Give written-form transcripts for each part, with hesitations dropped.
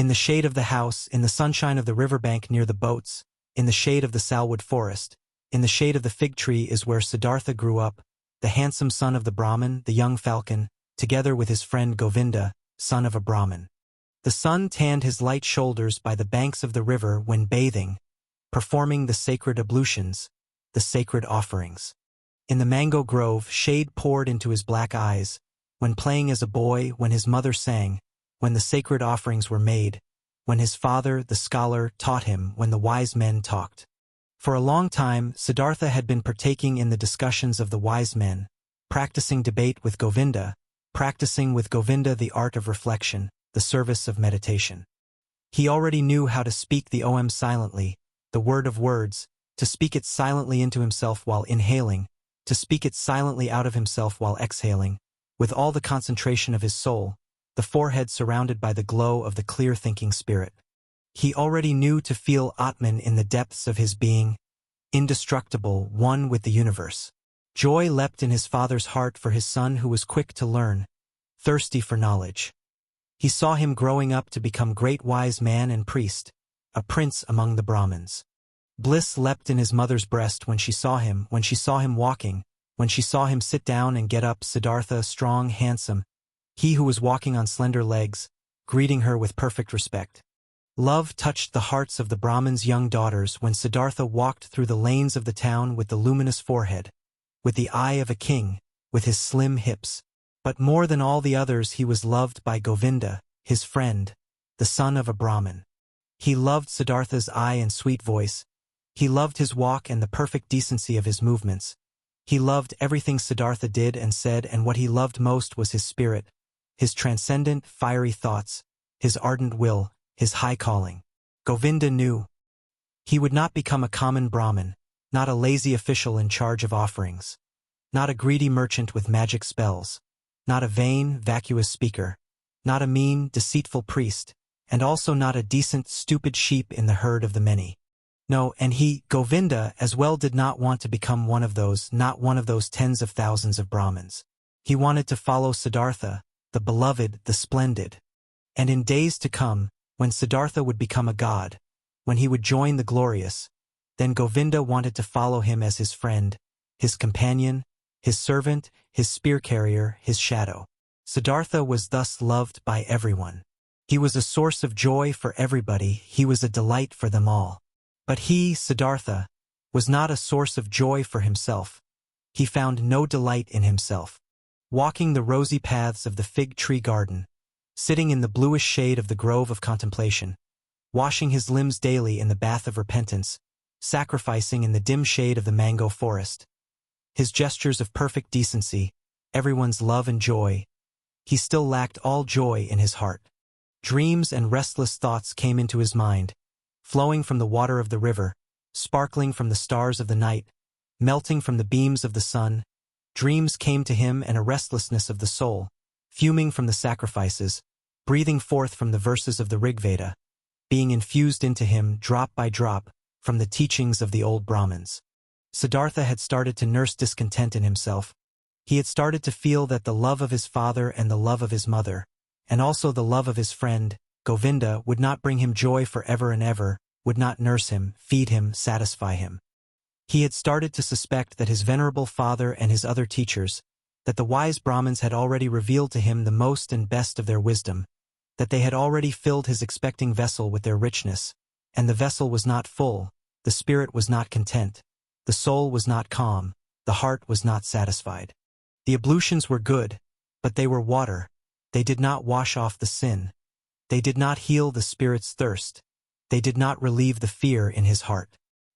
In the shade of the house, in the sunshine of the riverbank near the boats, in the shade of the salwood forest, in the shade of the fig tree is where Siddhartha grew up, the handsome son of the Brahmin, the young falcon, together with his friend Govinda, son of a Brahmin. The sun tanned his light shoulders by the banks of the river when bathing, performing the sacred ablutions, the sacred offerings. In the mango grove, shade poured into his black eyes, when playing as a boy, when his mother sang, when the sacred offerings were made, when his father, the scholar, taught him, when the wise men talked. For a long time, Siddhartha had been partaking in the discussions of the wise men, practicing debate with Govinda, practicing with Govinda the art of reflection, the service of meditation. He already knew how to speak the Om silently, the word of words, to speak it silently into himself while inhaling, to speak it silently out of himself while exhaling, with all the concentration of his soul, the forehead surrounded by the glow of the clear-thinking spirit. He already knew to feel Atman in the depths of his being, indestructible, one with the universe. Joy leapt in his father's heart for his son who was quick to learn, thirsty for knowledge. He saw him growing up to become great wise man and priest, a prince among the Brahmins. Bliss leapt in his mother's breast when she saw him walking, when she saw him sit down and get up, Siddhartha, strong, handsome, he who was walking on slender legs, greeting her with perfect respect. Love touched the hearts of the Brahmins' young daughters when Siddhartha walked through the lanes of the town with the luminous forehead, with the eye of a king, with his slim hips. But more than all the others he was loved by Govinda, his friend, the son of a Brahmin. He loved Siddhartha's eye and sweet voice. He loved his walk and the perfect decency of his movements. He loved everything Siddhartha did and said, and what he loved most was his spirit, his transcendent, fiery thoughts, his ardent will, his high calling. Govinda knew he would not become a common Brahmin, not a lazy official in charge of offerings, not a greedy merchant with magic spells, not a vain, vacuous speaker, not a mean, deceitful priest, and also not a decent, stupid sheep in the herd of the many. No, and he, Govinda, as well did not want to become one of those, not one of those tens of thousands of Brahmins. He wanted to follow Siddhartha, the beloved, the splendid. And in days to come, when Siddhartha would become a god, when he would join the glorious, then Govinda wanted to follow him as his friend, his companion, his servant, his spear-carrier, his shadow. Siddhartha was thus loved by everyone. He was a source of joy for everybody, he was a delight for them all. But he, Siddhartha, was not a source of joy for himself. He found no delight in himself. Walking the rosy paths of the fig tree garden, sitting in the bluish shade of the grove of contemplation, washing his limbs daily in the bath of repentance, sacrificing in the dim shade of the mango forest, his gestures of perfect decency, everyone's love and joy, he still lacked all joy in his heart. Dreams and restless thoughts came into his mind, flowing from the water of the river, sparkling from the stars of the night, melting from the beams of the sun. Dreams came to him and a restlessness of the soul, fuming from the sacrifices, breathing forth from the verses of the Rigveda, being infused into him drop by drop from the teachings of the old Brahmins. Siddhartha had started to nurse discontent in himself. He had started to feel that the love of his father and the love of his mother, and also the love of his friend, Govinda, would not bring him joy forever and ever, would not nurse him, feed him, satisfy him. He had started to suspect that his venerable father and his other teachers, that the wise Brahmins had already revealed to him the most and best of their wisdom, that they had already filled his expecting vessel with their richness, and the vessel was not full, the spirit was not content, the soul was not calm, the heart was not satisfied. The ablutions were good, but they were water. They did not wash off the sin. They did not heal the spirit's thirst. They did not relieve the fear in his heart.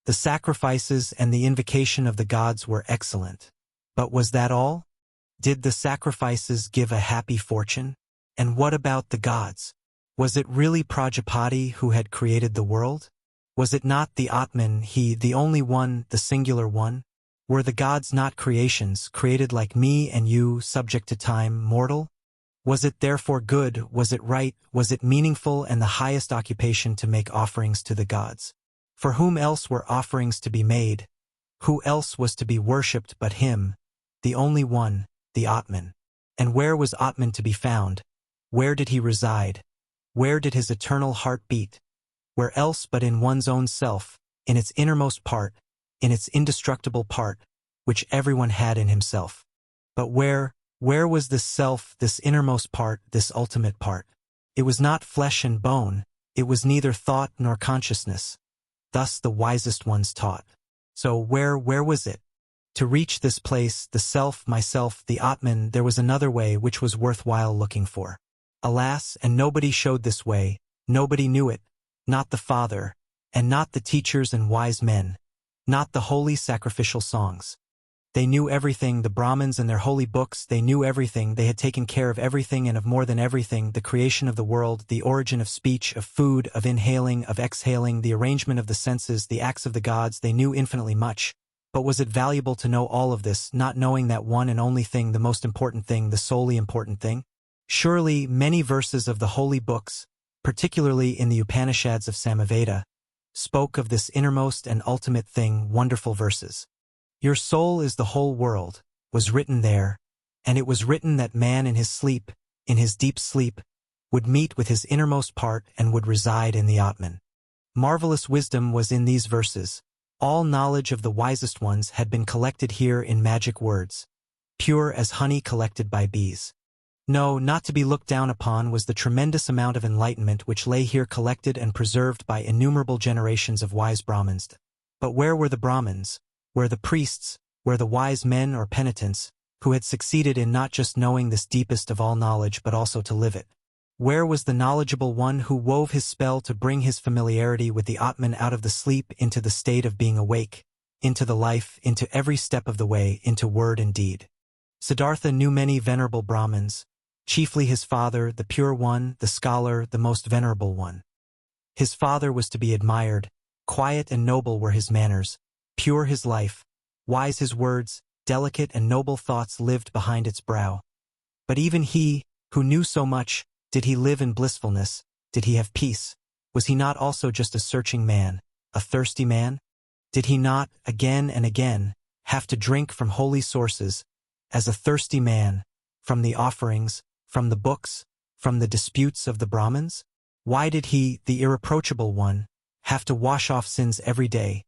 The sacrifices and the invocation of the gods were excellent. But was that all? Did the sacrifices give a happy fortune? And what about the gods? Was it really Prajapati who had created the world? Was it not the Atman, he, the only one, the singular one? Were the gods not creations, created like me and you, subject to time, mortal? Was it therefore good, was it right, was it meaningful and the highest occupation to make offerings to the gods? For whom else were offerings to be made? Who else was to be worshipped but him, the only one, the Atman? And where was Atman to be found? Where did he reside? Where did his eternal heart beat? Where else but in one's own self, in its innermost part, in its indestructible part, which everyone had in himself. But where was this self, this innermost part, this ultimate part? It was not flesh and bone, it was neither thought nor consciousness. Thus the wisest ones taught. So where was it? To reach this place, the self, myself, the Atman, there was another way which was worthwhile looking for. Alas, and nobody showed this way, nobody knew it, not the Father, and not the teachers and wise men, not the holy sacrificial songs. They knew everything, the Brahmins and their holy books, they knew everything, they had taken care of everything and of more than everything, the creation of the world, the origin of speech, of food, of inhaling, of exhaling, the arrangement of the senses, the acts of the gods, they knew infinitely much. But was it valuable to know all of this, not knowing that one and only thing, the most important thing, the solely important thing? Surely many verses of the holy books, particularly in the Upanishads of Samaveda, spoke of this innermost and ultimate thing, wonderful verses. Your soul is the whole world, was written there, and it was written that man in his sleep, in his deep sleep, would meet with his innermost part and would reside in the Atman. Marvelous wisdom was in these verses. All knowledge of the wisest ones had been collected here in magic words, pure as honey collected by bees. No, not to be looked down upon was the tremendous amount of enlightenment which lay here collected and preserved by innumerable generations of wise Brahmins. But where were the Brahmins, where the priests, where the wise men or penitents, who had succeeded in not just knowing this deepest of all knowledge but also to live it? Where was the knowledgeable one who wove his spell to bring his familiarity with the Atman out of the sleep into the state of being awake, into the life, into every step of the way, into word and deed? Siddhartha knew many venerable Brahmins, chiefly his father, the pure one, the scholar, the most venerable one. His father was to be admired, quiet and noble were his manners, pure his life, wise his words, delicate and noble thoughts lived behind its brow. But even he, who knew so much, did he live in blissfulness? Did he have peace? Was he not also just a searching man, a thirsty man? Did he not, again and again, have to drink from holy sources, as a thirsty man, from the offerings, from the books, from the disputes of the Brahmins? Why did he, the irreproachable one, have to wash off sins every day,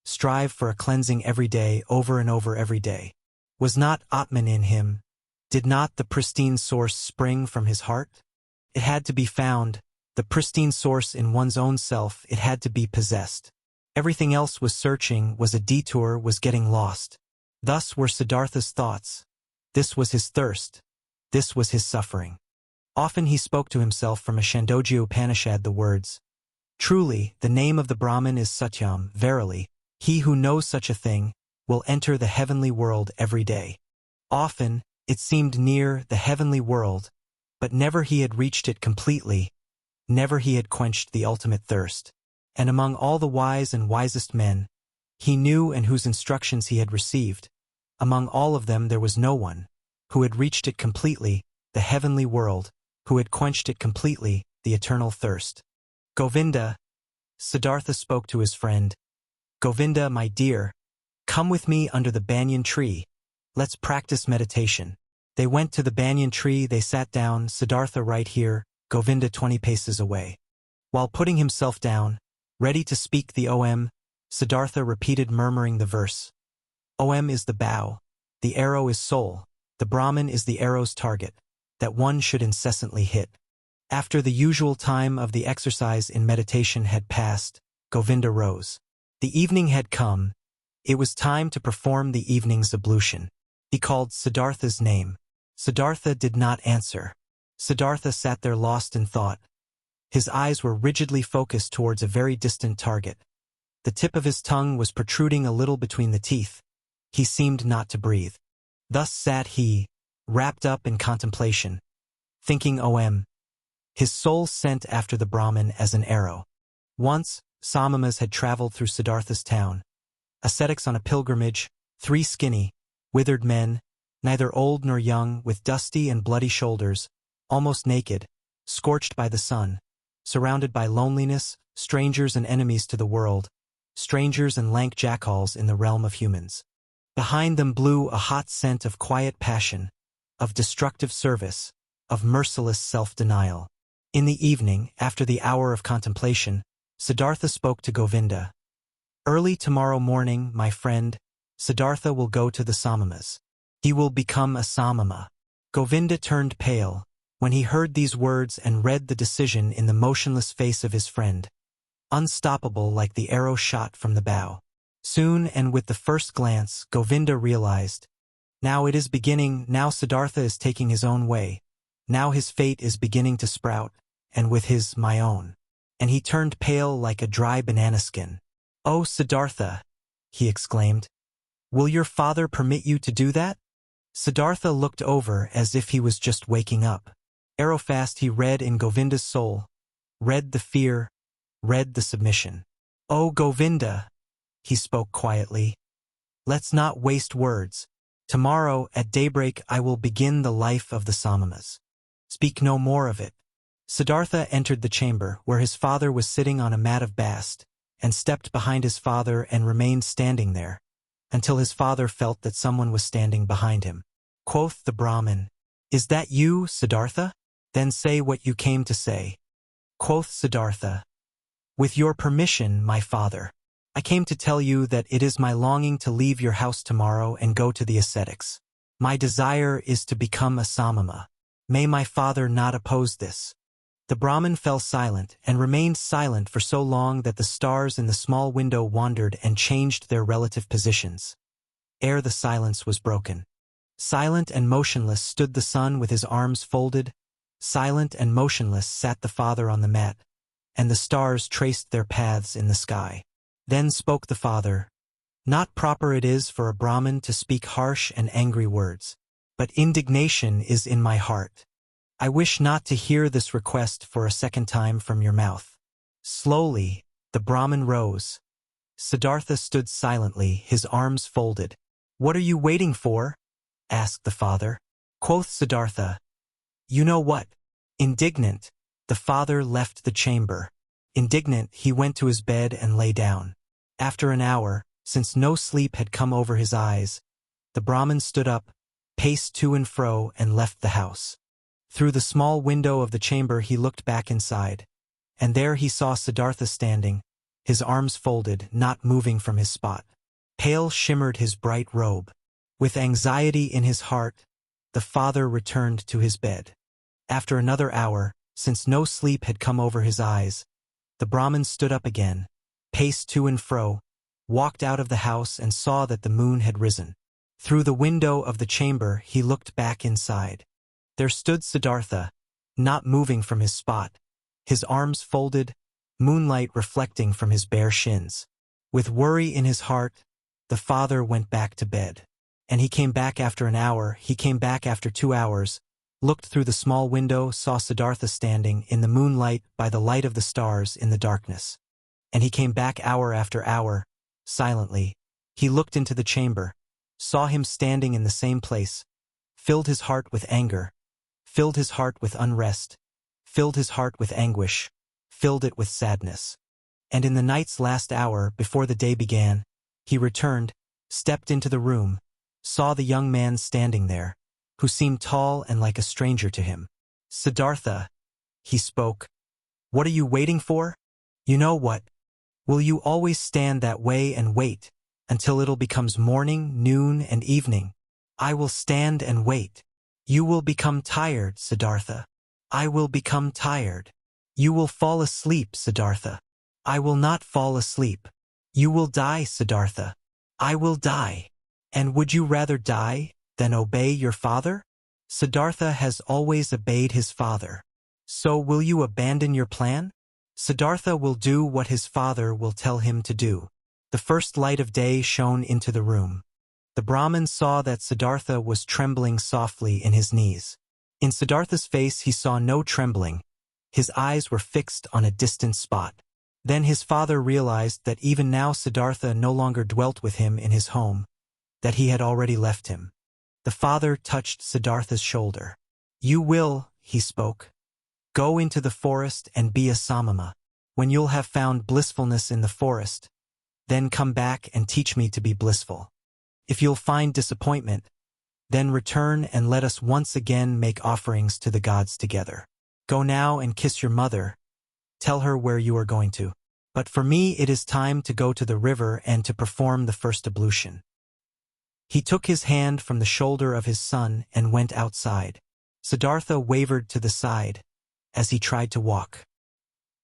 strive for a cleansing every day, over and over every day? Was not Atman in him? Did not the pristine source spring from his heart? It had to be found, the pristine source in one's own self, it had to be possessed. Everything else was searching, was a detour, was getting lost. Thus were Siddhartha's thoughts. This was his thirst. This was his suffering. Often he spoke to himself from a Chandogya Upanishad the words, "Truly, the name of the Brahman is Satyam, verily, he who knows such a thing will enter the heavenly world every day." Often, it seemed near the heavenly world, but never he had reached it completely, never he had quenched the ultimate thirst. And among all the wise and wisest men, he knew and whose instructions he had received, among all of them there was no one who had reached it completely, the heavenly world, who had quenched it completely, the eternal thirst. Govinda, Siddhartha spoke to his friend, Govinda, my dear, come with me under the banyan tree. Let's practice meditation. They went to the banyan tree, they sat down, Siddhartha right here, Govinda 20 paces away. While putting himself down, ready to speak the Om, Siddhartha repeated murmuring the verse. Om is the bow, the arrow is soul, the Brahman is the arrow's target, that one should incessantly hit. After the usual time of the exercise in meditation had passed, Govinda rose. The evening had come. It was time to perform the evening's ablution. He called Siddhartha's name. Siddhartha did not answer. Siddhartha sat there lost in thought. His eyes were rigidly focused towards a very distant target. The tip of his tongue was protruding a little between the teeth. He seemed not to breathe. Thus sat he, wrapped up in contemplation, thinking Om. His soul sent after the Brahman as an arrow. Once, Samamas had traveled through Siddhartha's town. Ascetics on a pilgrimage, 3 skinny, withered men, neither old nor young, with dusty and bloody shoulders, almost naked, scorched by the sun, surrounded by loneliness, strangers and enemies to the world, strangers and lank jackals in the realm of humans. Behind them blew a hot scent of quiet passion, of destructive service, of merciless self-denial. In the evening, after the hour of contemplation, Siddhartha spoke to Govinda. Early tomorrow morning, my friend, Siddhartha will go to the Samamas. He will become a Samama. Govinda turned pale when he heard these words and read the decision in the motionless face of his friend, unstoppable like the arrow shot from the bow. Soon and with the first glance, Govinda realized, now it is beginning, now Siddhartha is taking his own way. Now his fate is beginning to sprout, and with his, my own. And he turned pale like a dry banana skin. Oh, Siddhartha, he exclaimed, will your father permit you to do that? Siddhartha looked over as if he was just waking up. Arrowfast he read in Govinda's soul, read the fear, read the submission. Oh, Govinda, he spoke quietly, let's not waste words. Tomorrow at daybreak I will begin the life of the Samamas. Speak no more of it. Siddhartha entered the chamber where his father was sitting on a mat of bast, and stepped behind his father and remained standing there, until his father felt that someone was standing behind him. Quoth the Brahmin, is that you, Siddhartha? Then say what you came to say. Quoth Siddhartha, with your permission, my father, I came to tell you that it is my longing to leave your house tomorrow and go to the ascetics. My desire is to become a Samama. May my father not oppose this. The Brahmin fell silent and remained silent for so long that the stars in the small window wandered and changed their relative positions. Ere the silence was broken. Silent and motionless stood the son with his arms folded. Silent and motionless sat the father on the mat, and the stars traced their paths in the sky. Then spoke the father, not proper it is for a Brahmin to speak harsh and angry words, but indignation is in my heart. I wish not to hear this request for a second time from your mouth. Slowly, the Brahmin rose. Siddhartha stood silently, his arms folded. What are you waiting for? Asked the father. Quoth Siddhartha, you know what? Indignant, the father left the chamber. Indignant, he went to his bed and lay down. After an hour, since no sleep had come over his eyes, the Brahmin stood up, paced to and fro, and left the house. Through the small window of the chamber he looked back inside, and there he saw Siddhartha standing, his arms folded, not moving from his spot. Pale shimmered his bright robe. With anxiety in his heart, the father returned to his bed. After another hour, since no sleep had come over his eyes, the Brahmin stood up again, paced to and fro, walked out of the house and saw that the moon had risen. Through the window of the chamber he looked back inside. There stood Siddhartha, not moving from his spot, his arms folded, moonlight reflecting from his bare shins. With worry in his heart, the father went back to bed. And he came back after an hour, he came back after 2 hours, looked through the small window, saw Siddhartha standing in the moonlight by the light of the stars in the darkness. And he came back hour after hour, silently. He looked into the chamber, saw him standing in the same place, filled his heart with anger, filled his heart with unrest, filled his heart with anguish, filled it with sadness. And in the night's last hour, before the day began, he returned, stepped into the room, saw the young man standing there, who seemed tall and like a stranger to him. Siddhartha, he spoke, what are you waiting for? You know what? Will you always stand that way and wait, until it becomes morning, noon, and evening? I will stand and wait. You will become tired, Siddhartha. I will become tired. You will fall asleep, Siddhartha. I will not fall asleep. You will die, Siddhartha. I will die. And would you rather die than obey your father? Siddhartha has always obeyed his father. So will you abandon your plan? Siddhartha will do what his father will tell him to do. The first light of day shone into the room. The Brahmin saw that Siddhartha was trembling softly in his knees. In Siddhartha's face he saw no trembling. His eyes were fixed on a distant spot. Then his father realized that even now Siddhartha no longer dwelt with him in his home, that he had already left him. The father touched Siddhartha's shoulder. You will, he spoke, go into the forest and be a Samama. When you'll have found blissfulness in the forest, then come back and teach me to be blissful. If you'll find disappointment, then return and let us once again make offerings to the gods together. Go now and kiss your mother. Tell her where you are going to. But for me it is time to go to the river and to perform the first ablution. He took his hand from the shoulder of his son and went outside. Siddhartha wavered to the side as he tried to walk.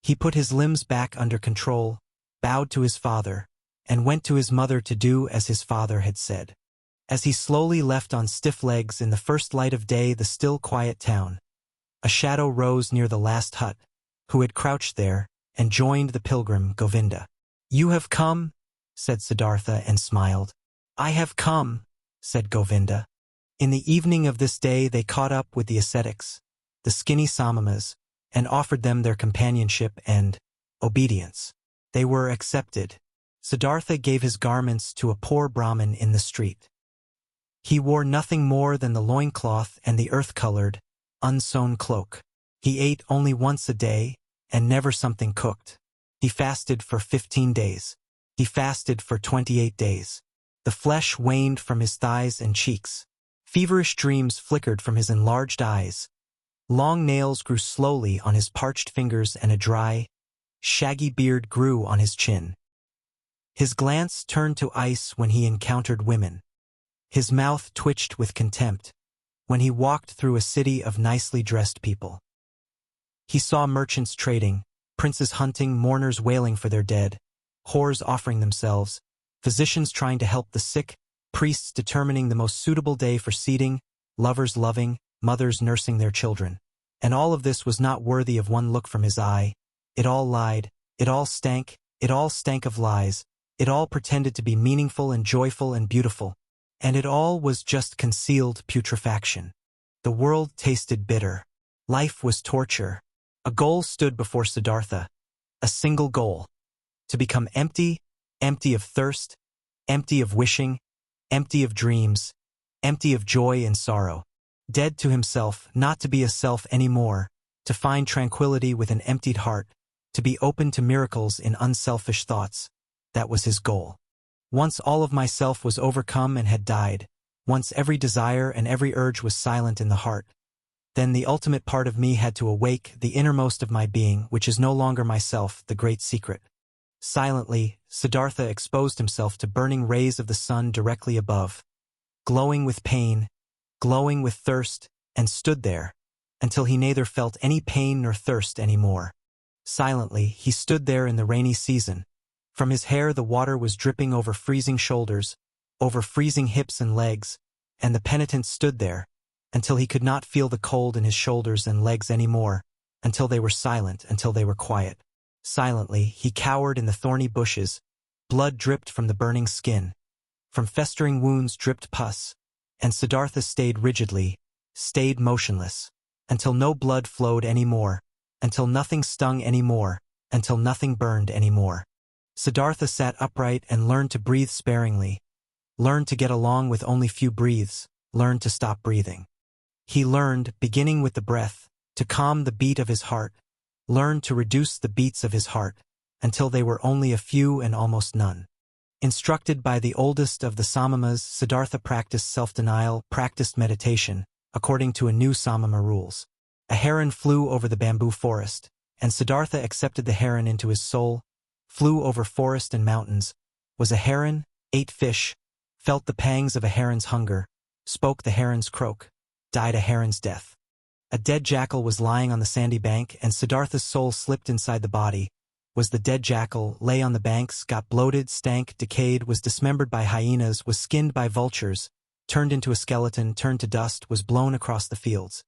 He put his limbs back under control, bowed to his father, and went to his mother to do as his father had said. As he slowly left on stiff legs in the first light of day the still quiet town, a shadow rose near the last hut, who had crouched there, and joined the pilgrim Govinda. "You have come," said Siddhartha and smiled. "I have come," said Govinda. In the evening of this day they caught up with the ascetics, the skinny samamas, and offered them their companionship and obedience. They were accepted. Siddhartha gave his garments to a poor Brahmin in the street. He wore nothing more than the loincloth and the earth-colored, unsewn cloak. He ate only once a day, and never something cooked. He fasted for 15 days. He fasted for 28 days. The flesh waned from his thighs and cheeks. Feverish dreams flickered from his enlarged eyes. Long nails grew slowly on his parched fingers and a dry, shaggy beard grew on his chin. His glance turned to ice when he encountered women. His mouth twitched with contempt when he walked through a city of nicely dressed people. He saw merchants trading, princes hunting, mourners wailing for their dead, whores offering themselves, physicians trying to help the sick, priests determining the most suitable day for seeding, lovers loving, mothers nursing their children. And all of this was not worthy of one look from his eye. It all lied, it all stank of lies, it all pretended to be meaningful and joyful and beautiful. And it all was just concealed putrefaction. The world tasted bitter. Life was torture. A goal stood before Siddhartha, a single goal: to become empty, empty of thirst, empty of wishing, empty of dreams, empty of joy and sorrow. Dead to himself, not to be a self anymore, to find tranquility with an emptied heart, to be open to miracles in unselfish thoughts. That was his goal. Once all of myself was overcome and had died, once every desire and every urge was silent in the heart, then the ultimate part of me had to awake, the innermost of my being, which is no longer myself, the great secret. Silently, Siddhartha exposed himself to burning rays of the sun directly above, glowing with pain, glowing with thirst, and stood there, until he neither felt any pain nor thirst anymore. Silently, he stood there in the rainy season. From his hair the water was dripping over freezing shoulders, over freezing hips and legs, and the penitent stood there, until he could not feel the cold in his shoulders and legs anymore, until they were silent, until they were quiet. Silently, he cowered in the thorny bushes. Blood dripped from the burning skin. From festering wounds dripped pus, and Siddhartha stayed rigidly, stayed motionless, until no blood flowed anymore, until nothing stung anymore, until nothing burned anymore. Siddhartha sat upright and learned to breathe sparingly, learned to get along with only few breaths, learned to stop breathing. He learned, beginning with the breath, to calm the beat of his heart, learned to reduce the beats of his heart, until they were only a few and almost none. Instructed by the oldest of the Samamas, Siddhartha practiced self-denial, practiced meditation, according to a new Samama rules. A heron flew over the bamboo forest, and Siddhartha accepted the heron into his soul, flew over forest and mountains, was a heron, ate fish, felt the pangs of a heron's hunger, spoke the heron's croak, died a heron's death. A dead jackal was lying on the sandy bank, and Siddhartha's soul slipped inside the body. Was the dead jackal, lay on the banks, got bloated, stank, decayed, was dismembered by hyenas, was skinned by vultures, turned into a skeleton, turned to dust, was blown across the fields.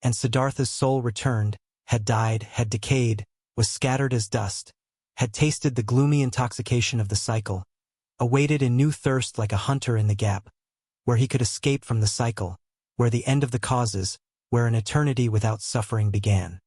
And Siddhartha's soul returned, had died, had decayed, was scattered as dust, had tasted the gloomy intoxication of the cycle, awaited in new thirst like a hunter in the gap, where he could escape from the cycle, where the end of the causes, where an eternity without suffering began.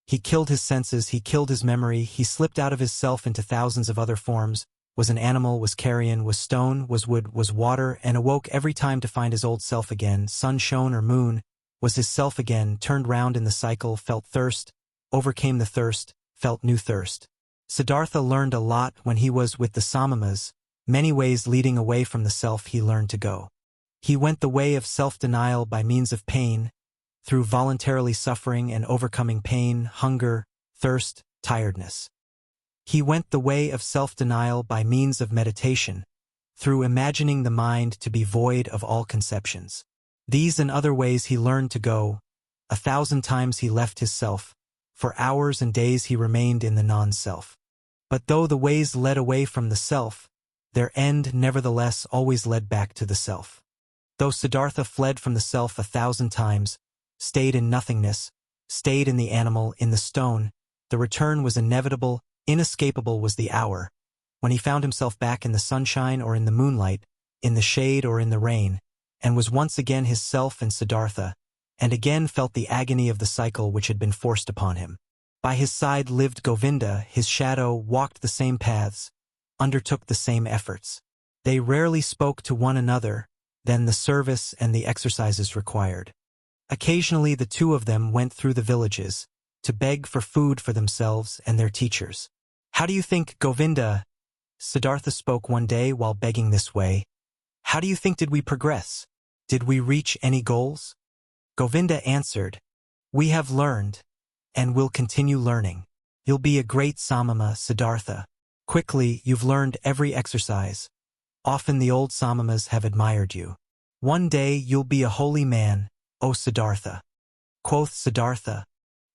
He killed his senses, he killed his memory, he slipped out of his self into thousands of other forms, was an animal, was carrion, was stone, was wood, was water, and awoke every time to find his old self again, sun shone or moon, was his self again, turned round in the cycle, felt thirst, overcame the thirst, felt new thirst. Siddhartha learned a lot when he was with the Samamas, many ways leading away from the self he learned to go. He went the way of self-denial by means of pain, through voluntarily suffering and overcoming pain, hunger, thirst, tiredness. He went the way of self-denial by means of meditation, through imagining the mind to be void of all conceptions. These and other ways he learned to go. 1,000 times he left his self. For hours and days he remained in the non-self. But though the ways led away from the self, their end nevertheless always led back to the self. Though Siddhartha fled from the self 1,000 times, stayed in nothingness, stayed in the animal, in the stone, the return was inevitable, inescapable was the hour, when he found himself back in the sunshine or in the moonlight, in the shade or in the rain, and was once again his self and Siddhartha, and again felt the agony of the cycle which had been forced upon him. By his side lived Govinda, his shadow, walked the same paths, undertook the same efforts. They rarely spoke to one another than the service and the exercises required. Occasionally the two of them went through the villages, to beg for food for themselves and their teachers. "How do you think, Govinda?" Siddhartha spoke one day while begging this way. "How do you think did we progress? Did we reach any goals?" Govinda answered, "We have learned, and will continue learning. You'll be a great Samama, Siddhartha. Quickly, you've learned every exercise. Often the old Samamas have admired you. One day you'll be a holy man, O Siddhartha." Quoth Siddhartha,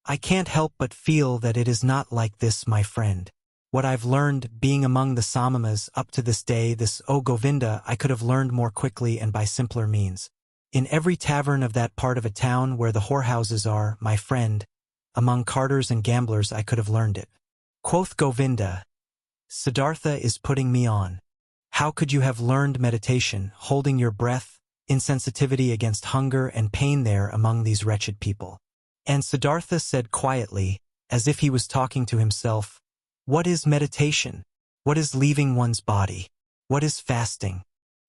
"I can't help but feel that it is not like this, my friend. What I've learned, being among the Samamas up to this day, this, O Govinda, I could have learned more quickly and by simpler means. In every tavern of that part of a town where the whorehouses are, my friend, among carters and gamblers I could have learned it." Quoth Govinda, "Siddhartha is putting me on. How could you have learned meditation, holding your breath, insensitivity against hunger and pain there among these wretched people?" And Siddhartha said quietly, as if he was talking to himself, "What is meditation? What is leaving one's body? What is fasting?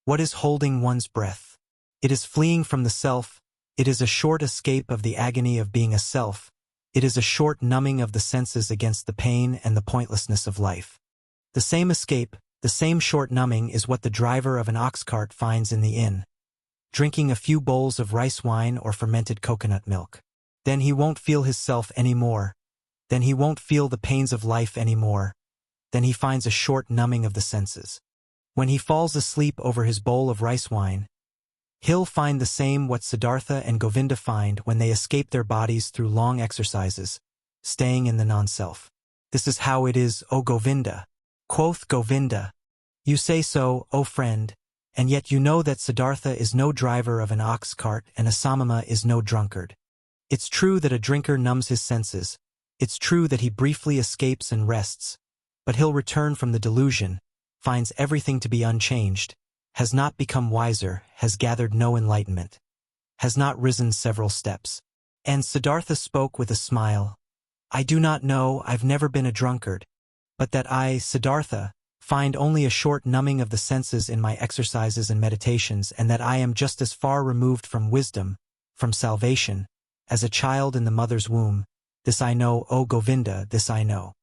What is holding one's breath? It is fleeing from the self. It is a short escape of the agony of being a self. It is a short numbing of the senses against the pain and the pointlessness of life. The same escape, the same short numbing is what the driver of an ox cart finds in the inn, drinking a few bowls of rice wine or fermented coconut milk. Then he won't feel his self any more. Then he won't feel the pains of life any more. Then he finds a short numbing of the senses. When he falls asleep over his bowl of rice wine, he'll find the same what Siddhartha and Govinda find when they escape their bodies through long exercises, staying in the non-self. This is how it is, O Govinda." Quoth Govinda, "You say so, O friend, and yet you know that Siddhartha is no driver of an ox cart and a Samama is no drunkard. It's true that a drinker numbs his senses. It's true that he briefly escapes and rests, but he'll return from the delusion, finds everything to be unchanged, has not become wiser, has gathered no enlightenment, has not risen several steps." And Siddhartha spoke with a smile, "I do not know, I've never been a drunkard, but that I, Siddhartha, find only a short numbing of the senses in my exercises and meditations, and that I am just as far removed from wisdom, from salvation, as a child in the mother's womb. This I know, O Govinda, this I know."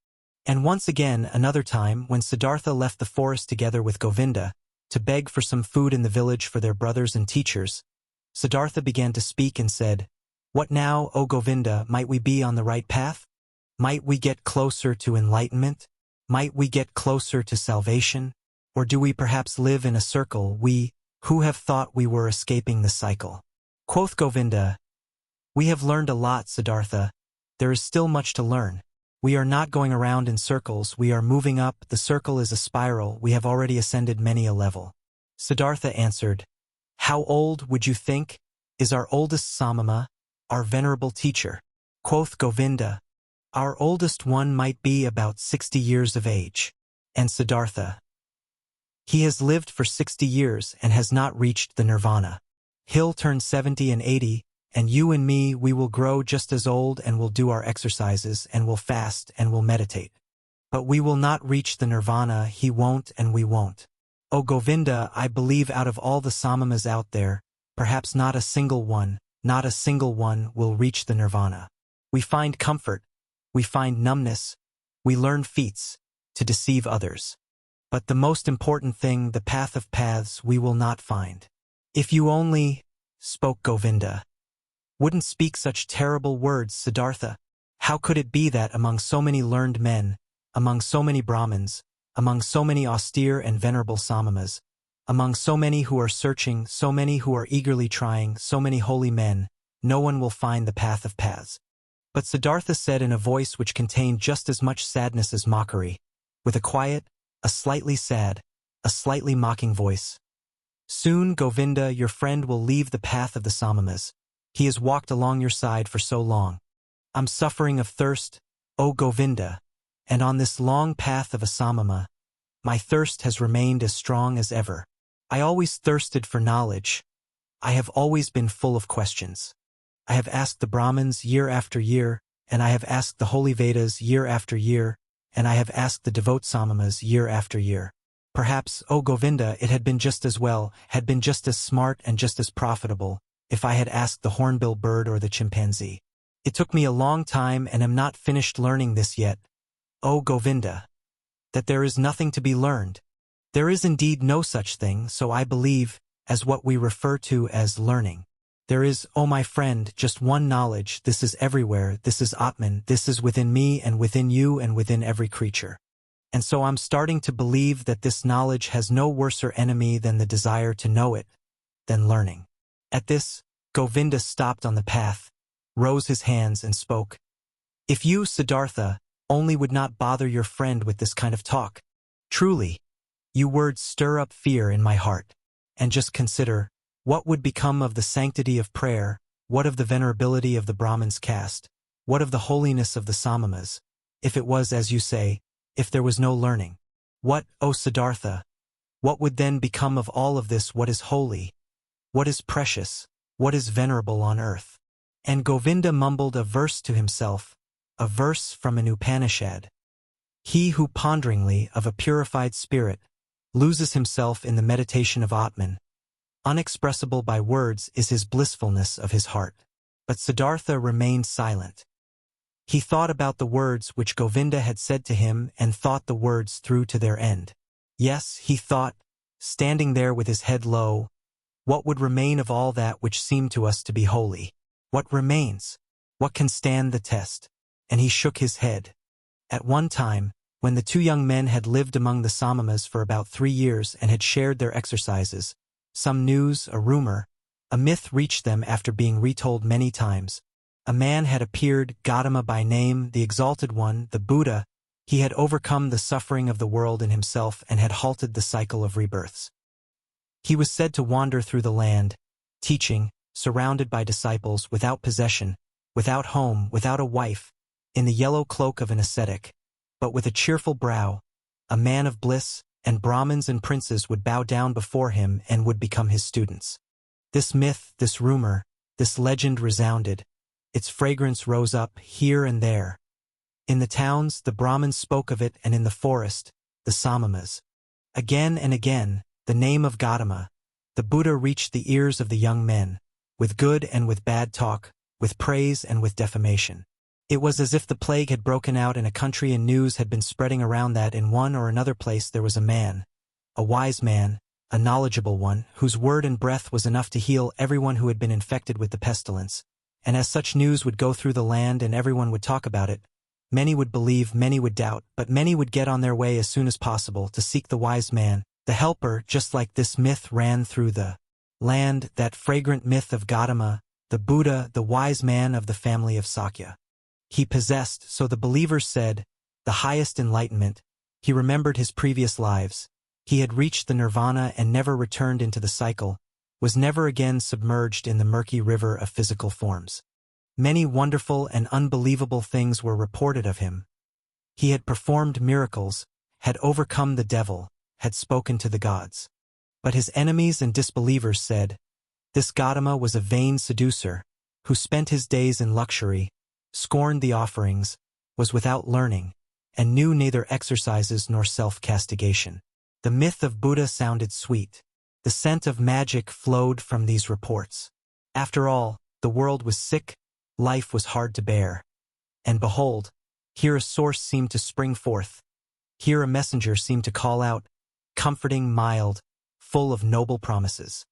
And once again, another time, when Siddhartha left the forest together with Govinda, to beg for some food in the village for their brothers and teachers, Siddhartha began to speak and said, "What now, O Govinda, might we be on the right path? Might we get closer to enlightenment? Might we get closer to salvation? Or do we perhaps live in a circle, we, who have thought we were escaping the cycle?" Quoth Govinda, "We have learned a lot, Siddhartha. There is still much to learn. We are not going around in circles, we are moving up, the circle is a spiral, we have already ascended many a level." Siddhartha answered, "How old, would you think, is our oldest Samama, our venerable teacher?" Quoth Govinda, "Our oldest one might be about 60 years of age." And Siddhartha, "He has lived for 60 years and has not reached the nirvana. He'll turn 70 and 80, and you and me, we will grow just as old and will do our exercises and will fast and will meditate. But we will not reach the nirvana, he won't and we won't. O Govinda, I believe out of all the Samamas out there, perhaps not a single one will reach the nirvana. We find comfort, we find numbness, we learn feats to deceive others. But the most important thing, the path of paths, we will not find. If you only," spoke Govinda, wouldn't speak such terrible words, Siddhartha. How could it be that among so many learned men, among so many Brahmins, among so many austere and venerable Samamas, among so many who are searching, so many who are eagerly trying, so many holy men, no one will find the path of paths? But Siddhartha said in a voice which contained just as much sadness as mockery, with a quiet, a slightly sad, a slightly mocking voice, "Soon, Govinda, your friend will leave the path of the Samamas. He has walked along your side for so long. I'm suffering of thirst, O Govinda, and on this long path of a Samama, my thirst has remained as strong as ever. I always thirsted for knowledge. I have always been full of questions. I have asked the Brahmins year after year, and I have asked the holy Vedas year after year, and I have asked the devout Samamas year after year. Perhaps, O Govinda, it had been just as well, had been just as smart and just as profitable, if I had asked the hornbill bird or the chimpanzee. It took me a long time and am not finished learning this yet, O Govinda, that there is nothing to be learned. There is indeed no such thing, so I believe, as what we refer to as learning. There is, O my friend, just one knowledge. This is everywhere, this is Atman, this is within me and within you and within every creature. And so I'm starting to believe that this knowledge has no worser enemy than the desire to know it, than learning." At this, Govinda stopped on the path, rose his hands and spoke. "If you, Siddhartha, only would not bother your friend with this kind of talk. Truly, you words stir up fear in my heart. And just consider, what would become of the sanctity of prayer, what of the venerability of the Brahmin's caste, what of the holiness of the Samamas, if it was as you say, if there was no learning? What, O Siddhartha, what would then become of all of this? What is holy, what is precious, what is venerable on earth?" And Govinda mumbled a verse to himself, a verse from an Upanishad. "He who ponderingly of a purified spirit loses himself in the meditation of Atman, unexpressible by words is his blissfulness of his heart." But Siddhartha remained silent. He thought about the words which Govinda had said to him and thought the words through to their end. Yes, he thought, standing there with his head low, what would remain of all that which seemed to us to be holy? What remains? What can stand the test? And he shook his head. At one time, when the two young men had lived among the Samamas for about 3 years and had shared their exercises, some news, a rumor, a myth reached them after being retold many times. A man had appeared, Gautama by name, the exalted one, the Buddha. He had overcome the suffering of the world in himself and had halted the cycle of rebirths. He was said to wander through the land, teaching, surrounded by disciples, without possession, without home, without a wife, in the yellow cloak of an ascetic, but with a cheerful brow, a man of bliss, and Brahmins and princes would bow down before him and would become his students. This myth, this rumor, this legend resounded. Its fragrance rose up here and there. In the towns, the Brahmins spoke of it, and in the forest, the Samamas. Again and again, the name of Gautama, the Buddha, reached the ears of the young men, with good and with bad talk, with praise and with defamation. It was as if the plague had broken out in a country and news had been spreading around that in one or another place there was a man, a wise man, a knowledgeable one, whose word and breath was enough to heal everyone who had been infected with the pestilence. And as such news would go through the land and everyone would talk about it, many would believe, many would doubt, but many would get on their way as soon as possible to seek the wise man, the helper, just like this myth ran through the land, that fragrant myth of Gautama, the Buddha, the wise man of the family of Sakya. He possessed, so the believers said, the highest enlightenment. He remembered his previous lives. He had reached the nirvana and never returned into the cycle, was never again submerged in the murky river of physical forms. Many wonderful and unbelievable things were reported of him. He had performed miracles, had overcome the devil, had spoken to the gods. But his enemies and disbelievers said, this Gautama was a vain seducer, who spent his days in luxury, scorned the offerings, was without learning, and knew neither exercises nor self-castigation. The myth of Buddha sounded sweet. The scent of magic flowed from these reports. After all, the world was sick, life was hard to bear. And behold, here a source seemed to spring forth. Here a messenger seemed to call out, comforting, mild, full of noble promises.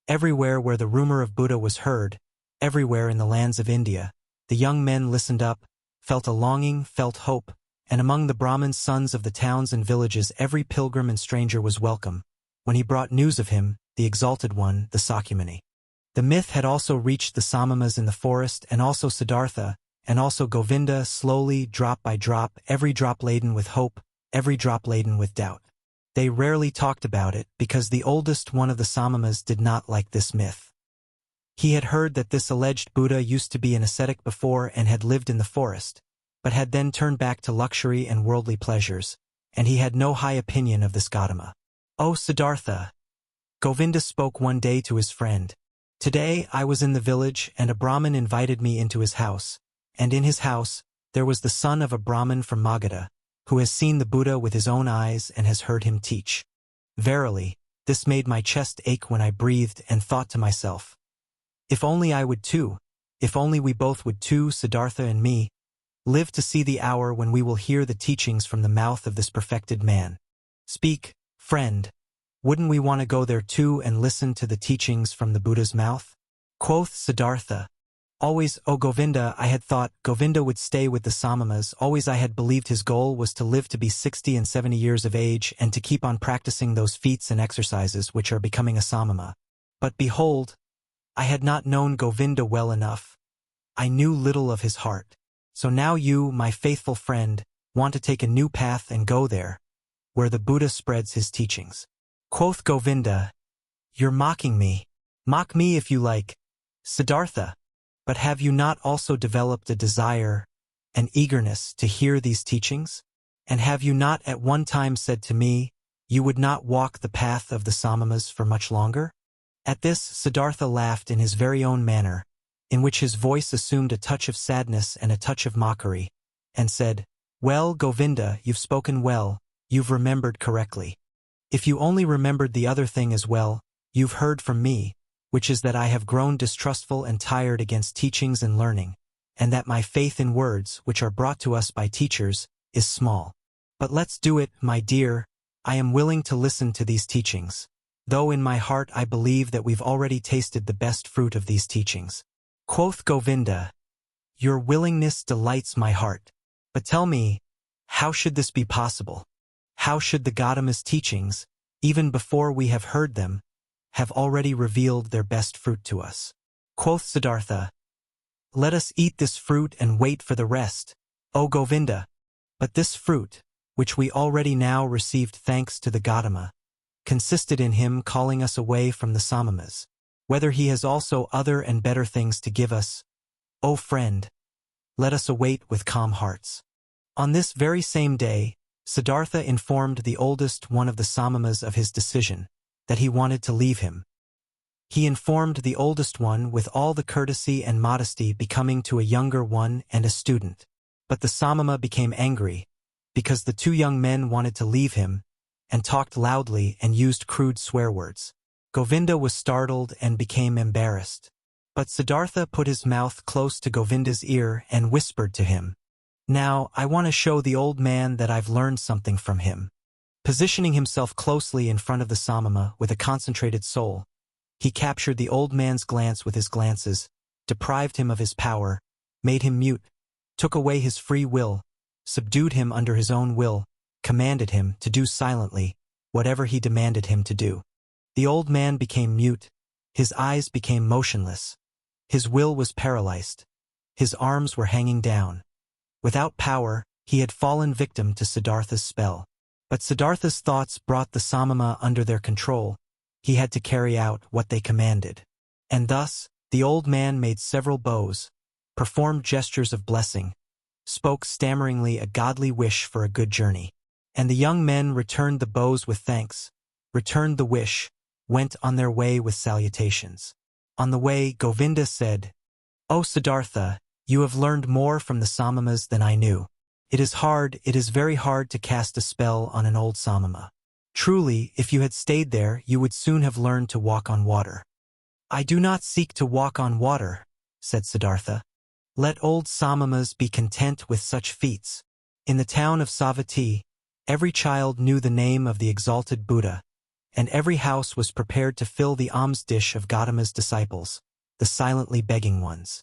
Everywhere where the rumor of Buddha was heard, Everywhere in the lands of India, the young men listened up, felt a longing, felt hope, and among the Brahmin sons of the towns and villages every pilgrim and stranger was welcome, when he brought news of him, the exalted one, the Sakyamuni. The myth had also reached the Samamas in the forest, and also Siddhartha, and also Govinda, slowly, drop by drop, every drop laden with hope, every drop laden with doubt. They rarely talked about it, because the oldest one of the Samamas did not like this myth. He had heard that this alleged Buddha used to be an ascetic before and had lived in the forest, but had then turned back to luxury and worldly pleasures, and he had no high opinion of this Gautama. "Oh Siddhartha," Govinda spoke one day to his friend, "today I was in the village and a Brahmin invited me into his house, and in his house there was the son of a Brahmin from Magadha, who has seen the Buddha with his own eyes and has heard him teach. Verily, this made my chest ache when I breathed and thought to myself, if only I would too, if only we both would too, Siddhartha and me, live to see the hour when we will hear the teachings from the mouth of this perfected man. Speak, friend, wouldn't we want to go there too and listen to the teachings from the Buddha's mouth?" Quoth Siddhartha, "Always, O Govinda, I had thought Govinda would stay with the Samamas. Always I had believed his goal was to live to be 60 and 70 years of age and to keep on practicing those feats and exercises which are becoming a Samama. But behold, I had not known Govinda well enough. I knew little of his heart. So now you, my faithful friend, want to take a new path and go there, where the Buddha spreads his teachings." Quoth Govinda, "You're mocking me. Mock me if you like, Siddhartha. But have you not also developed a desire, an eagerness to hear these teachings? And have you not at one time said to me, you would not walk the path of the Samamas for much longer?" At this, Siddhartha laughed in his very own manner, in which his voice assumed a touch of sadness and a touch of mockery, and said, "Well, Govinda, you've spoken well, you've remembered correctly. If you only remembered the other thing as well, you've heard from me, which is that I have grown distrustful and tired against teachings and learning, and that my faith in words, which are brought to us by teachers, is small. But let's do it, my dear, I am willing to listen to these teachings, though in my heart I believe that we've already tasted the best fruit of these teachings." Quoth Govinda, "Your willingness delights my heart. But tell me, how should this be possible? How should the Gautama's teachings, even before we have heard them, have already revealed their best fruit to us?" Quoth Siddhartha, "Let us eat this fruit and wait for the rest, O Govinda. But this fruit, which we already now received thanks to the Gautama, consisted in him calling us away from the Samamas. Whether he has also other and better things to give us, O friend, let us await with calm hearts." On this very same day, Siddhartha informed the oldest one of the Samamas of his decision, that he wanted to leave him. He informed the oldest one with all the courtesy and modesty becoming to a younger one and a student. But the Samama became angry, because the two young men wanted to leave him, and talked loudly and used crude swear words. Govinda was startled and became embarrassed. But Siddhartha put his mouth close to Govinda's ear and whispered to him, "Now, I want to show the old man that I've learned something from him." Positioning himself closely in front of the Samama with a concentrated soul, he captured the old man's glance with his glances, deprived him of his power, made him mute, took away his free will, subdued him under his own will, commanded him to do silently whatever he demanded him to do. The old man became mute, his eyes became motionless, his will was paralyzed, his arms were hanging down. Without power, he had fallen victim to Siddhartha's spell. But Siddhartha's thoughts brought the Samama under their control. He had to carry out what they commanded. And thus, the old man made several bows, performed gestures of blessing, spoke stammeringly a godly wish for a good journey. And the young men returned the bows with thanks, returned the wish, went on their way with salutations. On the way, Govinda said, "O Siddhartha, you have learned more from the Samamas than I knew. It is very hard to cast a spell on an old Samama. Truly, if you had stayed there, you would soon have learned to walk on water." "I do not seek to walk on water," said Siddhartha. "Let old Samamas be content with such feats." In the town of Savatthi, every child knew the name of the exalted Buddha, and every house was prepared to fill the alms dish of Gautama's disciples. the silently begging ones.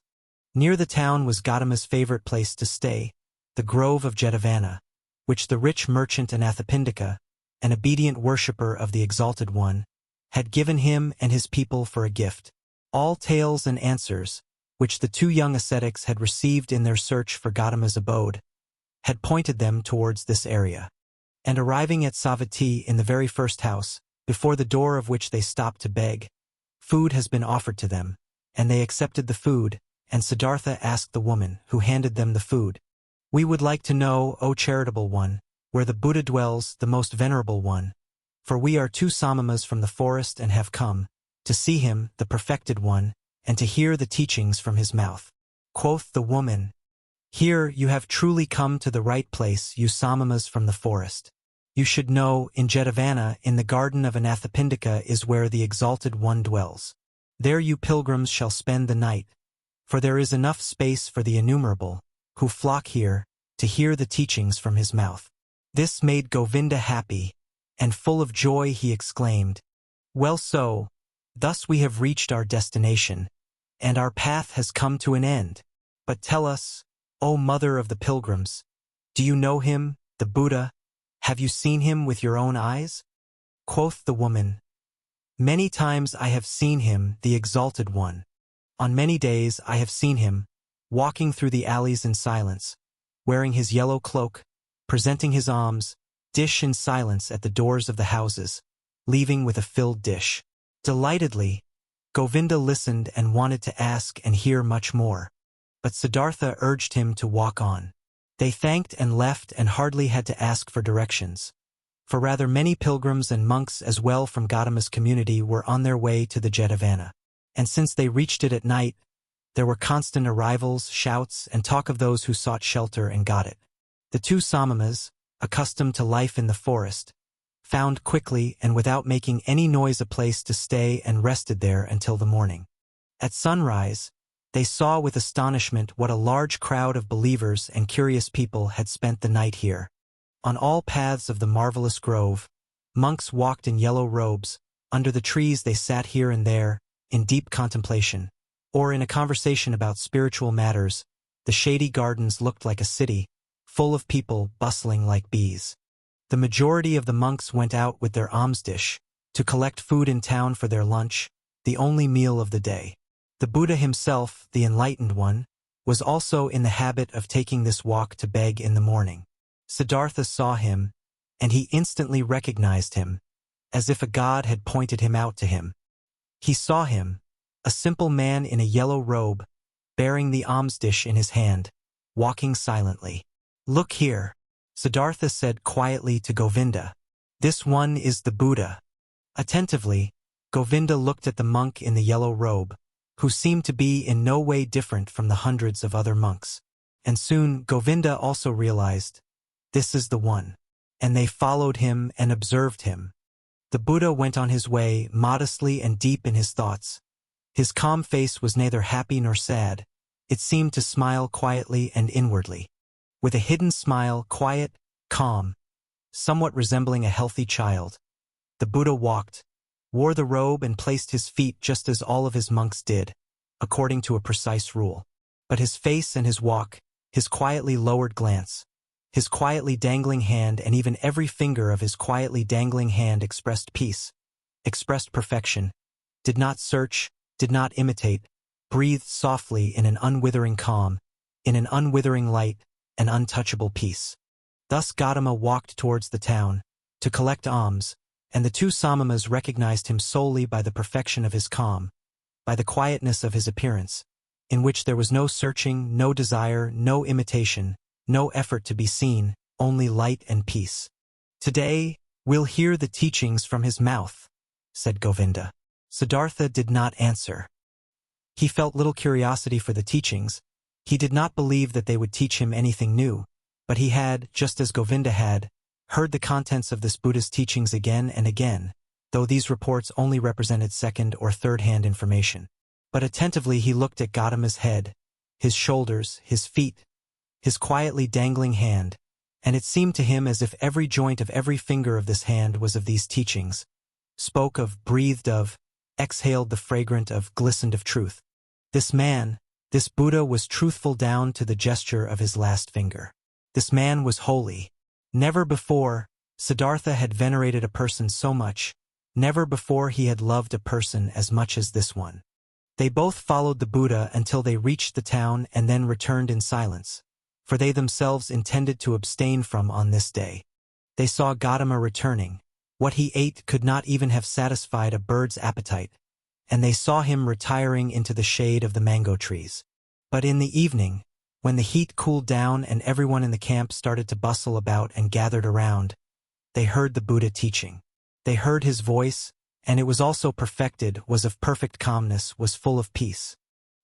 Near the town was Gautama's favorite place to stay, the grove of Jetavana, which the rich merchant Anathapindika, an obedient worshipper of the Exalted One, had given him and his people for a gift. All tales and answers, which the two young ascetics had received in their search for Gautama's abode, had pointed them towards this area. And arriving at Savatthi in the very first house, before the door of which they stopped to beg, food has been offered to them, and they accepted the food, and Siddhartha asked the woman who handed them the food, "We would like to know, O charitable one, where the Buddha dwells, the most venerable one, for we are two samamas from the forest and have come to see him, the perfected one, and to hear the teachings from his mouth." Quoth the woman, "Here you have truly come to the right place, you samamas from the forest. You should know, in Jetavana, in the garden of Anathapindika is where the Exalted One dwells. There you pilgrims shall spend the night, for there is enough space for the innumerable, who flock here, to hear the teachings from his mouth." This made Govinda happy, and full of joy he exclaimed, "Well so, thus we have reached our destination, and our path has come to an end. But tell us, O mother of the pilgrims, do you know him, the Buddha? Have you seen him with your own eyes?" Quoth the woman, "Many times I have seen him, the Exalted One. On many days I have seen him, walking through the alleys in silence, wearing his yellow cloak, presenting his alms, dish in silence at the doors of the houses, leaving with a filled dish." Delightedly, Govinda listened and wanted to ask and hear much more, but Siddhartha urged him to walk on. They thanked and left and hardly had to ask for directions, for rather many pilgrims and monks as well from Gautama's community were on their way to the Jetavana, and since they reached it at night, there were constant arrivals, shouts, and talk of those who sought shelter and got it. The two samamas, accustomed to life in the forest, found quickly and without making any noise a place to stay and rested there until the morning. At sunrise, they saw with astonishment what a large crowd of believers and curious people had spent the night here. On all paths of the marvelous grove, monks walked in yellow robes. Under the trees they sat here and there, in deep contemplation, or in a conversation about spiritual matters. The shady gardens looked like a city, full of people bustling like bees. The majority of the monks went out with their alms dish to collect food in town for their lunch, the only meal of the day. The Buddha himself, the enlightened one, was also in the habit of taking this walk to beg in the morning. Siddhartha saw him, and he instantly recognized him, as if a god had pointed him out to him. He saw him, a simple man in a yellow robe, bearing the alms dish in his hand, walking silently. "Look here," Siddhartha said quietly to Govinda. "This one is the Buddha." Attentively, Govinda looked at the monk in the yellow robe, who seemed to be in no way different from the hundreds of other monks. And soon Govinda also realized, this is the one. And they followed him and observed him. The Buddha went on his way modestly and deep in his thoughts. His calm face was neither happy nor sad. It seemed to smile quietly and inwardly. With a hidden smile, quiet, calm, somewhat resembling a healthy child, the Buddha walked, wore the robe and placed his feet just as all of his monks did, according to a precise rule. But his face and his walk, his quietly lowered glance, his quietly dangling hand and even every finger of his quietly dangling hand expressed peace, expressed perfection, did not search, did not imitate, breathed softly in an unwithering calm, in an unwithering light, an untouchable peace. Thus Gautama walked towards the town, to collect alms, and the two samamas recognized him solely by the perfection of his calm, by the quietness of his appearance, in which there was no searching, no desire, no imitation, no effort to be seen, only light and peace. "Today, we'll hear the teachings from his mouth," said Govinda. Siddhartha did not answer. He felt little curiosity for the teachings. He did not believe that they would teach him anything new, but he had, just as Govinda had, heard the contents of this Buddha's teachings again and again, though these reports only represented second or third-hand information. But attentively he looked at Gautama's head, his shoulders, his feet, his quietly dangling hand, and it seemed to him as if every joint of every finger of this hand was of these teachings, spoke of, breathed of, exhaled the fragrant of, glistened of truth. This man, this Buddha was truthful down to the gesture of his last finger. This man was holy. Never before, Siddhartha had venerated a person so much. Never before he had loved a person as much as this one. They both followed the Buddha until they reached the town and then returned in silence, for they themselves intended to abstain from on this day. They saw Gautama returning. What he ate could not even have satisfied a bird's appetite, and they saw him retiring into the shade of the mango trees. But in the evening, when the heat cooled down and everyone in the camp started to bustle about and gathered around, they heard the Buddha teaching. They heard his voice, and it was also perfected, was of perfect calmness, was full of peace.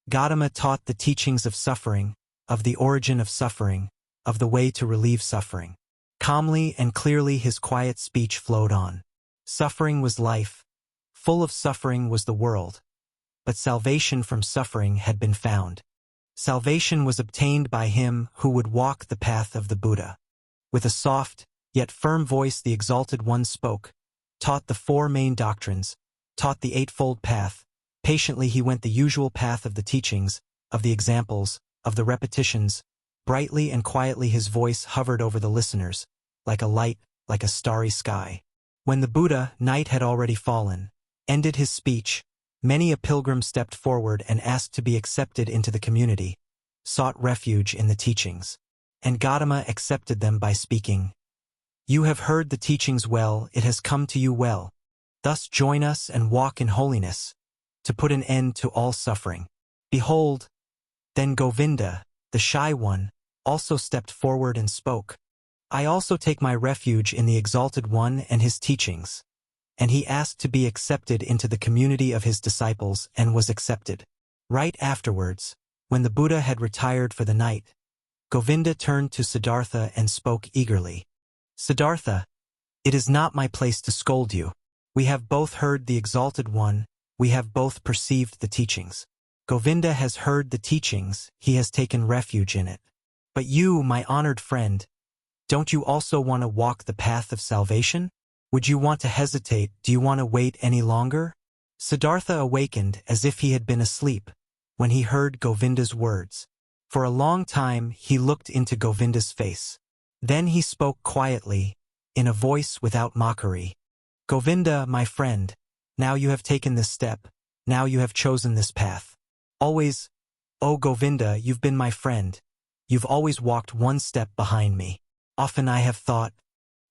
Gautama taught the teachings of suffering, of the origin of suffering, of the way to relieve suffering. Calmly and clearly his quiet speech flowed on. Suffering was life. Full of suffering was the world. But salvation from suffering had been found. Salvation was obtained by him who would walk the path of the Buddha. With a soft, yet firm voice the Exalted One spoke, taught the four main doctrines, taught the eightfold path. Patiently he went the usual path of the teachings, of the examples, of the repetitions. Brightly and quietly his voice hovered over the listeners, like a light, like a starry sky. When the Buddha, night had already fallen, ended his speech, many a pilgrim stepped forward and asked to be accepted into the community, sought refuge in the teachings. And Gautama accepted them by speaking. You have heard the teachings well, it has come to you well. Thus join us and walk in holiness, to put an end to all suffering. Behold, then Govinda, the shy one, also stepped forward and spoke. I also take my refuge in the Exalted One and his teachings. And he asked to be accepted into the community of his disciples and was accepted. Right afterwards, when the Buddha had retired for the night, Govinda turned to Siddhartha and spoke eagerly. Siddhartha, it is not my place to scold you. We have both heard the Exalted One, we have both perceived the teachings. Govinda has heard the teachings, he has taken refuge in it. But you, my honored friend, don't you also want to walk the path of salvation? Would you want to hesitate? Do you want to wait any longer? Siddhartha awakened as if he had been asleep when he heard Govinda's words. For a long time he looked into Govinda's face. Then he spoke quietly, in a voice without mockery. Govinda, my friend, now you have taken this step, now you have chosen this path. Always, oh Govinda, you've been my friend. You've always walked one step behind me. Often I have thought,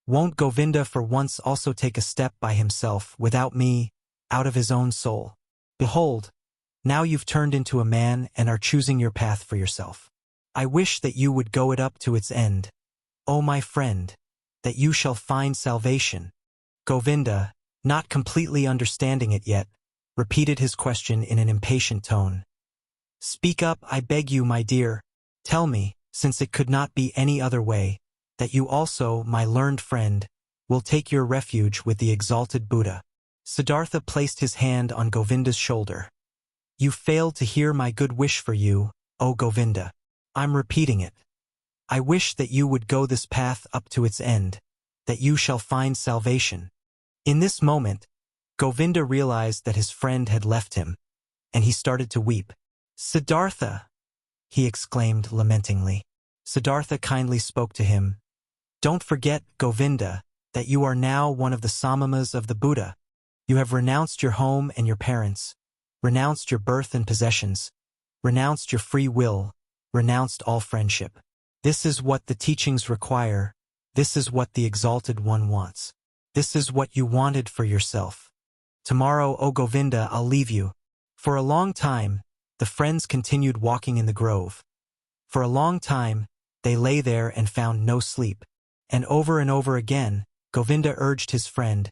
won't Govinda for once also take a step by himself, without me, out of his own soul? Behold, now you've turned into a man and are choosing your path for yourself. I wish that you would go it up to its end. O my friend, that you shall find salvation. Govinda, not completely understanding it yet, repeated his question in an impatient tone. Speak up, I beg you, my dear. Tell me, since it could not be any other way, that you also, my learned friend, will take your refuge with the exalted Buddha. Siddhartha placed his hand on Govinda's shoulder. You failed to hear my good wish for you, O Govinda. I'm repeating it. I wish that you would go this path up to its end, that you shall find salvation. In this moment, Govinda realized that his friend had left him, and he started to weep. Siddhartha, he exclaimed lamentingly. Siddhartha kindly spoke to him. Don't forget, Govinda, that you are now one of the samamas of the Buddha. You have renounced your home and your parents, renounced your birth and possessions, renounced your free will, renounced all friendship. This is what the teachings require. This is what the Exalted One wants. This is what you wanted for yourself. Tomorrow, O Govinda, I'll leave you. For a long time, the friends continued walking in the grove. For a long time, they lay there and found no sleep. And over again, Govinda urged his friend.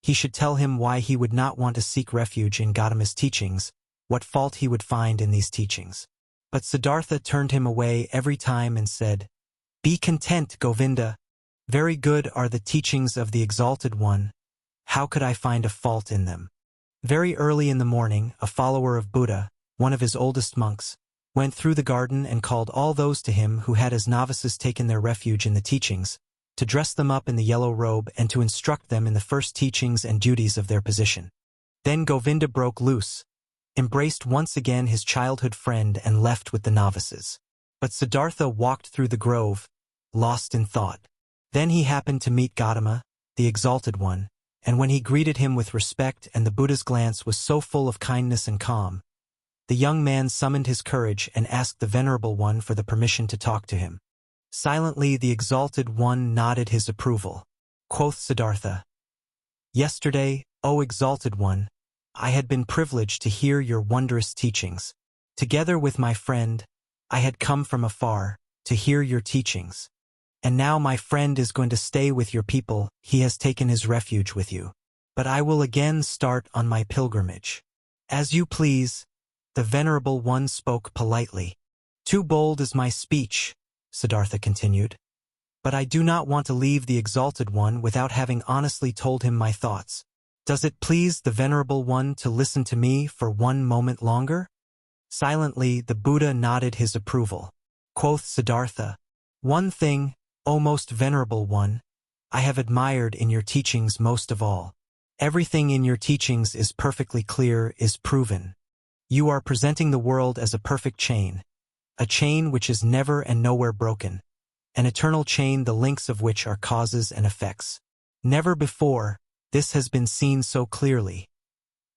He should tell him why he would not want to seek refuge in Gautama's teachings, what fault he would find in these teachings. But Siddhartha turned him away every time and said, Be content, Govinda. Very good are the teachings of the Exalted One. How could I find a fault in them? Very early in the morning, a follower of Buddha, one of his oldest monks, went through the garden and called all those to him who had as novices taken their refuge in the teachings, to dress them up in the yellow robe and to instruct them in the first teachings and duties of their position. Then Govinda broke loose. embraced once again his childhood friend and left with the novices. But Siddhartha walked through the grove, lost in thought. Then he happened to meet Gautama, the exalted one, and when he greeted him with respect and the Buddha's glance was so full of kindness and calm, the young man summoned his courage and asked the Venerable One for the permission to talk to him. Silently, the exalted one nodded his approval. Quoth Siddhartha, "Yesterday, O exalted one, I had been privileged to hear your wondrous teachings. Together with my friend, I had come from afar to hear your teachings. And now my friend is going to stay with your people, he has taken his refuge with you. But I will again start on my pilgrimage. As you please." The Venerable One spoke politely. "Too bold is my speech," Siddhartha continued. "But I do not want to leave the Exalted One without having honestly told him my thoughts. Does it please the Venerable One to listen to me for one moment longer?" Silently, the Buddha nodded his approval. Quoth Siddhartha, "One thing, O most Venerable One, I have admired in your teachings most of all. Everything in your teachings is perfectly clear, is proven. You are presenting the world as a perfect chain, a chain which is never and nowhere broken, an eternal chain the links of which are causes and effects. Never before, this has been seen so clearly.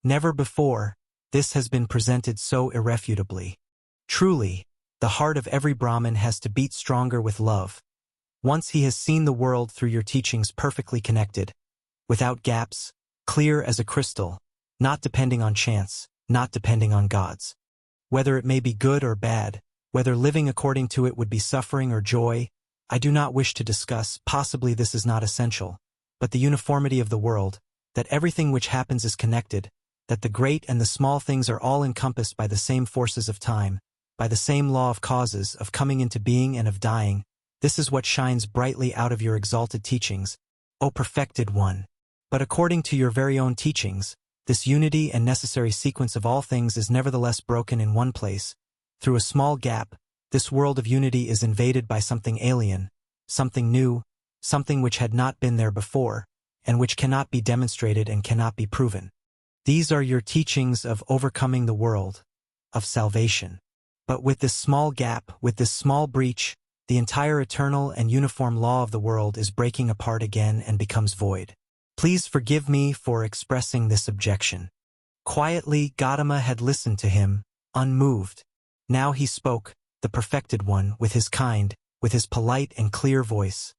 Never before, this has been presented so irrefutably. Truly, the heart of every Brahmin has to beat stronger with love. Once he has seen the world through your teachings perfectly connected, without gaps, clear as a crystal, not depending on chance, not depending on gods. Whether it may be good or bad, whether living according to it would be suffering or joy, I do not wish to discuss, possibly this is not essential, but the uniformity of the world, that everything which happens is connected, that the great and the small things are all encompassed by the same forces of time, by the same law of causes, of coming into being and of dying. This is what shines brightly out of your exalted teachings, O perfected one. But according to your very own teachings, this unity and necessary sequence of all things is nevertheless broken in one place. Through a small gap, this world of unity is invaded by something alien, something new, something which had not been there before, and which cannot be demonstrated and cannot be proven. These are your teachings of overcoming the world, of salvation. But with this small gap, with this small breach, the entire eternal and uniform law of the world is breaking apart again and becomes void. Please forgive me for expressing this objection." Quietly, Gautama had listened to him, unmoved. Now he spoke, the perfected one, with his kind, with his polite and clear voice.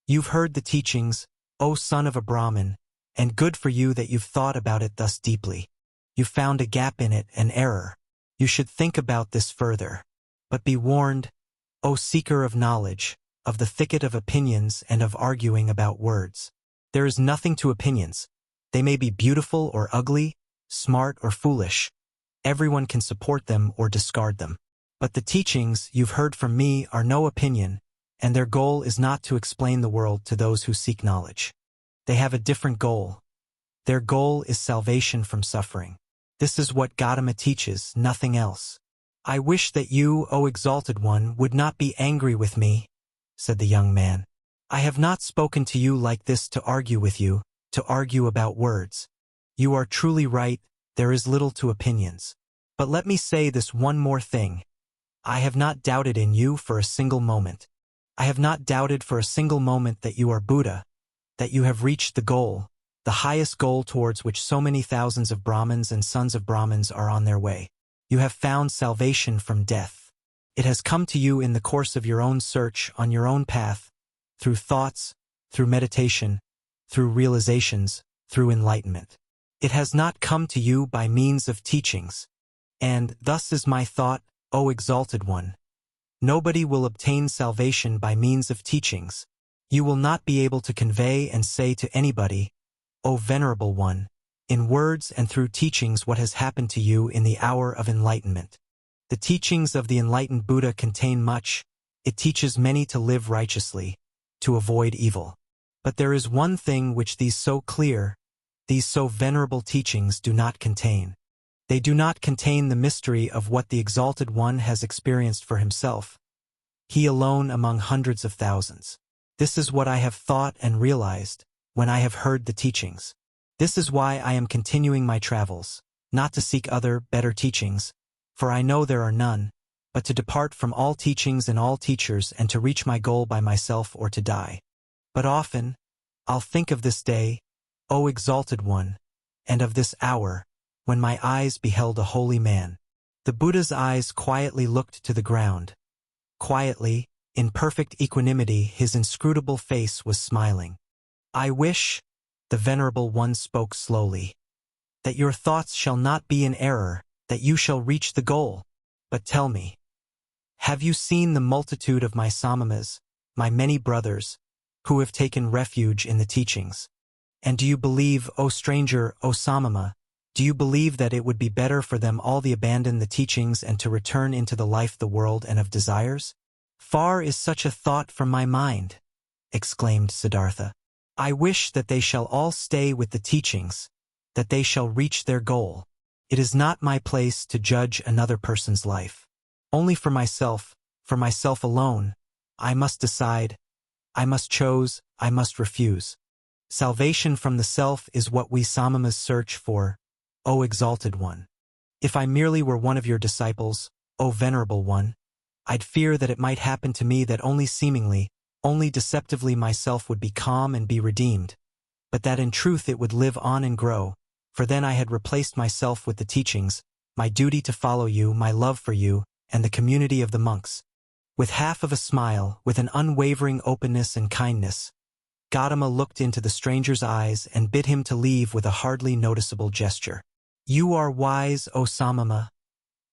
"You've heard the teachings, O son of a Brahmin, and good for you that you've thought about it thus deeply. You've found a gap in it, an error. You should think about this further. But be warned, O seeker of knowledge, of the thicket of opinions and of arguing about words. There is nothing to opinions. They may be beautiful or ugly, smart or foolish. Everyone can support them or discard them. But the teachings you've heard from me are no opinion, and their goal is not to explain the world to those who seek knowledge. They have a different goal. Their goal is salvation from suffering. This is what Gautama teaches, nothing else. I wish that you, O exalted one, would not be angry with me," said the young man. "I have not spoken to you like this to argue with you, to argue about words. You are truly right, there is little to opinions. But let me say this one more thing. I have not doubted in you for a single moment. I have not doubted for a single moment that you are Buddha, that you have reached the goal, the highest goal towards which so many thousands of Brahmins and sons of Brahmins are on their way. You have found salvation from death. It has come to you in the course of your own search, on your own path, through thoughts, through meditation, through realizations, through enlightenment. It has not come to you by means of teachings. And thus is my thought, O exalted one. Nobody will obtain salvation by means of teachings. You will not be able to convey and say to anybody, O venerable one, in words and through teachings what has happened to you in the hour of enlightenment. The teachings of the enlightened Buddha contain much. It teaches many to live righteously, to avoid evil. But there is one thing which these so clear, these so venerable teachings do not contain. They do not contain the mystery of what the Exalted One has experienced for himself. He alone among hundreds of thousands. This is what I have thought and realized when I have heard the teachings. This is why I am continuing my travels. not to seek other, better teachings, for I know there are none, but to depart from all teachings and all teachers and to reach my goal by myself or to die. But often, I'll think of this day, O exalted one, and of this hour, when my eyes beheld a holy man. The Buddha's eyes quietly looked to the ground. Quietly, in perfect equanimity, his inscrutable face was smiling. I wish, the Venerable One spoke slowly, that your thoughts shall not be in error, that you shall reach the goal. But tell me, have you seen the multitude of my samamas, my many brothers, who have taken refuge in the teachings? And do you believe, O stranger, O samama, do you believe that it would be better for them all to abandon the teachings and to return into the life the world and of desires? Far is such a thought from my mind, exclaimed Siddhartha. I wish that they shall all stay with the teachings, that they shall reach their goal. It is not my place to judge another person's life. Only for myself alone, I must decide, I must choose, I must refuse. Salvation from the self is what we samamas search for, O exalted one. If I merely were one of your disciples, O venerable one, I'd fear that it might happen to me that only seemingly, only deceptively myself would be calm and be redeemed, but that in truth it would live on and grow, for then I had replaced myself with the teachings, my duty to follow you, my love for you, and the community of the monks. With half of a smile, with an unwavering openness and kindness, Gautama looked into the stranger's eyes and bid him to leave with a hardly noticeable gesture. You are wise, O Samama.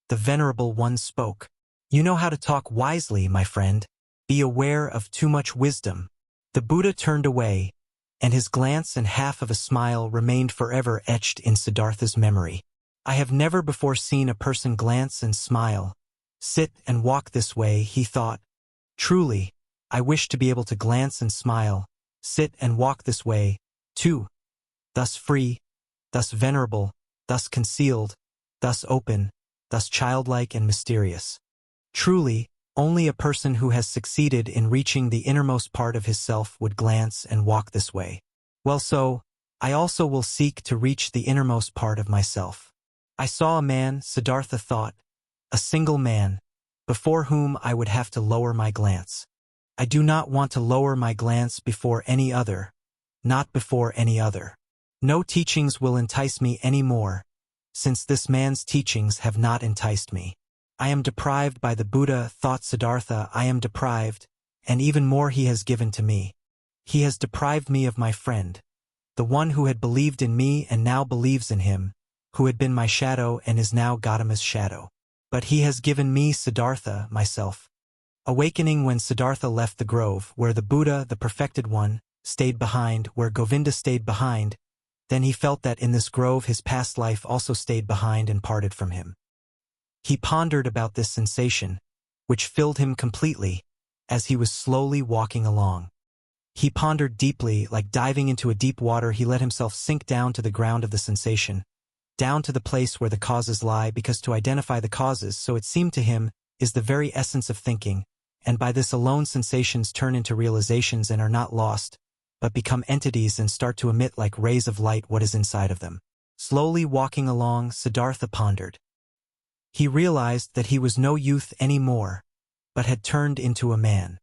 The Venerable One spoke. You know how to talk wisely, my friend. Be aware of too much wisdom. The Buddha turned away, and his glance and half of a smile remained forever etched in Siddhartha's memory. I have never before seen a person glance and smile. Sit and walk this way, he thought. Truly, I wish to be able to glance and smile, sit and walk this way, too. Thus free, thus venerable, thus concealed, thus open, thus childlike and mysterious. Truly, only a person who has succeeded in reaching the innermost part of his self would glance and walk this way. Well, so, I also will seek to reach the innermost part of myself. I saw a man, Siddhartha thought, a single man, before whom I would have to lower my glance. I do not want to lower my glance before any other, not before any other. No teachings will entice me any more, since this man's teachings have not enticed me. I am deprived by the Buddha, thought Siddhartha, I am deprived, and even more he has given to me. He has deprived me of my friend, the one who had believed in me and now believes in him, who had been my shadow and is now Gautama's shadow. But he has given me Siddhartha, myself. Awakening when Siddhartha left the grove, where the Buddha, the perfected one, stayed behind, where Govinda stayed behind, then he felt that in this grove his past life also stayed behind and parted from him. He pondered about this sensation, which filled him completely, as he was slowly walking along. He pondered deeply, like diving into a deep water. He let himself sink down to the ground of the sensation, down to the place where the causes lie, because to identify the causes, so it seemed to him, is the very essence of thinking, and by this alone sensations turn into realizations and are not lost, but become entities and start to emit like rays of light what is inside of them. Slowly walking along, Siddhartha pondered. He realized that he was no youth any more, but had turned into a man.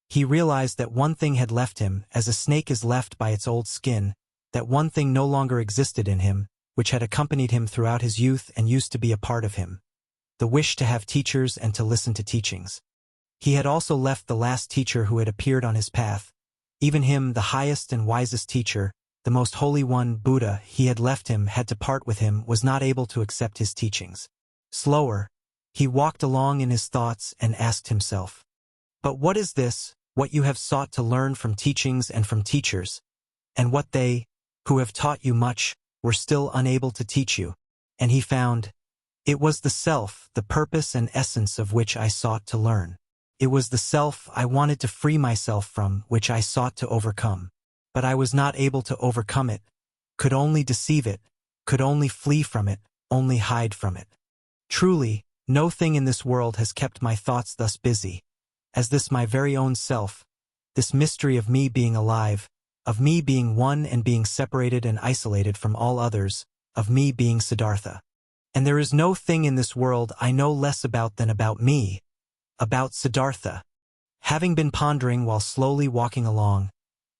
He realized that one thing had left him, as a snake is left by its old skin, that one thing no longer existed in him, which had accompanied him throughout his youth and used to be a part of him. The wish to have teachers and to listen to teachings. He had also left the last teacher who had appeared on his path, even him, the highest and wisest teacher, the most holy one, Buddha. He had left him, had to part with him, was not able to accept his teachings. Slower, he walked along in his thoughts and asked himself, but what is this, what you have sought to learn from teachings and from teachers, and what they, who have taught you much, were still unable to teach you? And he found, it was the self, the purpose and essence of which I sought to learn. It was the self I wanted to free myself from, which I sought to overcome. But I was not able to overcome it, could only deceive it, could only flee from it, only hide from it. Truly, no thing in this world has kept my thoughts thus busy, as this my very own self, this mystery of me being alive, of me being one and being separated and isolated from all others, of me being Siddhartha. And there is no thing in this world I know less about than about me, about Siddhartha. Having been pondering while slowly walking along,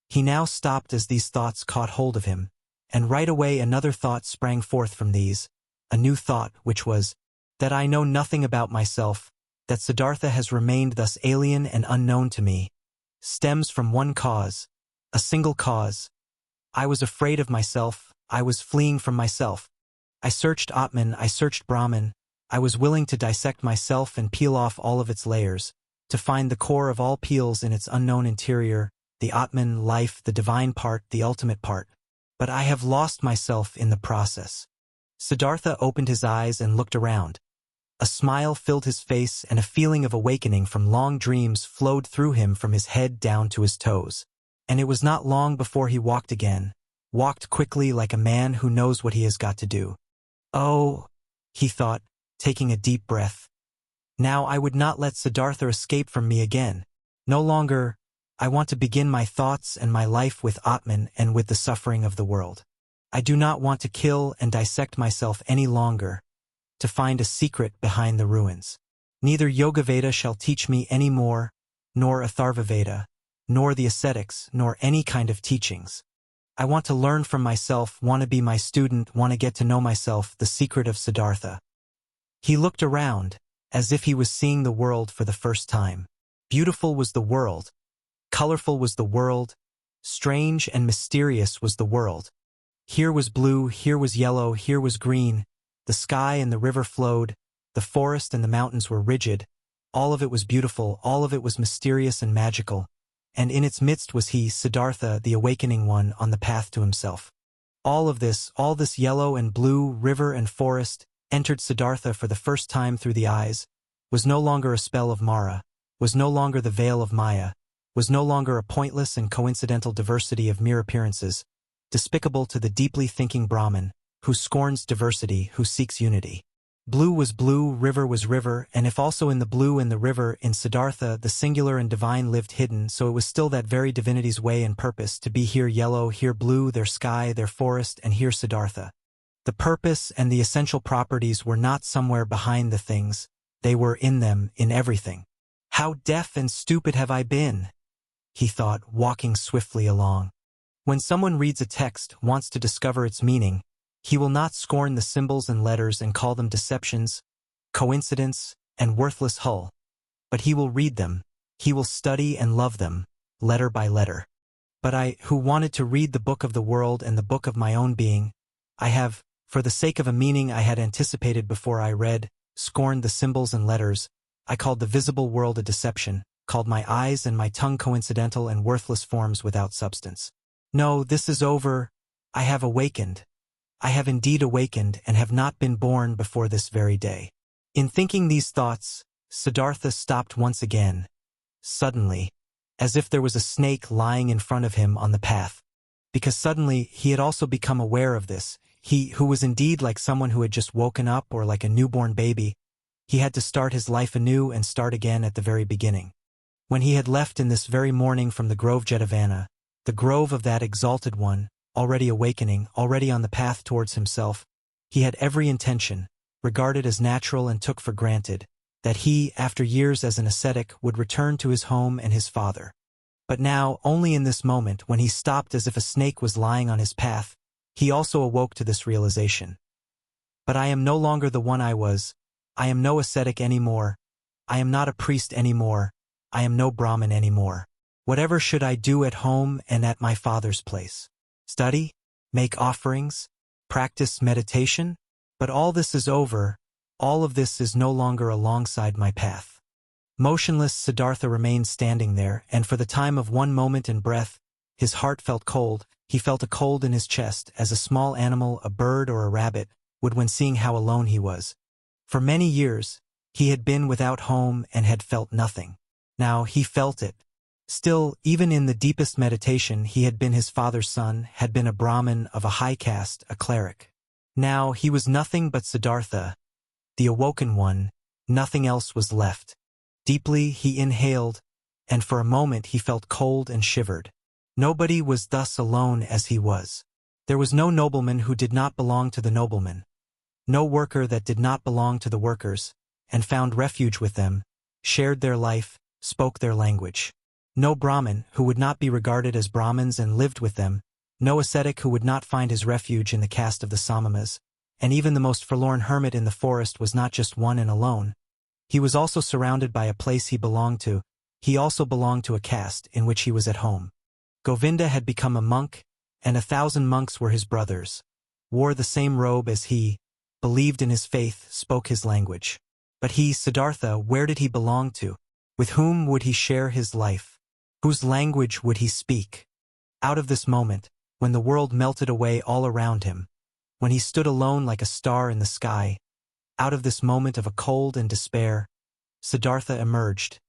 he now stopped as these thoughts caught hold of him, and right away another thought sprang forth from these, a new thought, which was, that I know nothing about myself, that Siddhartha has remained thus alien and unknown to me, stems from one cause, a single cause. I was afraid of myself, I was fleeing from myself. I searched Atman, I searched Brahman, I was willing to dissect myself and peel off all of its layers, to find the core of all peels in its unknown interior, the Atman, life, the divine part, the ultimate part. But I have lost myself in the process. Siddhartha opened his eyes and looked around. A smile filled his face and a feeling of awakening from long dreams flowed through him from his head down to his toes. And it was not long before he walked again, walked quickly like a man who knows what he has got to do. Oh, he thought, taking a deep breath. Now I would not let Siddhartha escape from me again. No longer, I want to begin my thoughts and my life with Atman and with the suffering of the world. I do not want to kill and dissect myself any longer, to find a secret behind the ruins. Neither Yoga-Veda shall teach me any more, nor Atharva-Veda, nor the ascetics, nor any kind of teachings. I want to learn from myself, want to be my student, want to get to know myself, the secret of Siddhartha. He looked around, as if he was seeing the world for the first time. Beautiful was the world, colorful was the world, strange and mysterious was the world. Here was blue, here was yellow, here was green, the sky and the river flowed, the forest and the mountains were rigid, all of it was beautiful, all of it was mysterious and magical, and in its midst was he, Siddhartha, the awakening one, on the path to himself. All this yellow and blue, river and forest, entered Siddhartha for the first time through the eyes, was no longer a spell of Mara, was no longer the veil of Maya, was no longer a pointless and coincidental diversity of mere appearances, despicable to the deeply thinking Brahmin, who scorns diversity, who seeks unity. Blue was blue, river was river, and if also in the blue and the river, in Siddhartha, the singular and divine lived hidden, so it was still that very divinity's way and purpose to be here yellow, here blue, there sky, there forest, and here Siddhartha. The purpose and the essential properties were not somewhere behind the things, they were in them, in everything. How deaf and stupid have I been? He thought, walking swiftly along. When someone reads a text, wants to discover its meaning, he will not scorn the symbols and letters and call them deceptions, coincidence, and worthless hull. But he will read them, he will study and love them, letter by letter. But I, who wanted to read the book of the world and the book of my own being, I have, for the sake of a meaning I had anticipated before I read, scorned the symbols and letters. I called the visible world a deception, called my eyes and my tongue coincidental and worthless forms without substance. No, this is over. I have awakened. I have indeed awakened and have not been born before this very day. In thinking these thoughts, Siddhartha stopped once again, suddenly, as if there was a snake lying in front of him on the path. Because suddenly he had also become aware of this, he who was indeed like someone who had just woken up or like a newborn baby, he had to start his life anew and start again at the very beginning. When he had left in this very morning from the grove Jetavana, the grove of that exalted one, already awakening, already on the path towards himself, he had every intention, regarded as natural and took for granted, that he, after years as an ascetic, would return to his home and his father. But now, only in this moment, when he stopped as if a snake was lying on his path, he also awoke to this realization. But I am no longer the one I was. I am no ascetic anymore. I am not a priest anymore. I am no Brahmin anymore. Whatever should I do at home and at my father's place? Study? Make offerings? Practice meditation? But all this is over. All of this is no longer alongside my path. Motionless, Siddhartha remained standing there, and for the time of one moment and breath, his heart felt cold. He felt a cold in his chest, as a small animal, a bird or a rabbit, would when seeing how alone he was. For many years, he had been without home and had felt nothing. Now he felt it. Still, even in the deepest meditation, he had been his father's son, had been a Brahmin of a high caste, a cleric. Now he was nothing but Siddhartha, the awoken one, nothing else was left. Deeply he inhaled, and for a moment he felt cold and shivered. Nobody was thus alone as he was. There was no nobleman who did not belong to the nobleman, no worker that did not belong to the workers, and found refuge with them, shared their life, spoke their language. No Brahmin who would not be regarded as Brahmins and lived with them, no ascetic who would not find his refuge in the caste of the Samamas, and even the most forlorn hermit in the forest was not just one and alone. He was also surrounded by a place he belonged to. He also belonged to a caste in which he was at home. Govinda had become a monk, and 1,000 monks were his brothers, wore the same robe as he, believed in his faith, spoke his language. But he, Siddhartha, where did he belong to? With whom would he share his life? Whose language would he speak? Out of this moment, when the world melted away all around him, when he stood alone like a star in the sky, out of this moment of a cold and despair, Siddhartha emerged,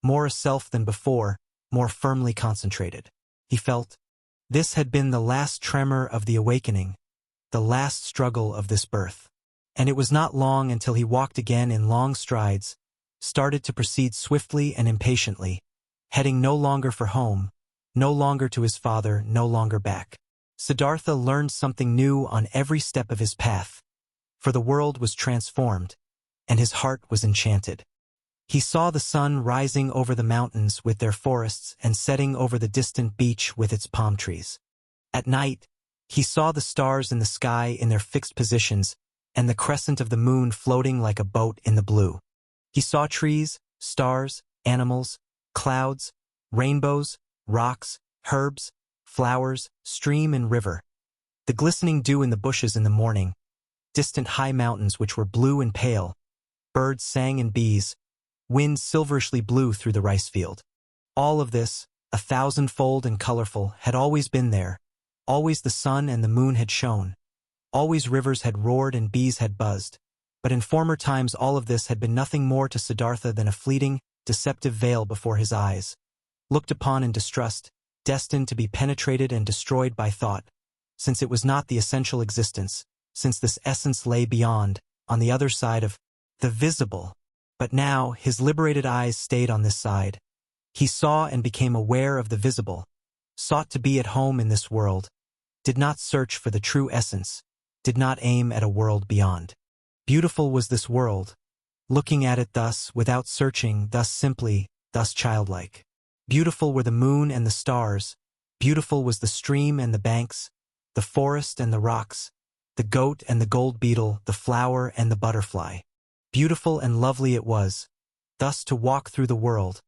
more a self than before, more firmly concentrated. He felt, this had been the last tremor of the awakening, the last struggle of this birth. And it was not long until he walked again in long strides, started to proceed swiftly and impatiently, heading no longer for home, no longer to his father, no longer back. Siddhartha learned something new on every step of his path, for the world was transformed, and his heart was enchanted. He saw the sun rising over the mountains with their forests and setting over the distant beach with its palm trees. At night, he saw the stars in the sky in their fixed positions and the crescent of the moon floating like a boat in the blue. He saw trees, stars, animals, clouds, rainbows, rocks, herbs, flowers, stream and river, the glistening dew in the bushes in the morning, distant high mountains which were blue and pale, birds sang and bees, wind silverishly blew through the rice field. All of this, 1,000-fold and colorful, had always been there. Always the sun and the moon had shone. Always rivers had roared and bees had buzzed. But in former times all of this had been nothing more to Siddhartha than a fleeting, deceptive veil before his eyes, looked upon in distrust, destined to be penetrated and destroyed by thought, since it was not the essential existence, since this essence lay beyond, on the other side of the visible. But now his liberated eyes stayed on this side. He saw and became aware of the visible, sought to be at home in this world, did not search for the true essence, did not aim at a world beyond. Beautiful was this world, looking at it thus, without searching, thus simply, thus childlike. Beautiful were the moon and the stars, beautiful was the stream and the banks, the forest and the rocks, the goat and the gold beetle, the flower and the butterfly. Beautiful and lovely it was, thus to walk through the world,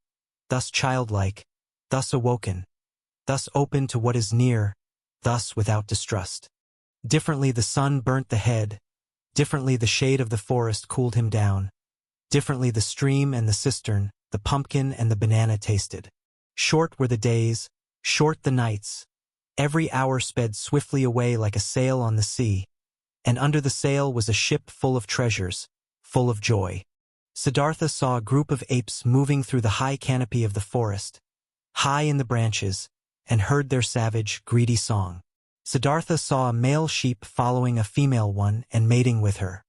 thus childlike, thus awoken, thus open to what is near, thus without distrust. Differently the sun burnt the head, differently the shade of the forest cooled him down, differently the stream and the cistern, the pumpkin and the banana tasted. Short were the days, short the nights. Every hour sped swiftly away like a sail on the sea, and under the sail was a ship full of treasures, full of joy. Siddhartha saw a group of apes moving through the high canopy of the forest, high in the branches, and heard their savage, greedy song. Siddhartha saw a male sheep following a female one and mating with her.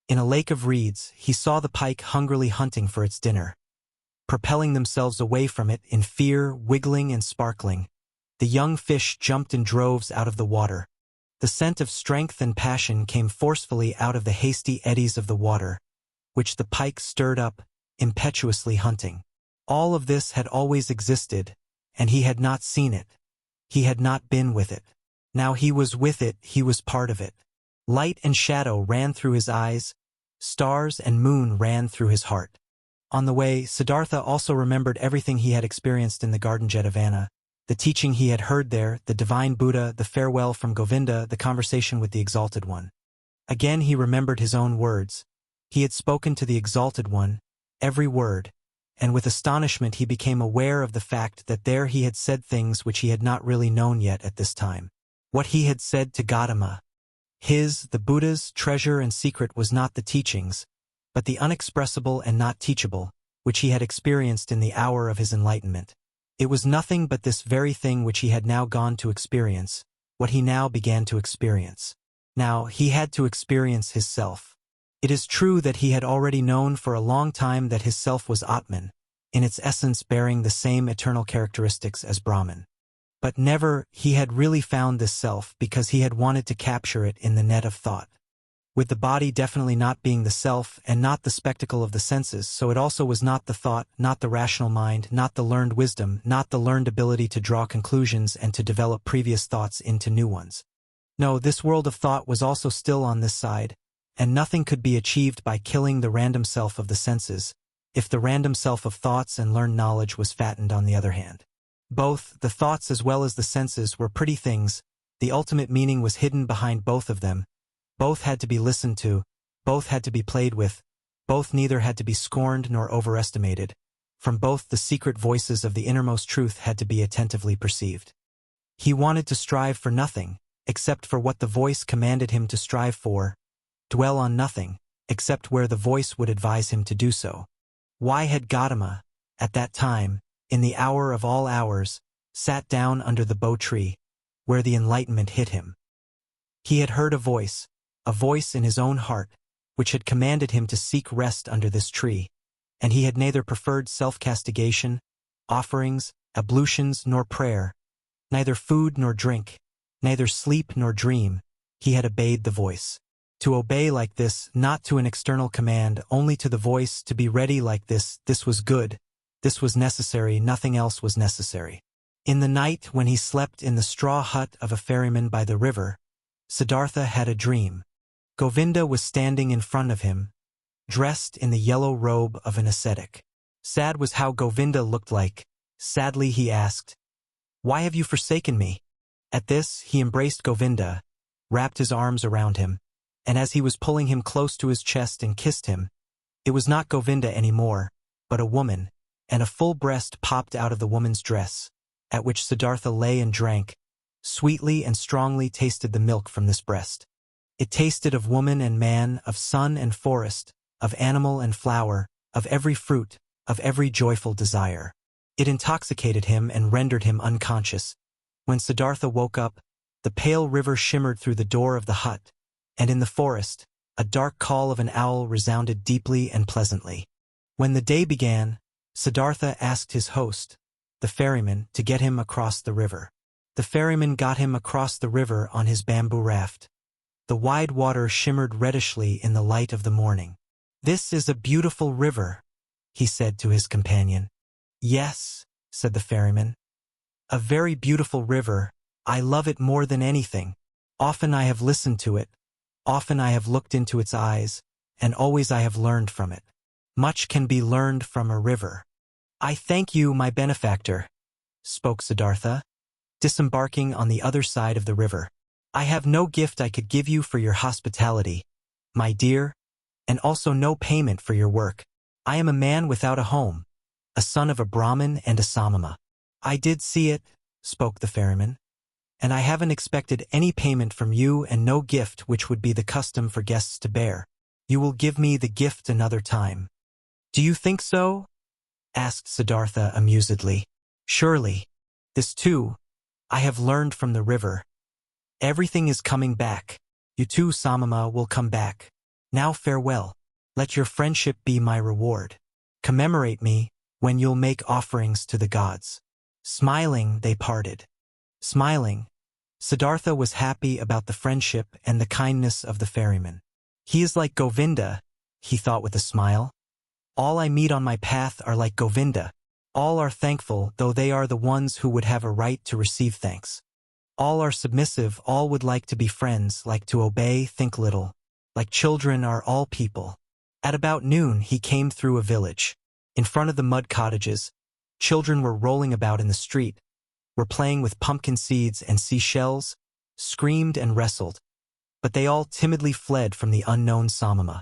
In a lake of reeds, he saw the pike hungrily hunting for its dinner, propelling themselves away from it in fear, wiggling and sparkling. The young fish jumped in droves out of the water. The scent of strength and passion came forcefully out of the hasty eddies of the water, which the pike stirred up, impetuously hunting. All of this had always existed, and he had not seen it. He had not been with it. Now he was with it, he was part of it. Light and shadow ran through his eyes, stars and moon ran through his heart. On the way, Siddhartha also remembered everything he had experienced in the garden Jetavana, the teaching he had heard there, the divine Buddha, the farewell from Govinda, the conversation with the Exalted One. Again he remembered his own words. He had spoken to the Exalted One, every word, and with astonishment he became aware of the fact that there he had said things which he had not really known yet at this time. What he had said to Gautama, the Buddha's treasure and secret was not the teachings, but the unexpressible and not teachable, which he had experienced in the hour of his enlightenment. It was nothing but this very thing which he had now gone to experience, what he now began to experience. Now he had to experience his self. It is true that he had already known for a long time that his self was Atman, in its essence bearing the same eternal characteristics as Brahman. But never he had really found this self because he had wanted to capture it in the net of thought. With the body definitely not being the self and not the spectacle of the senses, so it also was not the thought, not the rational mind, not the learned wisdom, not the learned ability to draw conclusions and to develop previous thoughts into new ones. No, this world of thought was also still on this side, and nothing could be achieved by killing the random self of the senses, if the random self of thoughts and learned knowledge was fattened on the other hand. Both, the thoughts as well as the senses, were pretty things. The ultimate meaning was hidden behind both of them. Both had to be listened to, both had to be played with, both neither had to be scorned nor overestimated. From both the secret voices of the innermost truth had to be attentively perceived. He wanted to strive for nothing, except for what the voice commanded him to strive for, dwell on nothing, except where the voice would advise him to do so. Why had Gautama, at that time, in the hour of all hours, sat down under the bo tree, where the enlightenment hit him? He had heard a voice in his own heart, which had commanded him to seek rest under this tree, and he had neither preferred self-castigation, offerings, ablutions, nor prayer, neither food nor drink, neither sleep nor dream. He had obeyed the voice. To obey like this, not to an external command, only to the voice, to be ready like this was good, this was necessary, nothing else was necessary. In the night when he slept in the straw hut of a ferryman by the river, Siddhartha had a dream. Govinda was standing in front of him, dressed in the yellow robe of an ascetic. Sad was how Govinda looked like. Sadly he asked, "Why have you forsaken me?" At this, he embraced Govinda, wrapped his arms around him, and as he was pulling him close to his chest and kissed him, it was not Govinda anymore, but a woman, and a full breast popped out of the woman's dress, at which Siddhartha lay and drank, sweetly and strongly tasted the milk from this breast. It tasted of woman and man, of sun and forest, of animal and flower, of every fruit, of every joyful desire. It intoxicated him and rendered him unconscious. When Siddhartha woke up, the pale river shimmered through the door of the hut, and in the forest, a dark call of an owl resounded deeply and pleasantly. When the day began, Siddhartha asked his host, the ferryman, to get him across the river. The ferryman got him across the river on his bamboo raft. The wide water shimmered reddishly in the light of the morning. "This is a beautiful river," he said to his companion. "Yes," said the ferryman. "A very beautiful river. I love it more than anything. Often I have listened to it. Often I have looked into its eyes, and always I have learned from it. Much can be learned from a river." "I thank you, my benefactor," spoke Siddhartha, disembarking on the other side of the river. "I have no gift I could give you for your hospitality, my dear, and also no payment for your work. I am a man without a home, a son of a Brahmin and a Samama." "I did see it," spoke the ferryman, "and I haven't expected any payment from you and no gift which would be the custom for guests to bear. You will give me the gift another time." "Do you think so?" asked Siddhartha amusedly. "Surely. This too, I have learned from the river. Everything is coming back. You too, Samama, will come back. Now farewell. Let your friendship be my reward. Commemorate me when you'll make offerings to the gods." Smiling, they parted. Smiling, Siddhartha was happy about the friendship and the kindness of the ferryman. "He is like Govinda," he thought with a smile. "All I meet on my path are like Govinda. All are thankful, though they are the ones who would have a right to receive thanks. All are submissive, all would like to be friends, like to obey, think little. Like children are all people." At about noon he came through a village. In front of the mud cottages, children were rolling about in the street, were playing with pumpkin seeds and seashells, screamed and wrestled, but they all timidly fled from the unknown Samama.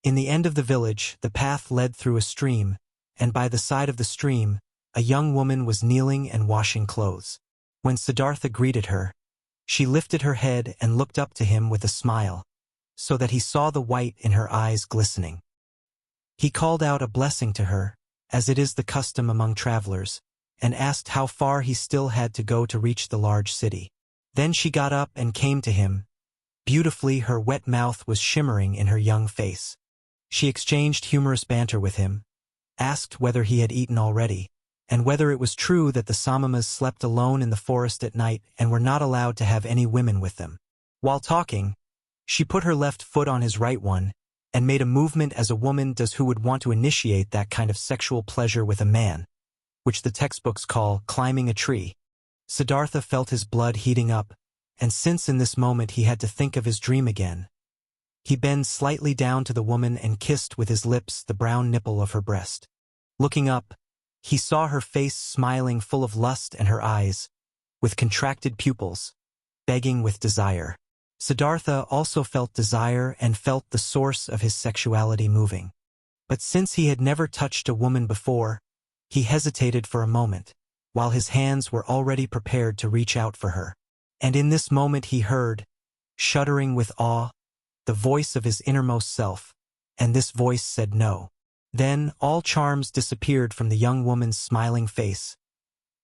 In the end of the village, the path led through a stream, and by the side of the stream, a young woman was kneeling and washing clothes. When Siddhartha greeted her, she lifted her head and looked up to him with a smile, so that he saw the white in her eyes glistening. He called out a blessing to her, as it is the custom among travelers, and asked how far he still had to go to reach the large city. Then she got up and came to him. Beautifully, her wet mouth was shimmering in her young face. She exchanged humorous banter with him, asked whether he had eaten already, and whether it was true that the Samamas slept alone in the forest at night and were not allowed to have any women with them. While talking, she put her left foot on his right one and made a movement as a woman does who would want to initiate that kind of sexual pleasure with a man, which the textbooks call climbing a tree. Siddhartha felt his blood heating up, and since in this moment he had to think of his dream again, he bent slightly down to the woman and kissed with his lips the brown nipple of her breast. Looking up, he saw her face smiling full of lust and her eyes, with contracted pupils, begging with desire. Siddhartha also felt desire and felt the source of his sexuality moving. But since he had never touched a woman before, he hesitated for a moment, while his hands were already prepared to reach out for her. And in this moment he heard, shuddering with awe, the voice of his innermost self, and this voice said no. Then all charms disappeared from the young woman's smiling face.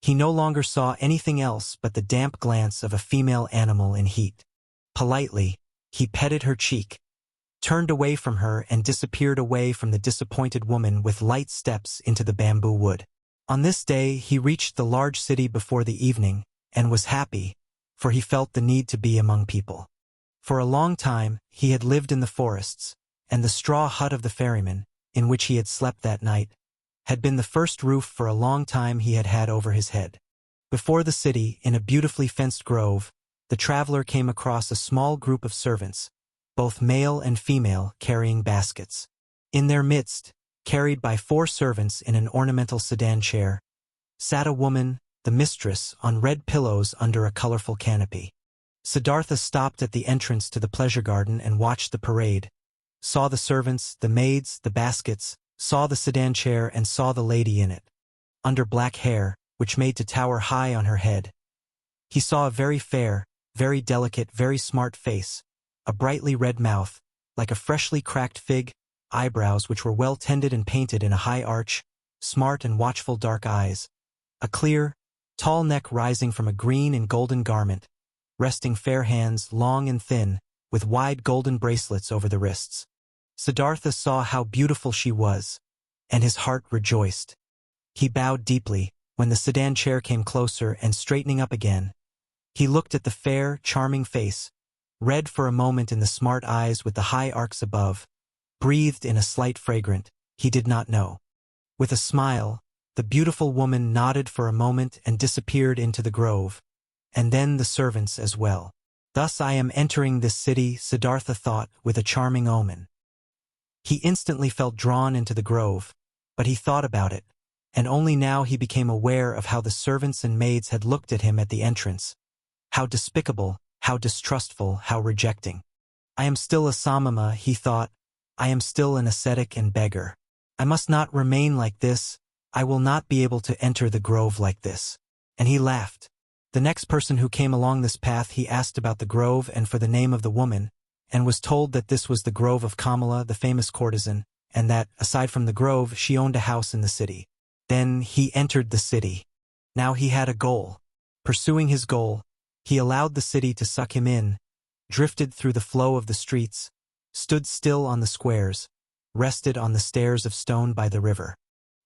He no longer saw anything else but the damp glance of a female animal in heat. Politely, he petted her cheek, turned away from her and disappeared away from the disappointed woman with light steps into the bamboo wood. On this day he reached the large city before the evening, and was happy, for he felt the need to be among people. For a long time he had lived in the forests, and the straw hut of the ferryman, in which he had slept that night, had been the first roof for a long time he had had over his head. Before the city, in a beautifully fenced grove, the traveler came across a small group of servants, both male and female, carrying baskets. In their midst, carried by 4 servants in an ornamental sedan chair, sat a woman, the mistress, on red pillows under a colorful canopy. Siddhartha stopped at the entrance to the pleasure garden and watched the parade, saw the servants, the maids, the baskets, saw the sedan chair and saw the lady in it, under black hair, which made to tower high on her head. He saw a very fair, very delicate, very smart face, a brightly red mouth, like a freshly cracked fig, eyebrows which were well tended and painted in a high arch, smart and watchful dark eyes, a clear, tall neck rising from a green and golden garment, resting fair hands, long and thin, with wide golden bracelets over the wrists. Siddhartha saw how beautiful she was, and his heart rejoiced. He bowed deeply when the sedan chair came closer, and straightening up again, he looked at the fair, charming face, read for a moment in the smart eyes with the high arcs above, breathed in a slight fragrant, he did not know. With a smile, the beautiful woman nodded for a moment and disappeared into the grove, and then the servants as well. Thus I am entering this city, Siddhartha thought, with a charming omen. He instantly felt drawn into the grove, but he thought about it, and only now he became aware of how the servants and maids had looked at him at the entrance. How despicable, how distrustful, how rejecting. I am still a Samama, he thought. I am still an ascetic and beggar. I must not remain like this. I will not be able to enter the grove like this. And he laughed. The next person who came along this path he asked about the grove and for the name of the woman, and was told that this was the grove of Kamala, the famous courtesan, and that, aside from the grove, she owned a house in the city. Then he entered the city. Now he had a goal. Pursuing his goal, he allowed the city to suck him in, drifted through the flow of the streets, stood still on the squares, rested on the stairs of stone by the river.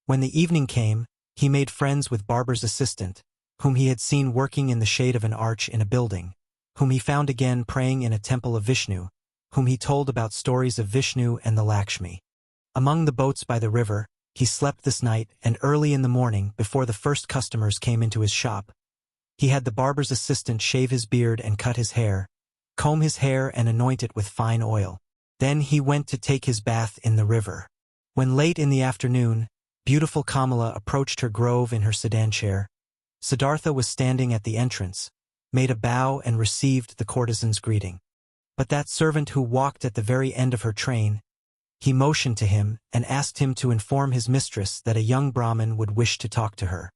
When the evening came, he made friends with Barber's assistant, whom he had seen working in the shade of an arch in a building, whom he found again praying in a temple of Vishnu, whom he told about stories of Vishnu and the Lakshmi. Among the boats by the river, he slept this night, and early in the morning, before the first customers came into his shop, he had the barber's assistant shave his beard and cut his hair, comb his hair and anoint it with fine oil. Then he went to take his bath in the river. When late in the afternoon, beautiful Kamala approached her grove in her sedan chair, Siddhartha was standing at the entrance, made a bow and received the courtesan's greeting. But that servant who walked at the very end of her train, he motioned to him and asked him to inform his mistress that a young Brahmin would wish to talk to her.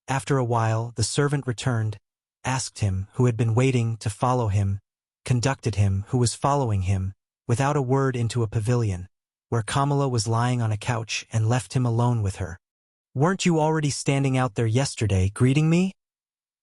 After a while, the servant returned, asked him, who had been waiting, to follow him, conducted him, who was following him, without a word into a pavilion, where Kamala was lying on a couch, and left him alone with her. "Weren't you already standing out there yesterday, greeting me?"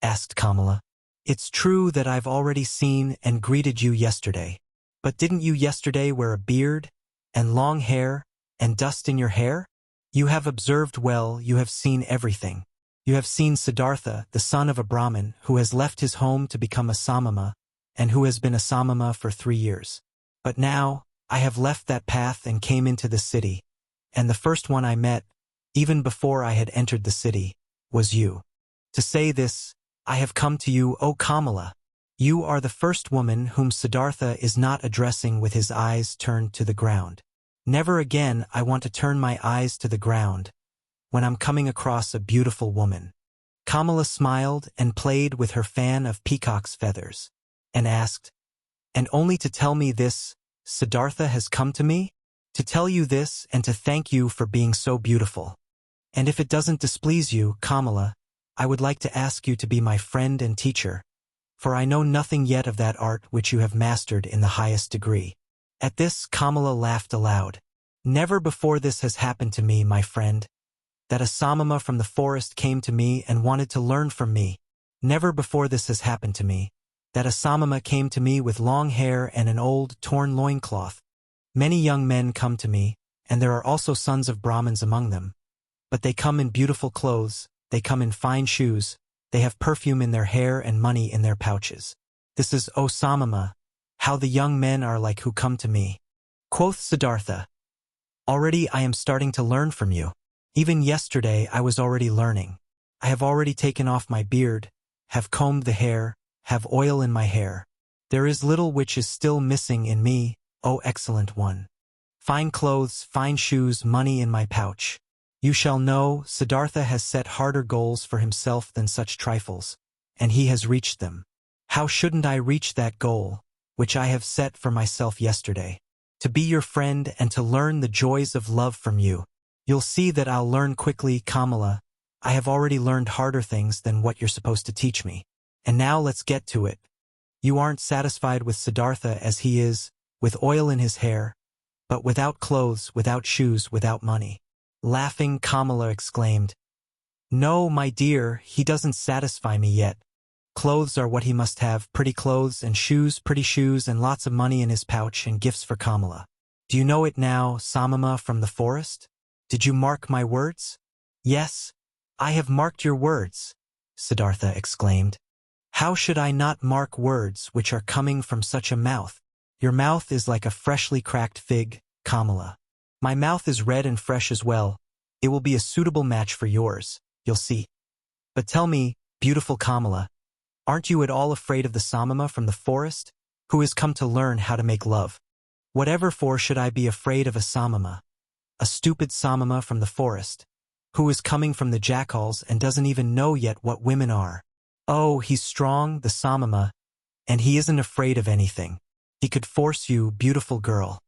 asked Kamala. "It's true that I've already seen and greeted you yesterday. But didn't you yesterday wear a beard, and long hair, and dust in your hair? You have observed well, you have seen everything. You have seen Siddhartha, the son of a Brahmin, who has left his home to become a Samama, and who has been a Samama for 3 years. But now, I have left that path and came into the city, and the first one I met, even before I had entered the city, was you. To say this, I have come to you, O Kamala. You are the first woman whom Siddhartha is not addressing with his eyes turned to the ground. Never again I want to turn my eyes to the ground when I'm coming across a beautiful woman. Kamala smiled and played with her fan of peacock's feathers, and asked, "And only to tell me this, Siddhartha has come to me? To tell you this and to thank you for being so beautiful. And if it doesn't displease you, Kamala, I would like to ask you to be my friend and teacher, for I know nothing yet of that art which you have mastered in the highest degree." At this, Kamala laughed aloud. "Never before this has happened to me, my friend, that a Samama from the forest came to me and wanted to learn from me. Never before this has happened to me, that a Samama came to me with long hair and an old, torn loincloth. Many young men come to me, and there are also sons of Brahmins among them. But they come in beautiful clothes, they come in fine shoes, they have perfume in their hair and money in their pouches. This is, O Samama, how the young men are like who come to me." Quoth Siddhartha, "Already I am starting to learn from you. Even yesterday I was already learning. I have already taken off my beard, have combed the hair, have oil in my hair. There is little which is still missing in me, O excellent one. Fine clothes, fine shoes, money in my pouch. You shall know, Siddhartha has set harder goals for himself than such trifles, and he has reached them. How shouldn't I reach that goal, which I have set for myself yesterday? To be your friend and to learn the joys of love from you. You'll see that I'll learn quickly, Kamala. I have already learned harder things than what you're supposed to teach me. And now let's get to it. You aren't satisfied with Siddhartha as he is, with oil in his hair, but without clothes, without shoes, without money." Laughing, Kamala exclaimed, "No, my dear, he doesn't satisfy me yet. Clothes are what he must have, pretty clothes and shoes, pretty shoes, and lots of money in his pouch and gifts for Kamala. Do you know it now, Samama from the forest? Did you mark my words?" "Yes, I have marked your words," Siddhartha exclaimed. "How should I not mark words which are coming from such a mouth? Your mouth is like a freshly cracked fig, Kamala. My mouth is red and fresh as well. It will be a suitable match for yours, you'll see. But tell me, beautiful Kamala, aren't you at all afraid of the Samama from the forest, who has come to learn how to make love? Whatever for should I be afraid of a Samama? A stupid Samama from the forest, who is coming from the jackals and doesn't even know yet what women are. Oh, he's strong, the Samama, and he isn't afraid of anything. He could force you, beautiful girl.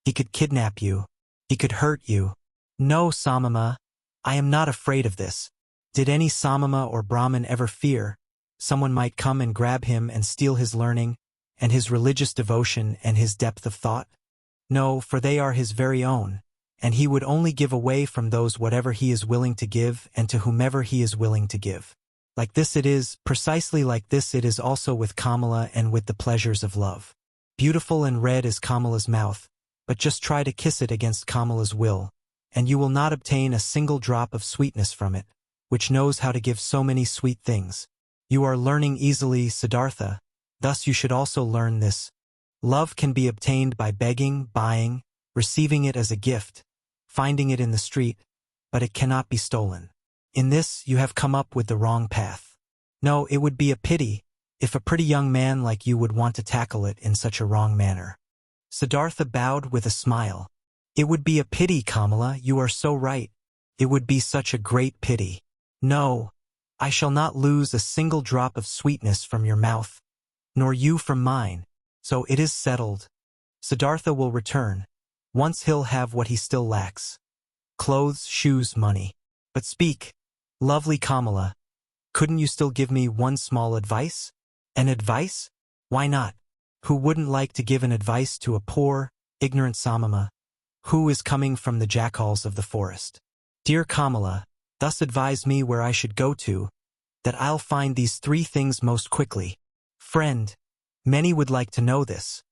He could kidnap you. He could hurt you. No, Samama, I am not afraid of this. Did any Samama or Brahmin ever fear someone might come and grab him and steal his learning, and his religious devotion and his depth of thought? No, for they are his very own, and he would only give away from those whatever he is willing to give and to whomever he is willing to give. Like this it is, precisely like this it is also with Kamala and with the pleasures of love. Beautiful and red is Kamala's mouth, but just try to kiss it against Kamala's will, and you will not obtain a single drop of sweetness from it, which knows how to give so many sweet things. You are learning easily, Siddhartha, thus you should also learn this. Love can be obtained by begging, buying, receiving it as a gift, finding it in the street, but it cannot be stolen. In this you have come up with the wrong path. No, it would be a pity if a pretty young man like you would want to tackle it in such a wrong manner." Siddhartha bowed with a smile. "It would be a pity, Kamala, you are so right. It would be such a great pity. No, I shall not lose a single drop of sweetness from your mouth, nor you from mine. So it is settled. Siddhartha will return. Once he'll have what he still lacks. Clothes, shoes, money. But speak, lovely Kamala, couldn't you still give me one small advice? An advice? Why not? Who wouldn't like to give an advice to a poor, ignorant Samama, who is coming from the jackals of the forest? Dear Kamala, thus advise me where I should go to, that I'll find these 3 things most quickly. Friend, many would like to know this.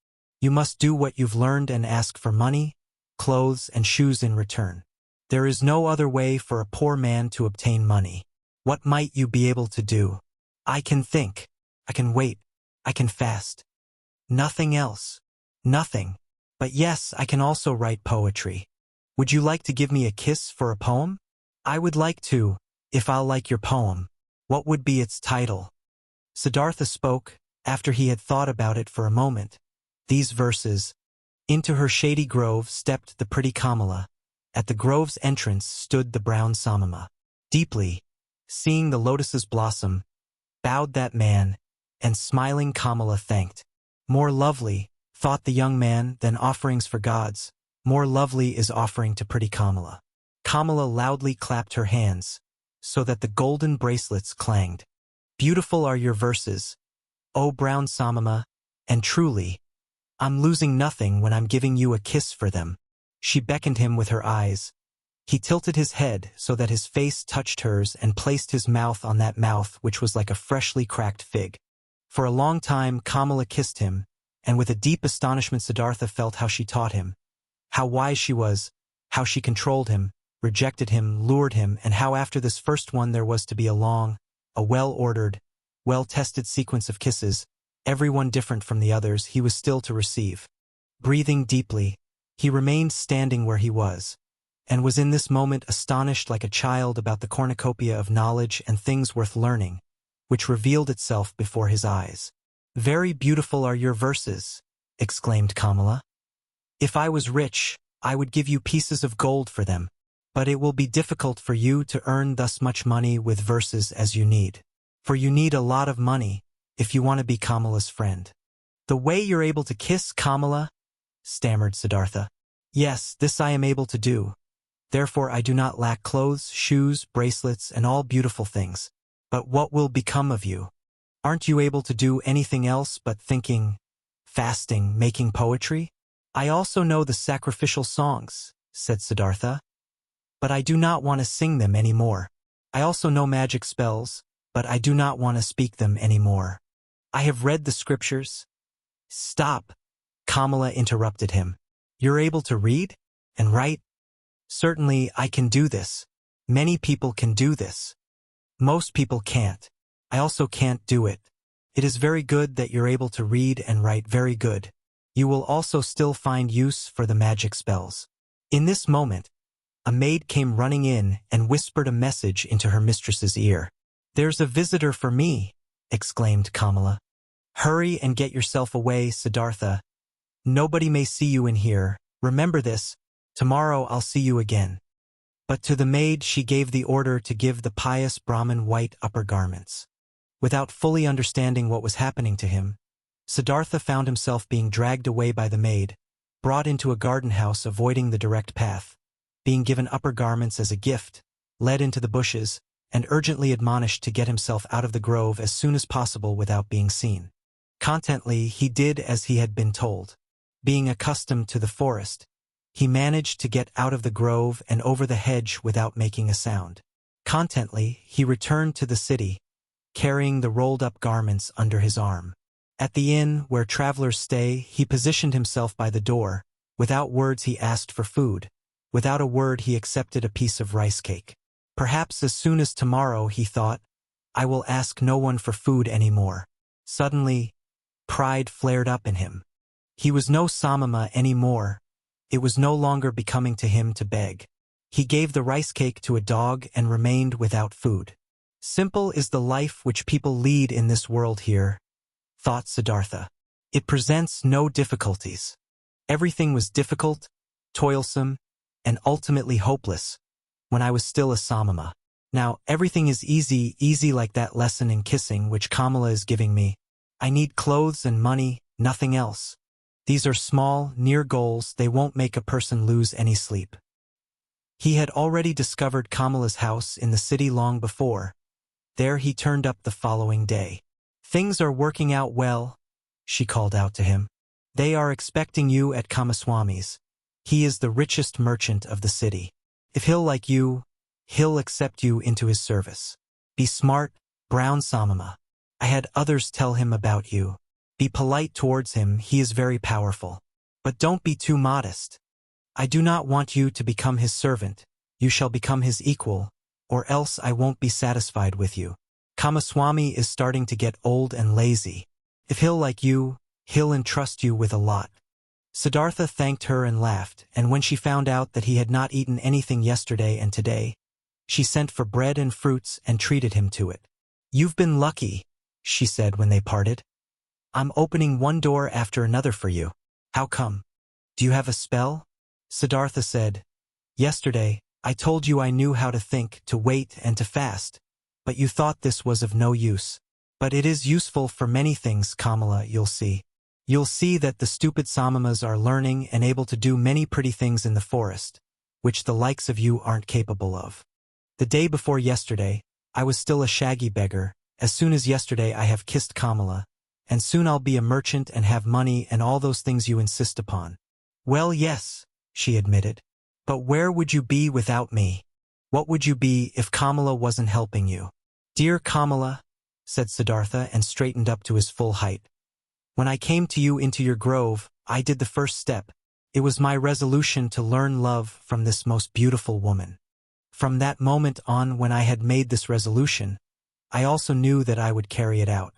You must do what you've learned and ask for money, clothes, and shoes in return. There is no other way for a poor man to obtain money. What might you be able to do? I can think. I can wait. I can fast. Nothing else. Nothing. But yes, I can also write poetry. Would you like to give me a kiss for a poem? I would like to, if I'll like your poem. What would be its title? Siddhartha spoke, after he had thought about it for a moment. These verses. Into her shady grove stepped the pretty Kamala. At the grove's entrance stood the brown Samama. Deeply, seeing the lotus's blossom, bowed that man, and smiling Kamala thanked. More lovely, thought the young man, than offerings for gods. More lovely is offering to pretty Kamala. Kamala loudly clapped her hands, so that the golden bracelets clanged. Beautiful are your verses, O brown Samama, and truly, I'm losing nothing when I'm giving you a kiss for them. She beckoned him with her eyes. He tilted his head so that his face touched hers and placed his mouth on that mouth which was like a freshly cracked fig. For a long time Kamala kissed him, and with a deep astonishment Siddhartha felt how she taught him, how wise she was, how she controlled him, rejected him, lured him, and how after this first one there was to be a long, a well-ordered, well-tested sequence of kisses, every one different from the others, he was still to receive. Breathing deeply, he remained standing where he was, and was in this moment astonished like a child about the cornucopia of knowledge and things worth learning, which revealed itself before his eyes. Very beautiful are your verses, exclaimed Kamala. If I was rich, I would give you pieces of gold for them, but it will be difficult for you to earn thus much money with verses as you need. For you need a lot of money, if you want to be Kamala's friend. The way you're able to kiss Kamala, stammered Siddhartha. Yes, this I am able to do. Therefore I do not lack clothes, shoes, bracelets, and all beautiful things. But what will become of you? Aren't you able to do anything else but thinking, fasting, making poetry? I also know the sacrificial songs, said Siddhartha. But I do not want to sing them anymore. I also know magic spells, but I do not want to speak them anymore. I have read the scriptures. Stop, Kamala interrupted him. You're able to read and write? Certainly I can do this. Many people can do this. Most people can't. I also can't do it. It is very good that you're able to read and write, very good. You will also still find use for the magic spells. In this moment, a maid came running in and whispered a message into her mistress's ear. There's a visitor for me, exclaimed Kamala. Hurry and get yourself away, Siddhartha. Nobody may see you in here. Remember this. Tomorrow I'll see you again. But to the maid she gave the order to give the pious Brahmin white upper garments. Without fully understanding what was happening to him, Siddhartha found himself being dragged away by the maid, brought into a garden house avoiding the direct path, being given upper garments as a gift, led into the bushes, and urgently admonished to get himself out of the grove as soon as possible without being seen. Contently, he did as he had been told. Being accustomed to the forest, he managed to get out of the grove and over the hedge without making a sound. Contently, he returned to the city, carrying the rolled-up garments under his arm. At the inn where travelers stay, he positioned himself by the door. Without words he asked for food. Without a word he accepted a piece of rice cake. Perhaps as soon as tomorrow, he thought, I will ask no one for food anymore. Suddenly, pride flared up in him. He was no Samama anymore. It was no longer becoming to him to beg. He gave the rice cake to a dog and remained without food. Simple is the life which people lead in this world here, thought Siddhartha. It presents no difficulties. Everything was difficult, toilsome, and ultimately hopeless when I was still a Samama. Now everything is easy, easy like that lesson in kissing which Kamala is giving me. I need clothes and money, nothing else. These are small, near goals, they won't make a person lose any sleep. He had already discovered Kamala's house in the city long before. There he turned up the following day. Things are working out well, she called out to him. They are expecting you at Kamaswami's. He is the richest merchant of the city. If he'll like you, he'll accept you into his service. Be smart, brown Samama. I had others tell him about you. Be polite towards him, he is very powerful. But don't be too modest. I do not want you to become his servant. You shall become his equal, or else I won't be satisfied with you. Kamaswami is starting to get old and lazy. If he'll like you, he'll entrust you with a lot. Siddhartha thanked her and laughed, and when she found out that he had not eaten anything yesterday and today, she sent for bread and fruits and treated him to it. "You've been lucky," she said when they parted. "I'm opening one door after another for you. How come? Do you have a spell?" Siddhartha said, "Yesterday, I told you I knew how to think, to wait, and to fast, but you thought this was of no use. But it is useful for many things, Kamala, you'll see. You'll see that the stupid Samamas are learning and able to do many pretty things in the forest, which the likes of you aren't capable of. The day before yesterday, I was still a shaggy beggar. As soon as yesterday I have kissed Kamala, and soon I'll be a merchant and have money and all those things you insist upon." "Well, yes," she admitted. "But where would you be without me? What would you be if Kamala wasn't helping you?" "Dear Kamala," said Siddhartha and straightened up to his full height. "When I came to you into your grove, I did the first step. It was my resolution to learn love from this most beautiful woman. From that moment on, when I had made this resolution, I also knew that I would carry it out.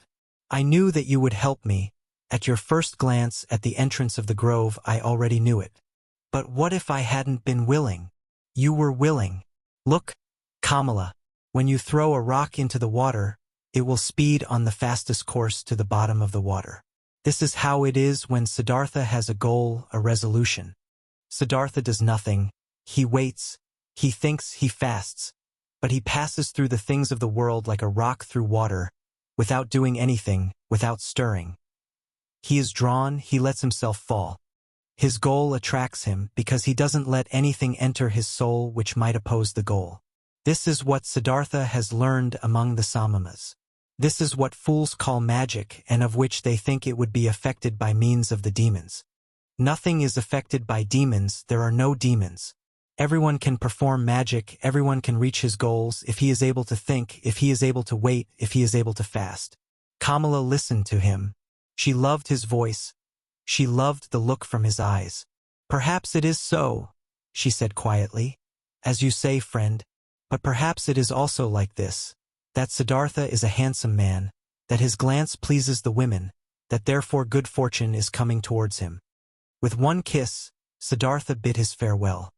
I knew that you would help me. At your first glance at the entrance of the grove, I already knew it. But what if I hadn't been willing? You were willing. Look, Kamala, when you throw a rock into the water, it will speed on the fastest course to the bottom of the water. This is how it is when Siddhartha has a goal, a resolution. Siddhartha does nothing. He waits. He thinks, he fasts. But he passes through the things of the world like a rock through water, without doing anything, without stirring. He is drawn, he lets himself fall. His goal attracts him because he doesn't let anything enter his soul which might oppose the goal. This is what Siddhartha has learned among the Samamas. This is what fools call magic, and of which they think it would be affected by means of the demons. Nothing is affected by demons, there are no demons. Everyone can perform magic, everyone can reach his goals, if he is able to think, if he is able to wait, if he is able to fast. Kamala listened to him. She loved his voice. She loved the look from his eyes. "Perhaps it is so," she said quietly, "as you say, friend, but perhaps it is also like this, that Siddhartha is a handsome man, that his glance pleases the women, that therefore good fortune is coming towards him." With one kiss, Siddhartha bid his farewell.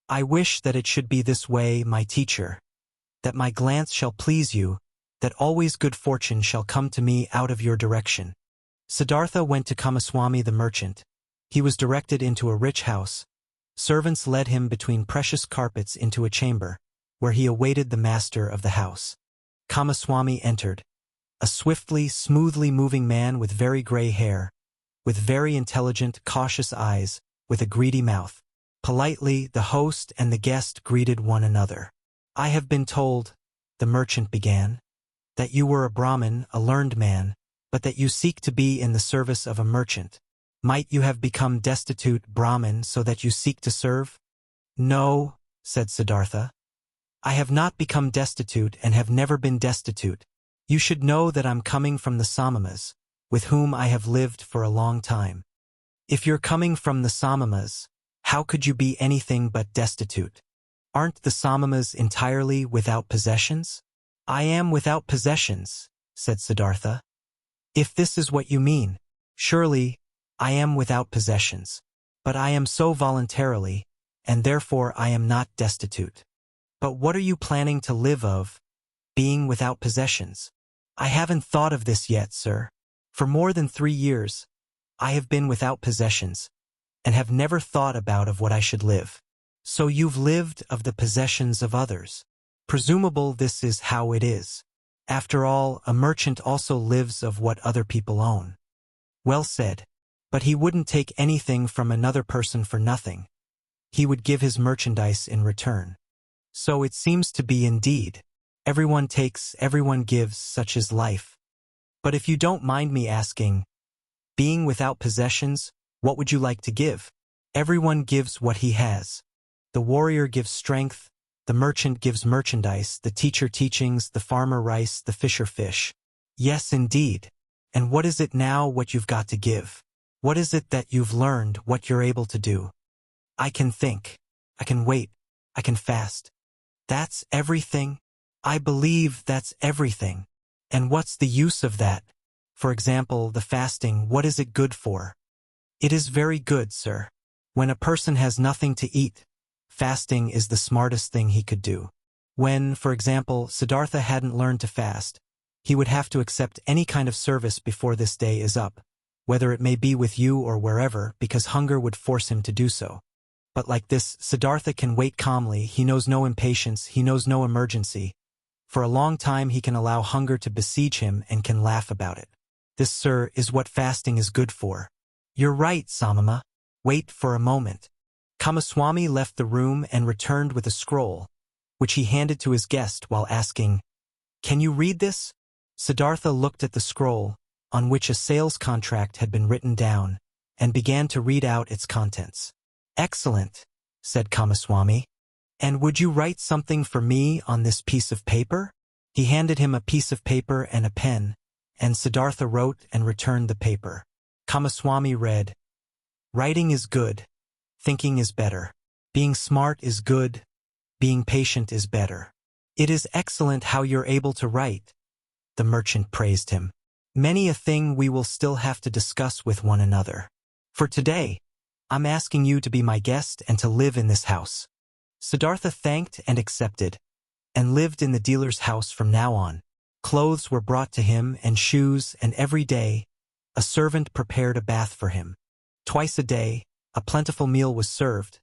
"I wish that it should be this way, my teacher, that my glance shall please you, that always good fortune shall come to me out of your direction." Siddhartha went to Kamaswami the merchant. He was directed into a rich house. Servants led him between precious carpets into a chamber, where he awaited the master of the house. Kamaswami entered, a swiftly, smoothly moving man with very gray hair, with very intelligent, cautious eyes, with a greedy mouth. Politely, the host and the guest greeted one another. "I have been told," the merchant began, "that you were a Brahmin, a learned man, but that you seek to be in the service of a merchant. Might you have become destitute, Brahmin, so that you seek to serve?" "No," said Siddhartha. "I have not become destitute and have never been destitute. You should know that I'm coming from the Samamas, with whom I have lived for a long time. If you're coming from the Samamas, how could you be anything but destitute? Aren't the Samamas entirely without possessions?" "I am without possessions," said Siddhartha. "If this is what you mean, surely I am without possessions. But I am so voluntarily, and therefore I am not destitute." "But what are you planning to live of, being without possessions?" "I haven't thought of this yet, sir. For more than 3 years, I have been without possessions, and have never thought about of what I should live." "So you've lived of the possessions of others. Presumable this is how it is. After all, a merchant also lives of what other people own." "Well said. But he wouldn't take anything from another person for nothing. He would give his merchandise in return. So it seems to be indeed. Everyone takes, everyone gives, such is life. But if you don't mind me asking, being without possessions, what would you like to give?" "Everyone gives what he has. The warrior gives strength, the merchant gives merchandise, the teacher teachings, the farmer rice, the fisher fish." "Yes, indeed. And what is it now what you've got to give? What is it that you've learned, what you're able to do?" "I can think. I can wait. I can fast. That's everything." I believe that's everything. And what's the use of that? For example, the fasting, what is it good for? It is very good, sir. When a person has nothing to eat, fasting is the smartest thing he could do. When, for example, Siddhartha hadn't learned to fast, he would have to accept any kind of service before this day is up, whether it may be with you or wherever, because hunger would force him to do so. But like this, Siddhartha can wait calmly, he knows no impatience, he knows no emergency. For a long time he can allow hunger to besiege him and can laugh about it. This, sir, is what fasting is good for. You're right, Samama. Wait for a moment. Kamaswami left the room and returned with a scroll, which he handed to his guest while asking, "Can you read this?" Siddhartha looked at the scroll, on which a sales contract had been written down, and began to read out its contents. "Excellent," said Kamaswami. "And would you write something for me on this piece of paper?" He handed him a piece of paper and a pen, and Siddhartha wrote and returned the paper. Kamaswami read, "Writing is good. Thinking is better. Being smart is good. Being patient is better. It is excellent how you're able to write." The merchant praised him. "Many a thing we will still have to discuss with one another. For today, I'm asking you to be my guest and to live in this house." Siddhartha thanked and accepted, and lived in the dealer's house from now on. Clothes were brought to him and shoes, and every day, a servant prepared a bath for him. Twice a day, a plentiful meal was served,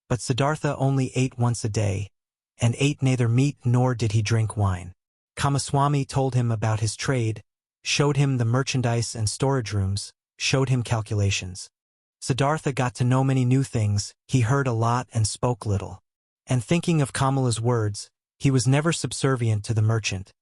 but Siddhartha only ate once a day, and ate neither meat nor did he drink wine. Kamaswami told him about his trade, showed him the merchandise and storage rooms, showed him calculations. Siddhartha got to know many new things, he heard a lot and spoke little. And thinking of Kamala's words, he was never subservient to the merchant,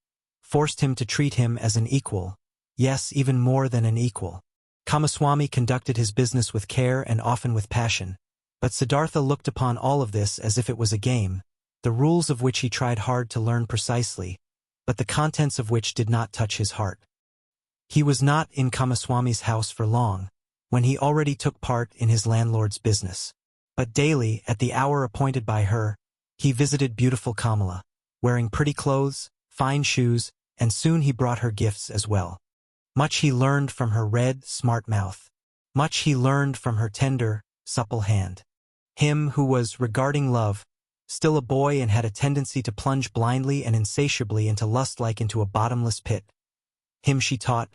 forced him to treat him as an equal, yes, even more than an equal. Kamaswami conducted his business with care and often with passion, but Siddhartha looked upon all of this as if it was a game, the rules of which he tried hard to learn precisely, but the contents of which did not touch his heart. He was not in Kamaswami's house for long, when he already took part in his landlord's business. But daily, at the hour appointed by her, he visited beautiful Kamala, wearing pretty clothes, fine shoes, and soon he brought her gifts as well. Much he learned from her red, smart mouth. Much he learned from her tender, supple hand. Him who was, regarding love, still a boy and had a tendency to plunge blindly and insatiably into lust like into a bottomless pit. Him she taught,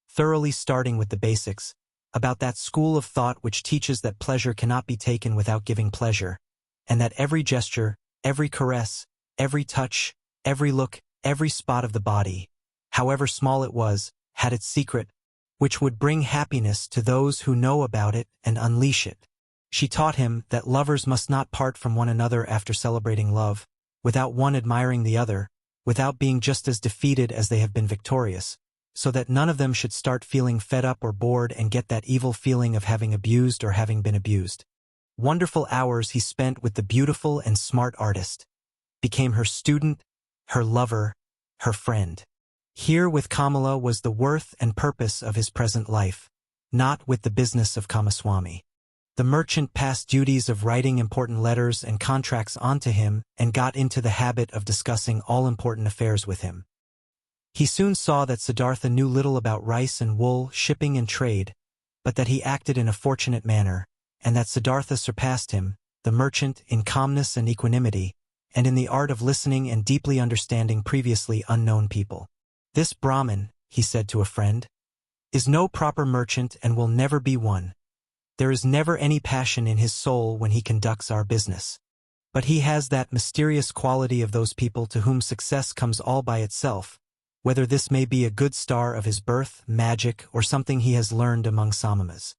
thoroughly starting with the basics, about that school of thought which teaches that pleasure cannot be taken without giving pleasure, and that every gesture, every caress, every touch, every look, every spot of the body, however small it was, had its secret, which would bring happiness to those who know about it and unleash it. She taught him that lovers must not part from one another after celebrating love, without one admiring the other, without being just as defeated as they have been victorious, so that none of them should start feeling fed up or bored and get that evil feeling of having abused or having been abused. Wonderful hours he spent with the beautiful and smart artist, became her student, her lover, her friend. Here with Kamala was the worth and purpose of his present life, not with the business of Kamaswami. The merchant passed duties of writing important letters and contracts on to him and got into the habit of discussing all important affairs with him. He soon saw that Siddhartha knew little about rice and wool, shipping and trade, but that he acted in a fortunate manner, and that Siddhartha surpassed him, the merchant, in calmness and equanimity, and in the art of listening and deeply understanding previously unknown people. "This Brahmin," he said to a friend, "is no proper merchant and will never be one. There is never any passion in his soul when he conducts our business. But he has that mysterious quality of those people to whom success comes all by itself, whether this may be a good star of his birth, magic, or something he has learned among samamas.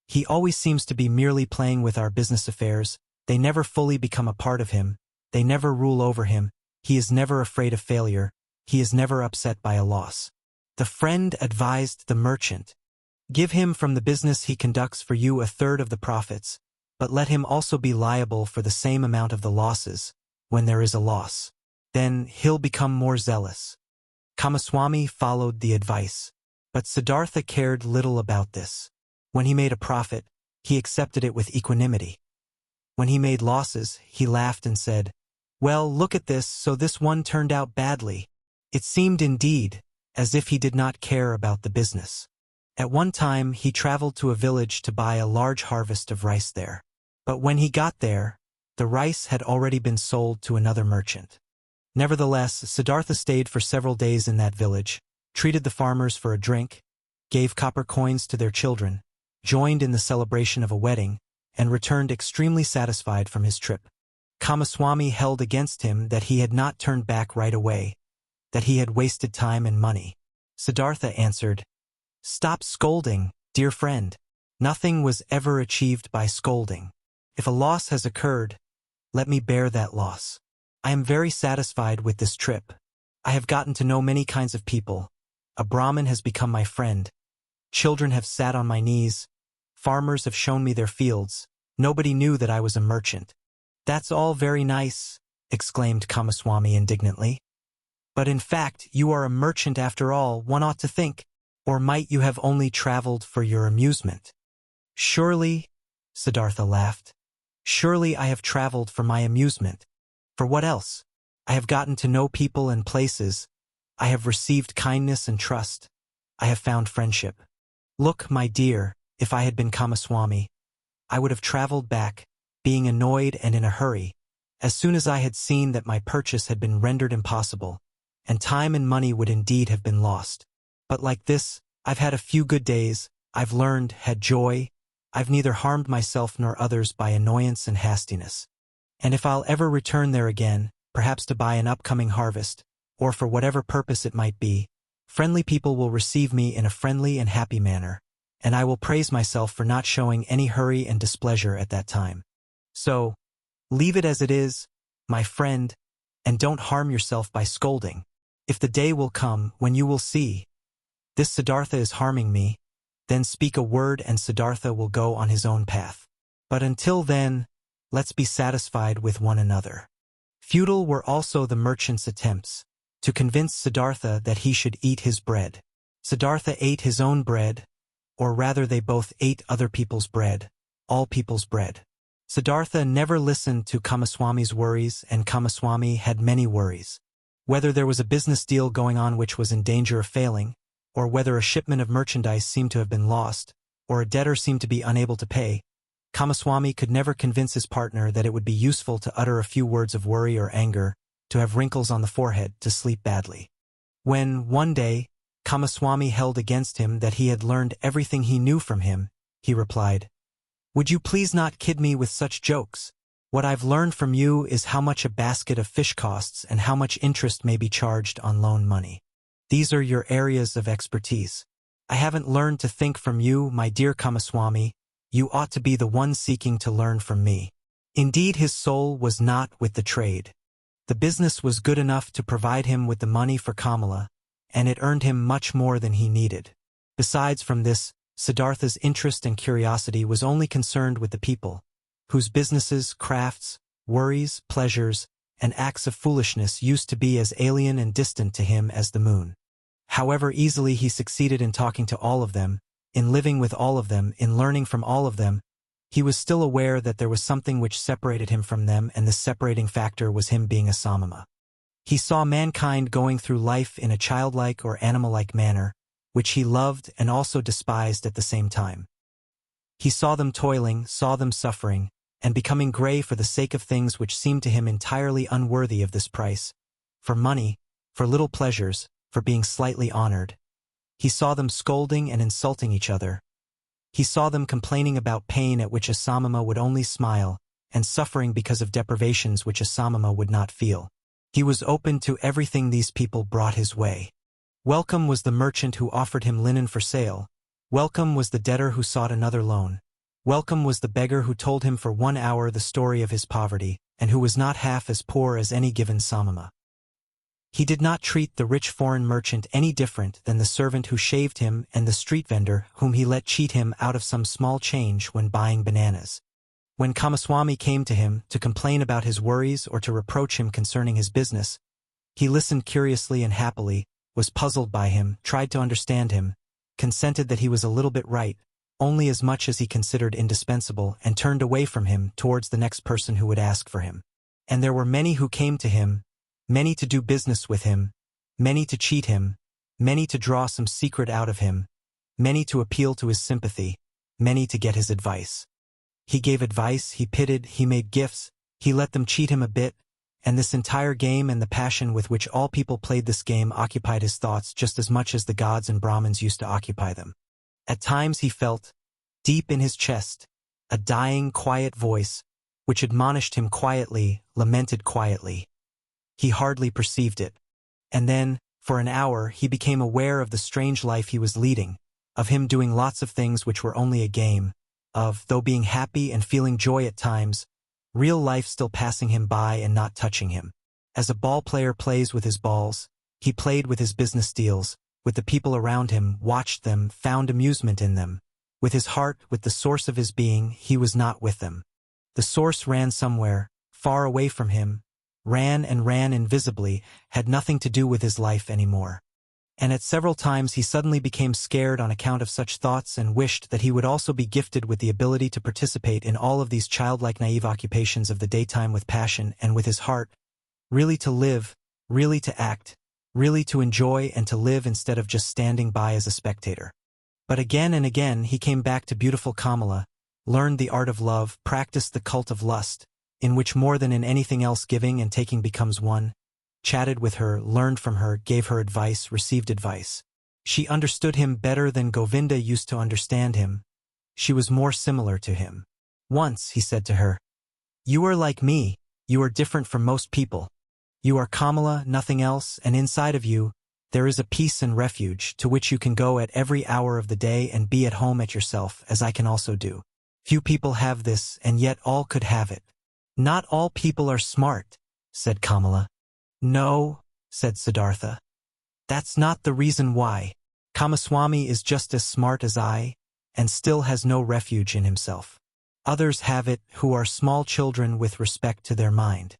He always seems to be merely playing with our business affairs, they never fully become a part of him, they never rule over him, he is never afraid of failure, he is never upset by a loss." The friend advised the merchant, "Give him from the business he conducts for you a third of the profits, but let him also be liable for the same amount of the losses, when there is a loss. Then he'll become more zealous." Kamaswami followed the advice, but Siddhartha cared little about this. When he made a profit, he accepted it with equanimity. When he made losses, he laughed and said, Well, look at this, so this one turned out badly. It seemed indeed as if he did not care about the business. At one time he traveled to a village to buy a large harvest of rice there. But when he got there, the rice had already been sold to another merchant. Nevertheless, Siddhartha stayed for several days in that village, treated the farmers for a drink, gave copper coins to their children, joined in the celebration of a wedding, and returned extremely satisfied from his trip. Kamaswami held against him that he had not turned back right away, that he had wasted time and money. Siddhartha answered, "Stop scolding, dear friend. Nothing was ever achieved by scolding. If a loss has occurred, let me bear that loss. I am very satisfied with this trip. I have gotten to know many kinds of people. A Brahmin has become my friend. Children have sat on my knees. Farmers have shown me their fields. Nobody knew that I was a merchant." "That's all very nice," exclaimed Kamaswami indignantly. "But in fact, you are a merchant after all, one ought to think. Or might you have only traveled for your amusement?" "Surely," Siddhartha laughed, "surely I have traveled for my amusement. For what else? I have gotten to know people and places. I have received kindness and trust. I have found friendship. Look, my dear, if I had been Kamaswami, I would have traveled back, being annoyed and in a hurry, as soon as I had seen that my purchase had been rendered impossible, and time and money would indeed have been lost. But like this, I've had a few good days, I've learned, had joy, I've neither harmed myself nor others by annoyance and hastiness. And if I'll ever return there again, perhaps to buy an upcoming harvest, or for whatever purpose it might be, friendly people will receive me in a friendly and happy manner, and I will praise myself for not showing any hurry and displeasure at that time. So, leave it as it is, my friend, and don't harm yourself by scolding. If the day will come when you will see, this Siddhartha is harming me, then speak a word and Siddhartha will go on his own path. But until then, let's be satisfied with one another." Futile were also the merchant's attempts to convince Siddhartha that he should eat his bread. Siddhartha ate his own bread, or rather they both ate other people's bread, all people's bread. Siddhartha never listened to Kamaswami's worries, and Kamaswami had many worries. Whether there was a business deal going on which was in danger of failing, or whether a shipment of merchandise seemed to have been lost, or a debtor seemed to be unable to pay, Kamaswami could never convince his partner that it would be useful to utter a few words of worry or anger, to have wrinkles on the forehead, to sleep badly. When, one day, Kamaswami held against him that he had learned everything he knew from him, he replied, "Would you please not kid me with such jokes? What I've learned from you is how much a basket of fish costs and how much interest may be charged on loan money. These are your areas of expertise. I haven't learned to think from you, my dear Kamaswami. You ought to be the one seeking to learn from me." Indeed, his soul was not with the trade. The business was good enough to provide him with the money for Kamala, and it earned him much more than he needed. Besides from this, Siddhartha's interest and curiosity was only concerned with the people, whose businesses, crafts, worries, pleasures, and acts of foolishness used to be as alien and distant to him as the moon. However easily he succeeded in talking to all of them, in living with all of them, in learning from all of them, he was still aware that there was something which separated him from them, and this separating factor was him being a samama. He saw mankind going through life in a childlike or animal-like manner, which he loved and also despised at the same time. He saw them toiling, saw them suffering, and becoming gray for the sake of things which seemed to him entirely unworthy of this price, for money, for little pleasures, for being slightly honored. He saw them scolding and insulting each other. He saw them complaining about pain at which a samama would only smile, and suffering because of deprivations which a samama would not feel. He was open to everything these people brought his way. Welcome was the merchant who offered him linen for sale. Welcome was the debtor who sought another loan. Welcome was the beggar who told him for 1 hour the story of his poverty, and who was not half as poor as any given samama. He did not treat the rich foreign merchant any different than the servant who shaved him and the street vendor whom he let cheat him out of some small change when buying bananas. When Kamaswami came to him to complain about his worries or to reproach him concerning his business, he listened curiously and happily, was puzzled by him, tried to understand him, consented that he was a little bit right, only as much as he considered indispensable, and turned away from him towards the next person who would ask for him. And there were many who came to him, many to do business with him, many to cheat him, many to draw some secret out of him, many to appeal to his sympathy, many to get his advice. He gave advice, he pitied, he made gifts, he let them cheat him a bit, and this entire game and the passion with which all people played this game occupied his thoughts just as much as the gods and Brahmins used to occupy them. At times he felt, deep in his chest, a dying, quiet voice, which admonished him quietly, lamented quietly. He hardly perceived it. And then, for an hour, he became aware of the strange life he was leading, of him doing lots of things which were only a game, of, though being happy and feeling joy at times, real life still passing him by and not touching him. As a ball player plays with his balls, he played with his business deals, with the people around him, watched them, found amusement in them. With his heart, with the source of his being, he was not with them. The source ran somewhere, far away from him, ran and ran invisibly, had nothing to do with his life anymore. And at several times he suddenly became scared on account of such thoughts and wished that he would also be gifted with the ability to participate in all of these childlike naive occupations of the daytime with passion and with his heart, really to live, really to act, really to enjoy and to live instead of just standing by as a spectator. But again and again he came back to beautiful Kamala, learned the art of love, practiced the cult of lust, in which more than in anything else giving and taking becomes one, chatted with her, learned from her, gave her advice, received advice. She understood him better than Govinda used to understand him. She was more similar to him. Once, he said to her, "You are like me, you are different from most people. You are Kamala, nothing else, and inside of you, there is a peace and refuge to which you can go at every hour of the day and be at home at yourself, as I can also do. Few people have this, and yet all could have it." "Not all people are smart," said Kamala. "No," said Siddhartha. "That's not the reason why. Kamaswami is just as smart as I, and still has no refuge in himself. Others have it who are small children with respect to their mind.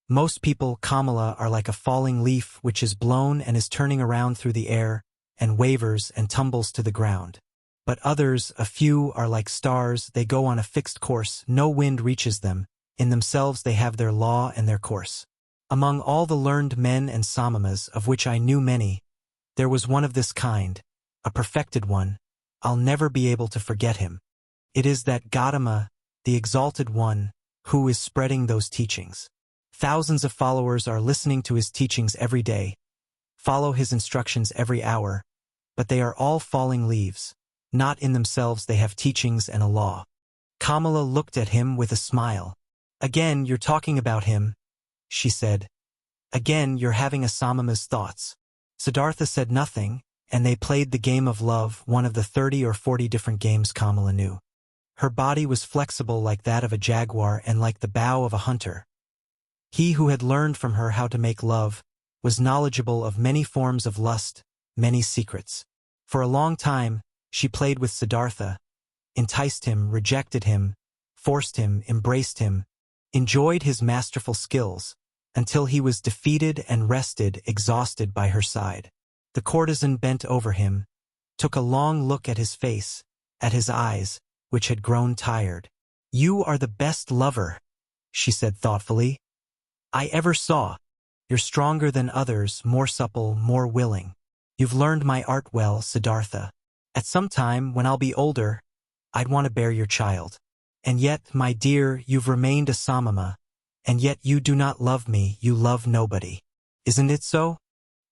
Most people, Kamala, are like a falling leaf which is blown and is turning around through the air, and wavers and tumbles to the ground. But others, a few, are like stars, they go on a fixed course, no wind reaches them, in themselves they have their law and their course. Among all the learned men and samamas, of which I knew many, there was one of this kind, a perfected one. I'll never be able to forget him. It is that Gautama, the exalted one, who is spreading those teachings. Thousands of followers are listening to his teachings every day, follow his instructions every hour, but they are all falling leaves. Not in themselves they have teachings and a law." Kamala looked at him with a smile. "Again, you're talking about him," she said. "Again, you're having a samama's thoughts." Siddhartha said nothing, and they played the game of love, one of the 30 or 40 different games Kamala knew. Her body was flexible like that of a jaguar and like the bow of a hunter. He who had learned from her how to make love was knowledgeable of many forms of lust, many secrets. For a long time, she played with Siddhartha, enticed him, rejected him, forced him, embraced him, enjoyed his masterful skills, until he was defeated and rested, exhausted by her side. The courtesan bent over him, took a long look at his face, at his eyes, which had grown tired. "You are the best lover," she said thoughtfully, "I ever saw. You're stronger than others, more supple, more willing. You've learned my art well, Siddhartha. At some time, when I'll be older, I'd want to bear your child. And yet, my dear, you've remained a samama, and yet you do not love me, you love nobody. Isn't it so?"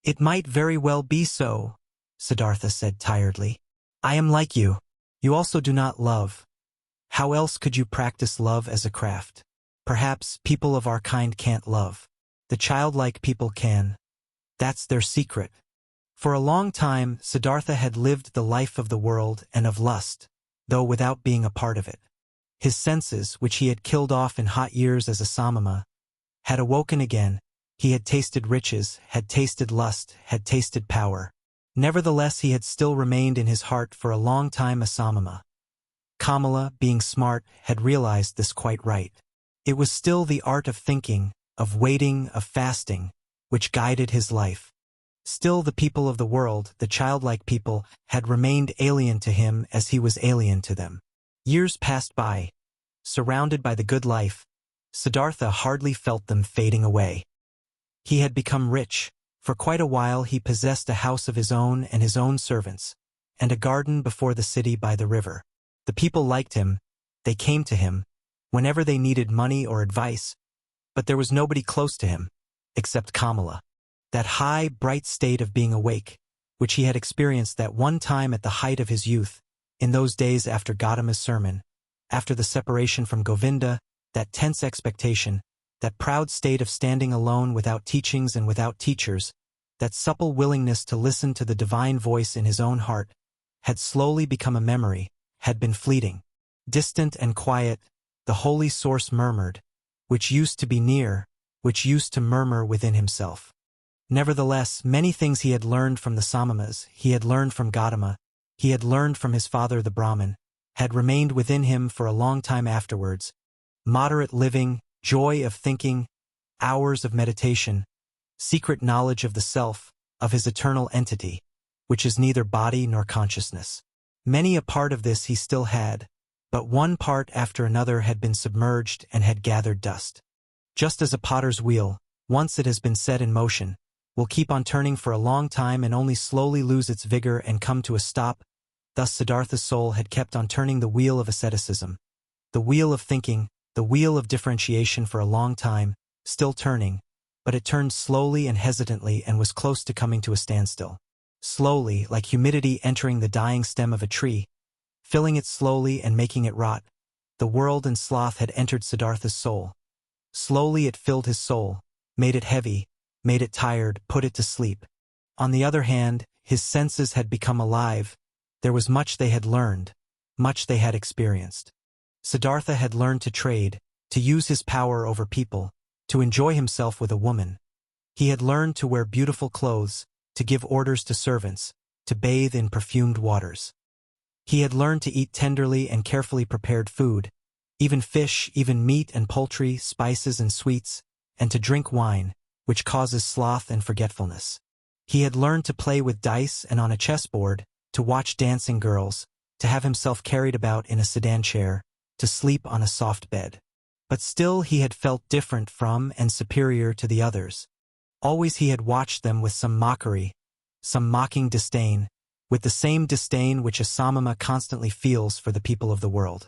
"It might very well be so," Siddhartha said tiredly. "I am like you. You also do not love. How else could you practice love as a craft? Perhaps people of our kind can't love. The childlike people can. That's their secret." For a long time, Siddhartha had lived the life of the world and of lust, though without being a part of it. His senses, which he had killed off in hot years as a samama, had awoken again. He had tasted riches, had tasted lust, had tasted power. Nevertheless, he had still remained in his heart for a long time a samama. Kamala, being smart, had realized this quite right. It was still the art of thinking, of waiting, of fasting, which guided his life. Still the people of the world, the childlike people, had remained alien to him as he was alien to them. Years passed by. Surrounded by the good life, Siddhartha hardly felt them fading away. He had become rich. For quite a while he possessed a house of his own and his own servants, and a garden before the city by the river. The people liked him, they came to him, whenever they needed money or advice, but there was nobody close to him, except Kamala. That high, bright state of being awake, which he had experienced that one time at the height of his youth, in those days after Gautama's sermon, after the separation from Govinda, that tense expectation, that proud state of standing alone without teachings and without teachers, that supple willingness to listen to the divine voice in his own heart, had slowly become a memory, had been fleeting. Distant and quiet, the holy source murmured, which used to be near, which used to murmur within himself. Nevertheless, many things he had learned from the Samamas, he had learned from Gautama, he had learned from his father the Brahmin, had remained within him for a long time afterwards. Moderate living, joy of thinking, hours of meditation, secret knowledge of the self, of his eternal entity, which is neither body nor consciousness. Many a part of this he still had, but one part after another had been submerged and had gathered dust. Just as a potter's wheel, once it has been set in motion, will keep on turning for a long time and only slowly lose its vigor and come to a stop, thus Siddhartha's soul had kept on turning the wheel of asceticism, the wheel of thinking, the wheel of differentiation for a long time, still turning, but it turned slowly and hesitantly and was close to coming to a standstill. Slowly, like humidity entering the dying stem of a tree, filling it slowly and making it rot, the world and sloth had entered Siddhartha's soul. Slowly it filled his soul, made it heavy, made it tired, put it to sleep. On the other hand, his senses had become alive. There was much they had learned, much they had experienced. Siddhartha had learned to trade, to use his power over people, to enjoy himself with a woman. He had learned to wear beautiful clothes, to give orders to servants, to bathe in perfumed waters. He had learned to eat tenderly and carefully prepared food, even fish, even meat and poultry, spices and sweets, and to drink wine, which causes sloth and forgetfulness. He had learned to play with dice and on a chessboard, to watch dancing girls, to have himself carried about in a sedan chair, to sleep on a soft bed. But still he had felt different from and superior to the others. Always he had watched them with some mockery, some mocking disdain, with the same disdain which a Samama constantly feels for the people of the world.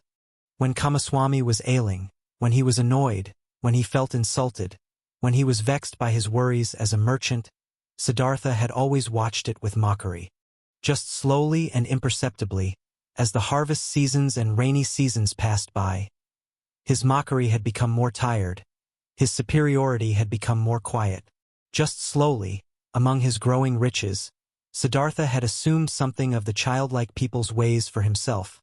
When Kamaswami was ailing, when he was annoyed, when he felt insulted, when he was vexed by his worries as a merchant, Siddhartha had always watched it with mockery. Just slowly and imperceptibly, as the harvest seasons and rainy seasons passed by, his mockery had become more tired, his superiority had become more quiet. Just slowly, among his growing riches, Siddhartha had assumed something of the childlike people's ways for himself,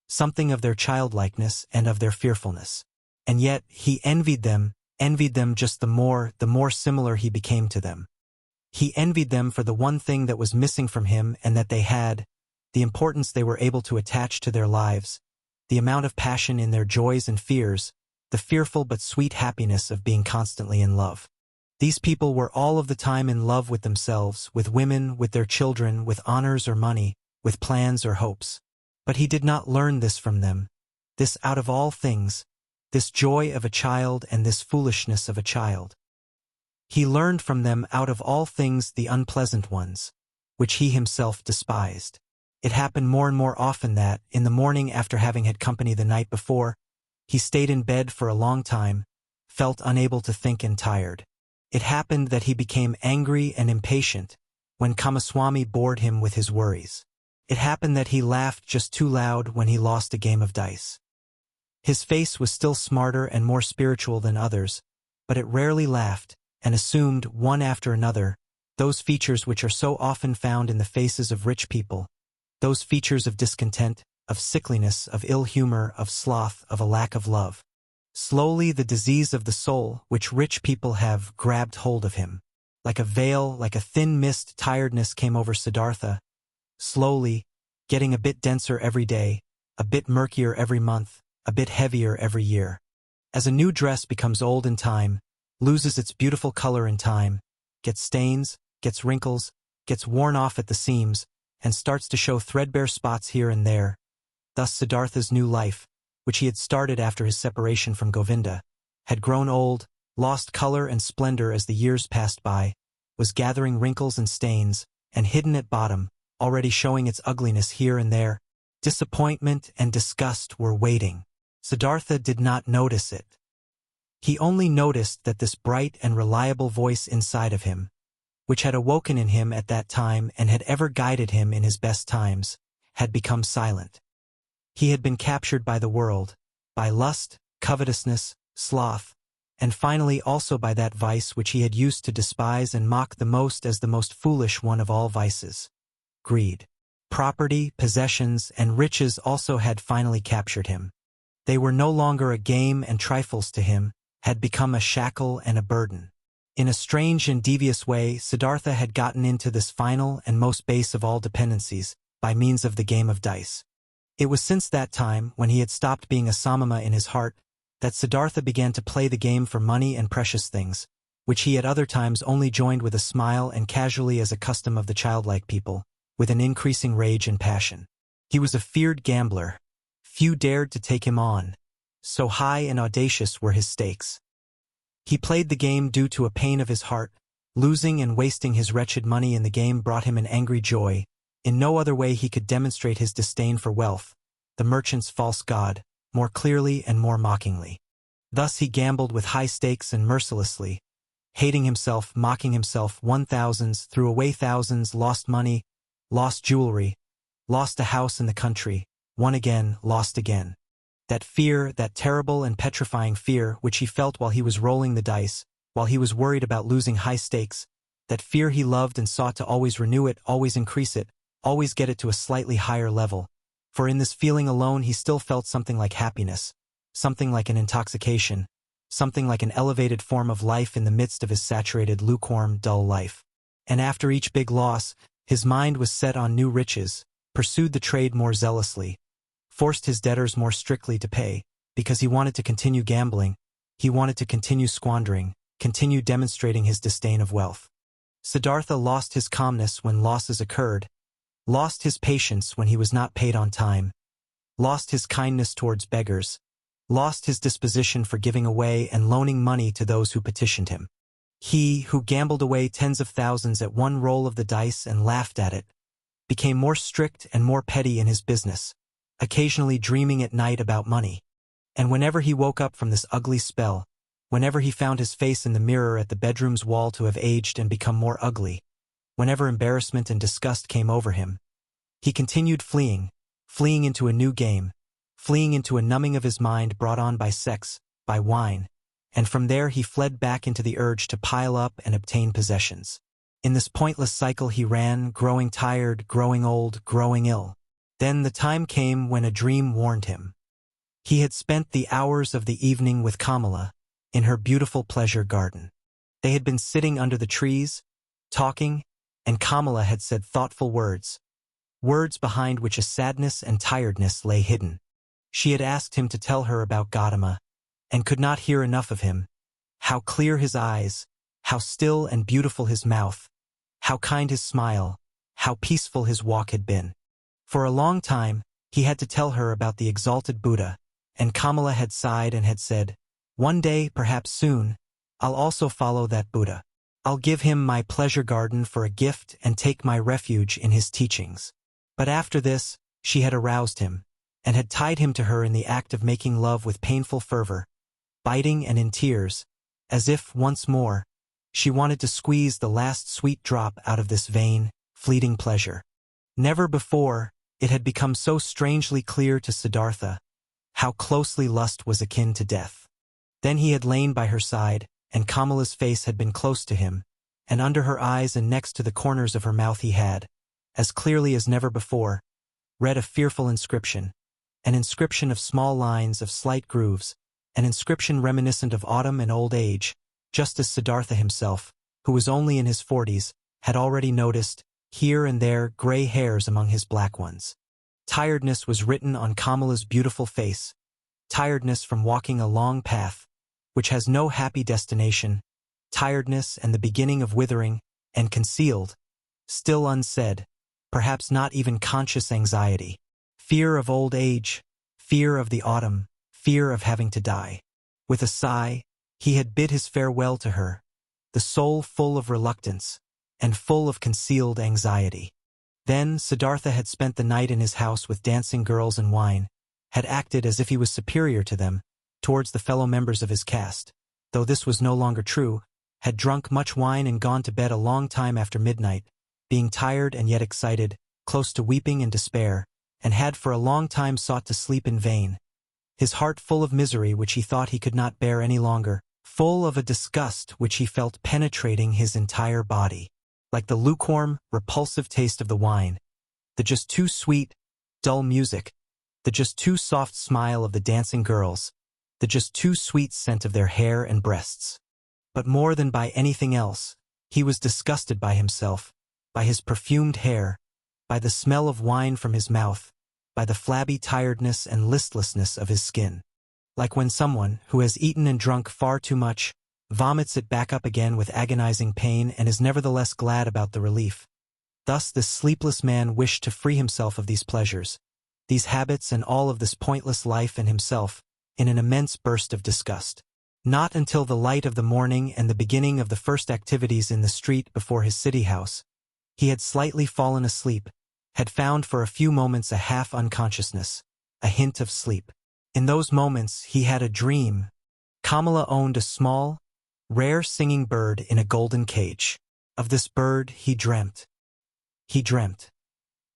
something of their childlikeness and of their fearfulness. And yet, he envied them just the more similar he became to them. He envied them for the one thing that was missing from him and that they had, the importance they were able to attach to their lives, the amount of passion in their joys and fears, the fearful but sweet happiness of being constantly in love. These people were all of the time in love with themselves, with women, with their children, with honors or money, with plans or hopes. But he did not learn this from them, this out of all things, this joy of a child and this foolishness of a child. He learned from them out of all things the unpleasant ones, which he himself despised. It happened more and more often that, in the morning after having had company the night before, he stayed in bed for a long time, felt unable to think and tired. It happened that he became angry and impatient when Kamaswami bored him with his worries. It happened that he laughed just too loud when he lost a game of dice. His face was still smarter and more spiritual than others, but it rarely laughed, and assumed, one after another, those features which are so often found in the faces of rich people, those features of discontent, of sickliness, of ill humor, of sloth, of a lack of love. Slowly the disease of the soul, which rich people have, grabbed hold of him. Like a veil, like a thin mist, tiredness came over Siddhartha, slowly, getting a bit denser every day, a bit murkier every month, a bit heavier every year. As a new dress becomes old in time, loses its beautiful color in time, gets stains, gets wrinkles, gets worn off at the seams, and starts to show threadbare spots here and there, thus Siddhartha's new life, which he had started after his separation from Govinda, had grown old, lost color and splendor as the years passed by, was gathering wrinkles and stains, and hidden at bottom, already showing its ugliness here and there. Disappointment and disgust were waiting. Siddhartha did not notice it. He only noticed that this bright and reliable voice inside of him, which had awoken in him at that time and had ever guided him in his best times, had become silent. He had been captured by the world, by lust, covetousness, sloth, and finally also by that vice which he had used to despise and mock the most as the most foolish one of all vices: greed. Property, possessions, and riches also had finally captured him. They were no longer a game and trifles to him, had become a shackle and a burden. In a strange and devious way, Siddhartha had gotten into this final and most base of all dependencies, by means of the game of dice. It was since that time, when he had stopped being a samama in his heart, that Siddhartha began to play the game for money and precious things, which he at other times only joined with a smile and casually as a custom of the childlike people, with an increasing rage and passion. He was a feared gambler. Few dared to take him on. So high and audacious were his stakes. He played the game due to a pain of his heart. Losing and wasting his wretched money in the game brought him an angry joy. In no other way he could demonstrate his disdain for wealth, the merchant's false god, more clearly and more mockingly. Thus he gambled with high stakes and mercilessly, hating himself, mocking himself, won thousands, threw away thousands, lost money, lost jewelry, lost a house in the country, won again, lost again. That fear, that terrible and petrifying fear which he felt while he was rolling the dice, while he was worried about losing high stakes, that fear he loved and sought to always renew it, always increase it, always get it to a slightly higher level. For in this feeling alone he still felt something like happiness, something like an intoxication, something like an elevated form of life in the midst of his saturated, lukewarm, dull life. And after each big loss, his mind was set on new riches, pursued the trade more zealously, forced his debtors more strictly to pay, because he wanted to continue gambling, he wanted to continue squandering, continue demonstrating his disdain of wealth. Siddhartha lost his calmness when losses occurred, lost his patience when he was not paid on time, lost his kindness towards beggars, lost his disposition for giving away and loaning money to those who petitioned him. He, who gambled away tens of thousands at one roll of the dice and laughed at it, became more strict and more petty in his business, occasionally dreaming at night about money. And whenever he woke up from this ugly spell, whenever he found his face in the mirror at the bedroom's wall to have aged and become more ugly, whenever embarrassment and disgust came over him, he continued fleeing into a new game, fleeing into a numbing of his mind brought on by sex, by wine, and from there he fled back into the urge to pile up and obtain possessions. In this pointless cycle he ran, growing tired, growing old, growing ill. Then the time came when a dream warned him. He had spent the hours of the evening with Kamala, in her beautiful pleasure garden. They had been sitting under the trees, talking, and Kamala had said thoughtful words, words behind which a sadness and tiredness lay hidden. She had asked him to tell her about Gautama, and could not hear enough of him, how clear his eyes, how still and beautiful his mouth, how kind his smile, how peaceful his walk had been. For a long time, he had to tell her about the exalted Buddha, and Kamala had sighed and had said, "One day, perhaps soon, I'll also follow that Buddha. I'll give him my pleasure garden for a gift and take my refuge in his teachings." But after this, she had aroused him, and had tied him to her in the act of making love with painful fervor, biting and in tears, as if, once more, she wanted to squeeze the last sweet drop out of this vain, fleeting pleasure. Never before, it had become so strangely clear to Siddhartha how closely lust was akin to death. Then he had lain by her side, and Kamala's face had been close to him, and under her eyes and next to the corners of her mouth he had, as clearly as never before, read a fearful inscription, an inscription of small lines of slight grooves, an inscription reminiscent of autumn and old age, just as Siddhartha himself, who was only in his 40s, had already noticed, here and there, gray hairs among his black ones. Tiredness was written on Kamala's beautiful face, tiredness from walking a long path, which has no happy destination, tiredness and the beginning of withering, and concealed, still unsaid, perhaps not even conscious anxiety, fear of old age, fear of the autumn, fear of having to die. With a sigh, He had bid his farewell to her, the soul full of reluctance and full of concealed anxiety. Then Siddhartha had spent the night in his house with dancing girls and wine, had acted as if he was superior to them, towards the fellow members of his caste, though this was no longer true, had drunk much wine and gone to bed a long time after midnight, being tired and yet excited, close to weeping and despair, and had for a long time sought to sleep in vain, his heart full of misery which he thought he could not bear any longer, full of a disgust which he felt penetrating his entire body, like the lukewarm, repulsive taste of the wine, the just too sweet, dull music, the just too soft smile of the dancing girls, the just too sweet scent of their hair and breasts. But more than by anything else, he was disgusted by himself, by his perfumed hair, by the smell of wine from his mouth, by the flabby tiredness and listlessness of his skin. Like when someone, who has eaten and drunk far too much, vomits it back up again with agonizing pain and is nevertheless glad about the relief. Thus this sleepless man wished to free himself of these pleasures, these habits and all of this pointless life and himself, in an immense burst of disgust. Not until the light of the morning and the beginning of the first activities in the street before his city house, he had slightly fallen asleep, had found for a few moments a half-unconsciousness, a hint of sleep. In those moments he had a dream. Kamala owned a small, rare singing bird in a golden cage. Of this bird he dreamt. He dreamt.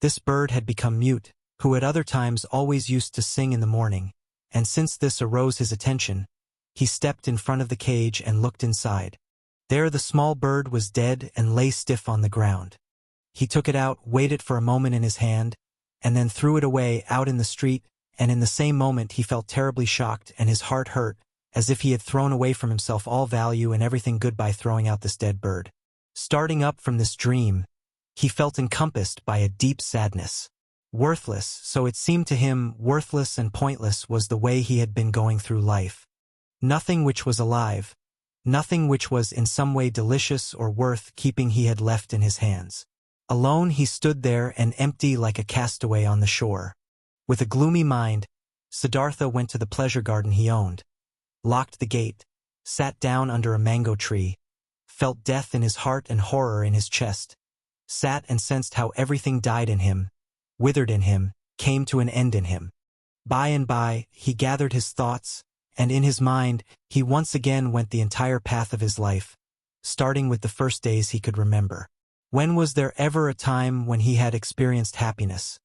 This bird had become mute, who at other times always used to sing in the morning, and since this arose his attention, he stepped in front of the cage and looked inside. There the small bird was dead and lay stiff on the ground. He took it out, weighed it for a moment in his hand, and then threw it away out in the street, and in the same moment he felt terribly shocked and his heart hurt, as if he had thrown away from himself all value and everything good by throwing out this dead bird. Starting up from this dream, he felt encompassed by a deep sadness. Worthless, so it seemed to him, worthless and pointless was the way he had been going through life. Nothing which was alive, nothing which was in some way delicious or worth keeping he had left in his hands. Alone he stood there and empty like a castaway on the shore. With a gloomy mind, Siddhartha went to the pleasure garden he owned, locked the gate, sat down under a mango tree, felt death in his heart and horror in his chest, sat and sensed how everything died in him, withered in him, came to an end in him. By and by, he gathered his thoughts, and in his mind, he once again went the entire path of his life, starting with the first days he could remember. When was there ever a time when he had experienced happiness,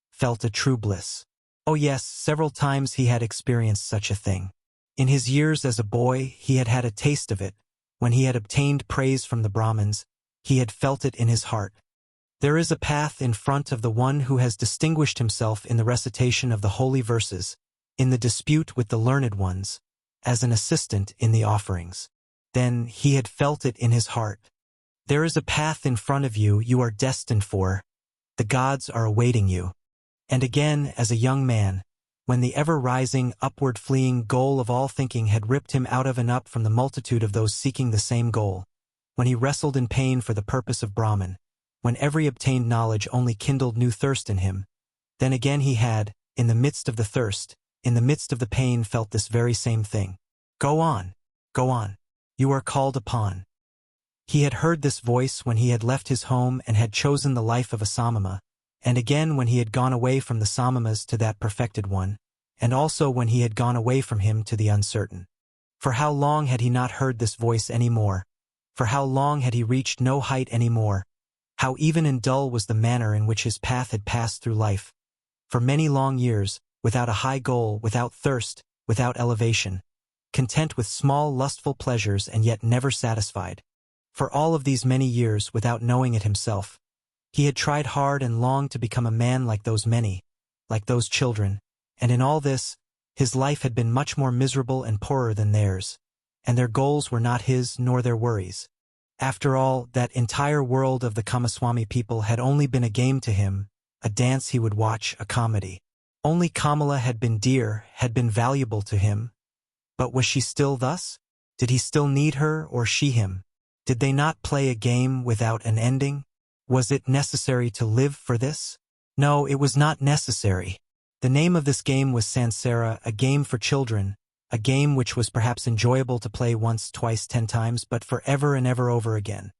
felt a true bliss? Oh yes, several times he had experienced such a thing. In his years as a boy, he had had a taste of it. When he had obtained praise from the Brahmins, he had felt it in his heart. There is a path in front of the one who has distinguished himself in the recitation of the holy verses, in the dispute with the learned ones, as an assistant in the offerings. Then he had felt it in his heart. There is a path in front of you are destined for. The gods are awaiting you. And again, as a young man, when the ever-rising, upward-fleeing goal of all thinking had ripped him out of and up from the multitude of those seeking the same goal, when he wrestled in pain for the purpose of Brahman, when every obtained knowledge only kindled new thirst in him, then again he had, in the midst of the thirst, in the midst of the pain, felt this very same thing. Go on, you are called upon. He had heard this voice when he had left his home and had chosen the life of a Samama, and again when he had gone away from the Samamas to that perfected one, and also when he had gone away from him to the uncertain. For how long had he not heard this voice any more? For how long had he reached no height any more? How even and dull was the manner in which his path had passed through life. For many long years, without a high goal, without thirst, without elevation, content with small lustful pleasures and yet never satisfied. For all of these many years, without knowing it himself, he had tried hard and long to become a man like those many, like those children, and in all this, his life had been much more miserable and poorer than theirs, and their goals were not his nor their worries. After all, that entire world of the Kamaswami people had only been a game to him, a dance he would watch, a comedy. Only Kamala had been dear, had been valuable to him. But was she still thus? Did he still need her, or she him? Did they not play a game without an ending? Was it necessary to live for this? No, it was not necessary. The name of this game was Sansara, a game for children, a game which was perhaps enjoyable to play once, twice, 10 times, but forever and ever over again.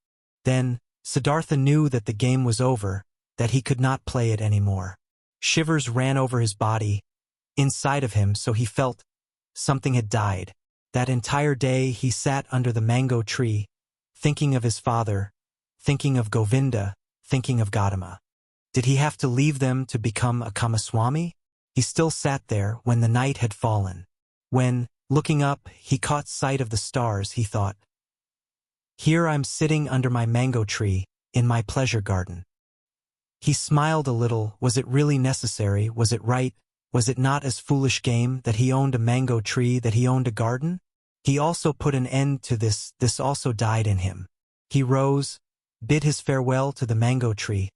Then, Siddhartha knew that the game was over, that he could not play it anymore. Shivers ran over his body, inside of him, so he felt something had died. That entire day he sat under the mango tree, thinking of his father, thinking of Govinda, thinking of Gautama. Did he have to leave them to become a Kamaswami? He still sat there when the night had fallen. When, looking up, he caught sight of the stars, he thought, "Here I'm sitting under my mango tree, in my pleasure garden." He smiled a little. Was it really necessary? Was it right? Was it not as foolish game that he owned a mango tree, that he owned a garden? He also put an end to this also died in him. He rose, bid his farewell to the mango tree,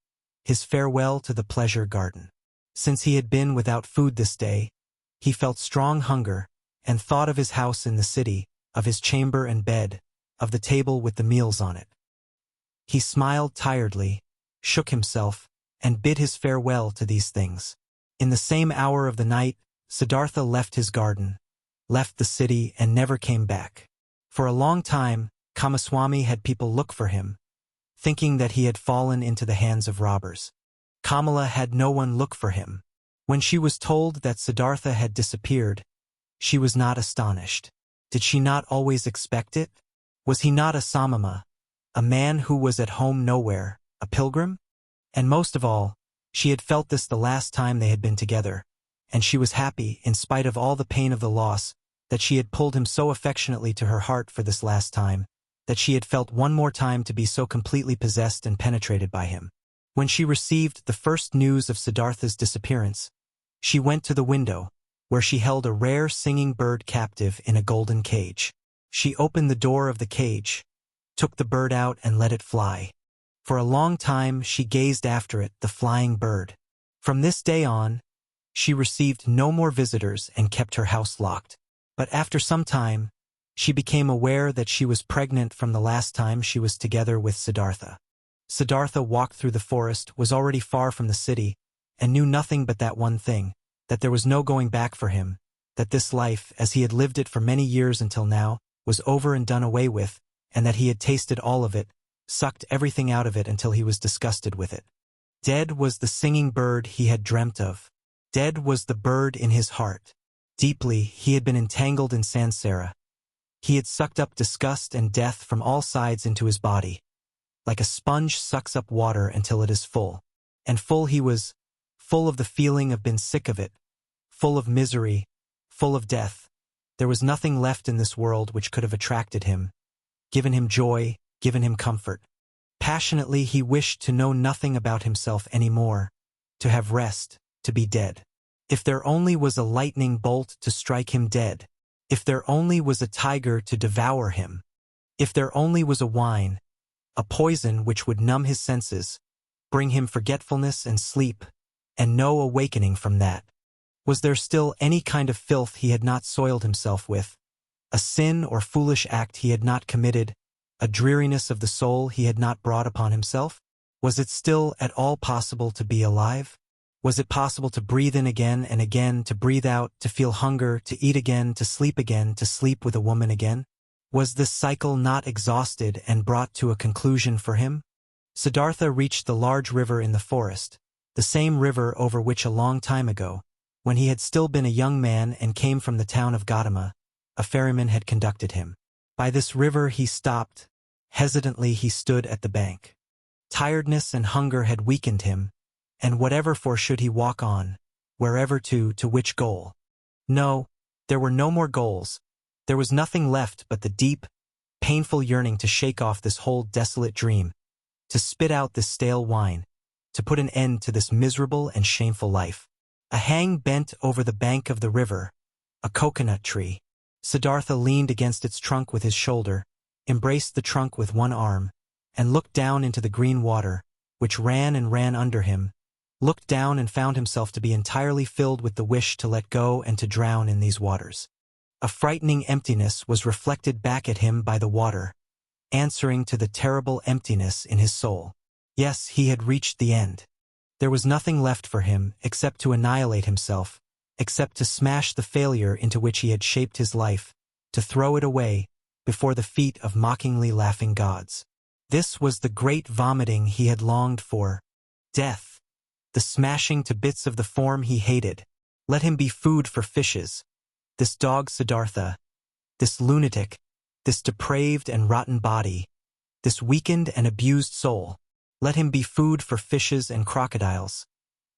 his farewell to the pleasure garden. Since he had been without food this day, he felt strong hunger, and thought of his house in the city, of his chamber and bed, of the table with the meals on it. He smiled tiredly, shook himself, and bid his farewell to these things. In the same hour of the night, Siddhartha left his garden, left the city, and never came back. For a long time, Kamaswami had people look for him, thinking that he had fallen into the hands of robbers. Kamala had no one look for him. When she was told that Siddhartha had disappeared, she was not astonished. Did she not always expect it? Was he not a samama, a man who was at home nowhere, a pilgrim? And most of all, she had felt this the last time they had been together, and she was happy, in spite of all the pain of the loss, that she had pulled him so affectionately to her heart for this last time, that she had felt one more time to be so completely possessed and penetrated by him. When she received the first news of Siddhartha's disappearance, she went to the window, where she held a rare singing bird captive in a golden cage. She opened the door of the cage, took the bird out and let it fly. For a long time she gazed after it, the flying bird. From this day on, she received no more visitors and kept her house locked. But after some time, she became aware that she was pregnant from the last time she was together with Siddhartha. Siddhartha walked through the forest, was already far from the city, and knew nothing but that one thing, that there was no going back for him, that this life, as he had lived it for many years until now, was over and done away with, and that he had tasted all of it, sucked everything out of it until he was disgusted with it. Dead was the singing bird he had dreamt of. Dead was the bird in his heart. Deeply, he had been entangled in samsara. He had sucked up disgust and death from all sides into his body. Like a sponge sucks up water until it is full. And full he was, full of the feeling of being sick of it, full of misery, full of death. There was nothing left in this world which could have attracted him, given him joy, given him comfort. Passionately he wished to know nothing about himself any more, to have rest, to be dead. If there only was a lightning bolt to strike him dead, if there only was a tiger to devour him, if there only was a wine, a poison which would numb his senses, bring him forgetfulness and sleep, and no awakening from that. Was there still any kind of filth he had not soiled himself with, a sin or foolish act he had not committed, a dreariness of the soul he had not brought upon himself? Was it still at all possible to be alive? Was it possible to breathe in again and again, to breathe out, to feel hunger, to eat again, to sleep with a woman again? Was this cycle not exhausted and brought to a conclusion for him? Siddhartha reached the large river in the forest, the same river over which a long time ago, when he had still been a young man and came from the town of Gautama, a ferryman had conducted him. By this river he stopped. Hesitantly he stood at the bank. Tiredness and hunger had weakened him, and whatever for should he walk on, wherever to which goal? No, there were no more goals. There was nothing left but the deep, painful yearning to shake off this whole desolate dream, to spit out this stale wine, to put an end to this miserable and shameful life. A hang bent over the bank of the river, a coconut tree. Siddhartha leaned against its trunk with his shoulder, embraced the trunk with one arm, and looked down into the green water, which ran and ran under him, looked down and found himself to be entirely filled with the wish to let go and to drown in these waters. A frightening emptiness was reflected back at him by the water, answering to the terrible emptiness in his soul. Yes, he had reached the end. There was nothing left for him except to annihilate himself, except to smash the failure into which he had shaped his life, to throw it away, before the feet of mockingly laughing gods. This was the great vomiting he had longed for. Death. The smashing to bits of the form he hated. Let him be food for fishes. This dog Siddhartha. This lunatic. This depraved and rotten body. This weakened and abused soul. Let him be food for fishes and crocodiles.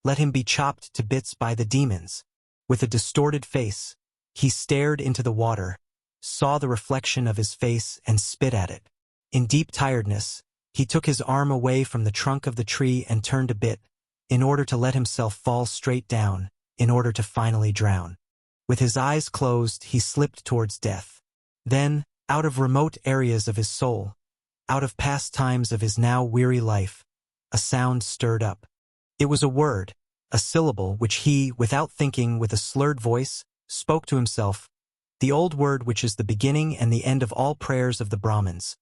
Let him be chopped to bits by the demons. With a distorted face, he stared into the water, saw the reflection of his face and spit at it. In deep tiredness, he took his arm away from the trunk of the tree and turned a bit, in order to let himself fall straight down, in order to finally drown. With his eyes closed, he slipped towards death. Then, out of remote areas of his soul, out of past times of his now weary life, a sound stirred up. It was a word, a syllable which he, without thinking, with a slurred voice, spoke to himself, the old word which is the beginning and the end of all prayers of the Brahmins,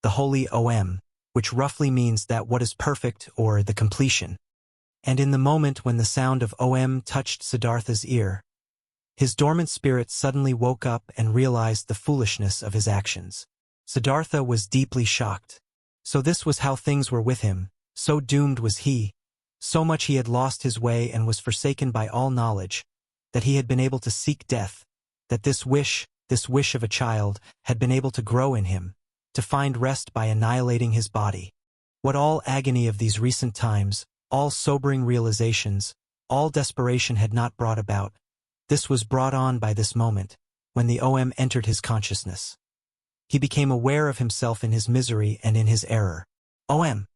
the holy Om, which roughly means that what is perfect or the completion. And in the moment when the sound of Om touched Siddhartha's ear, his dormant spirit suddenly woke up and realized the foolishness of his actions. Siddhartha was deeply shocked. So this was how things were with him, so doomed was he, so much he had lost his way and was forsaken by all knowledge, that he had been able to seek death, that this wish of a child, had been able to grow in him, to find rest by annihilating his body. What all agony of these recent times, all sobering realizations, all desperation had not brought about, this was brought on by this moment, when the Om entered his consciousness. He became aware of himself in his misery and in his error. Om.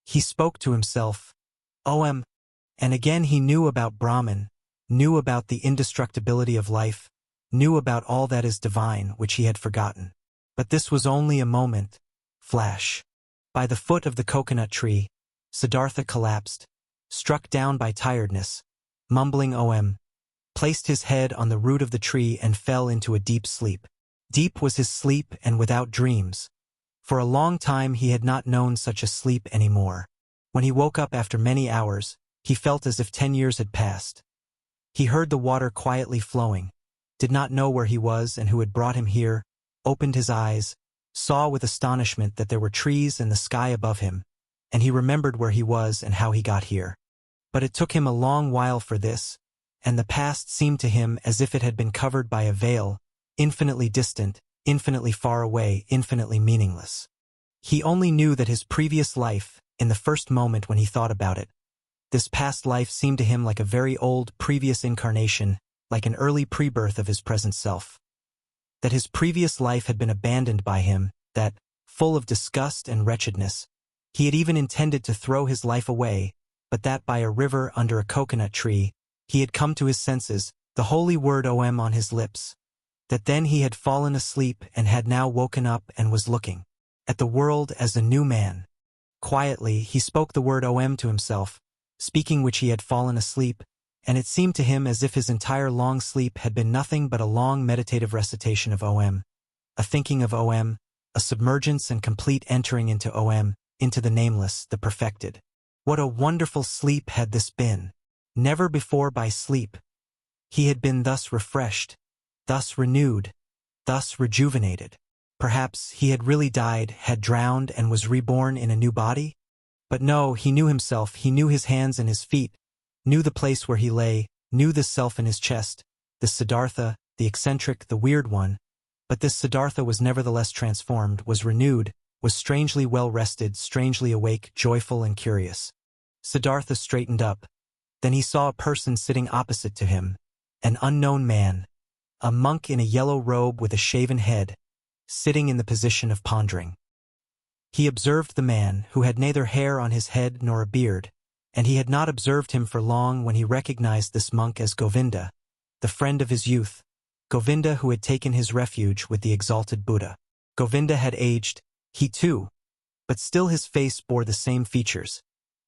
He spoke to himself. Om. And again he knew about Brahman, knew about the indestructibility of life, knew about all that is divine which he had forgotten. But this was only a moment. Flash. By the foot of the coconut tree, Siddhartha collapsed, struck down by tiredness, mumbling Om, placed his head on the root of the tree and fell into a deep sleep. Deep was his sleep and without dreams. For a long time he had not known such a sleep anymore. When he woke up after many hours, he felt as if 10 years had passed. He heard the water quietly flowing, did not know where he was and who had brought him here, opened his eyes, saw with astonishment that there were trees and the sky above him, and he remembered where he was and how he got here. But it took him a long while for this, and the past seemed to him as if it had been covered by a veil, infinitely distant, infinitely far away, infinitely meaningless. He only knew that his previous life, in the first moment when he thought about it, this past life seemed to him like a very old previous incarnation, like an early pre-birth of his present self. That his previous life had been abandoned by him, that, full of disgust and wretchedness, he had even intended to throw his life away, but that by a river under a coconut tree, he had come to his senses, the holy word Om on his lips, that then he had fallen asleep and had now woken up and was looking at the world as a new man. Quietly, he spoke the word Om to himself, speaking which he had fallen asleep, and it seemed to him as if his entire long sleep had been nothing but a long meditative recitation of Om, a thinking of Om, a submergence and complete entering into Om, into the nameless, the perfected. What a wonderful sleep had this been! Never before by sleep. He had been thus refreshed, thus renewed, thus rejuvenated. Perhaps he had really died, had drowned, and was reborn in a new body? But no, he knew himself, he knew his hands and his feet, knew the place where he lay, knew this self in his chest, this Siddhartha, the eccentric, the weird one. But this Siddhartha was nevertheless transformed, was renewed, was strangely well-rested, strangely awake, joyful and curious. Siddhartha straightened up. Then he saw a person sitting opposite to him, an unknown man, a monk in a yellow robe with a shaven head, sitting in the position of pondering. He observed the man, who had neither hair on his head nor a beard, and he had not observed him for long when he recognized this monk as Govinda, the friend of his youth, Govinda who had taken his refuge with the exalted Buddha. Govinda had aged, he too, but still his face bore the same features,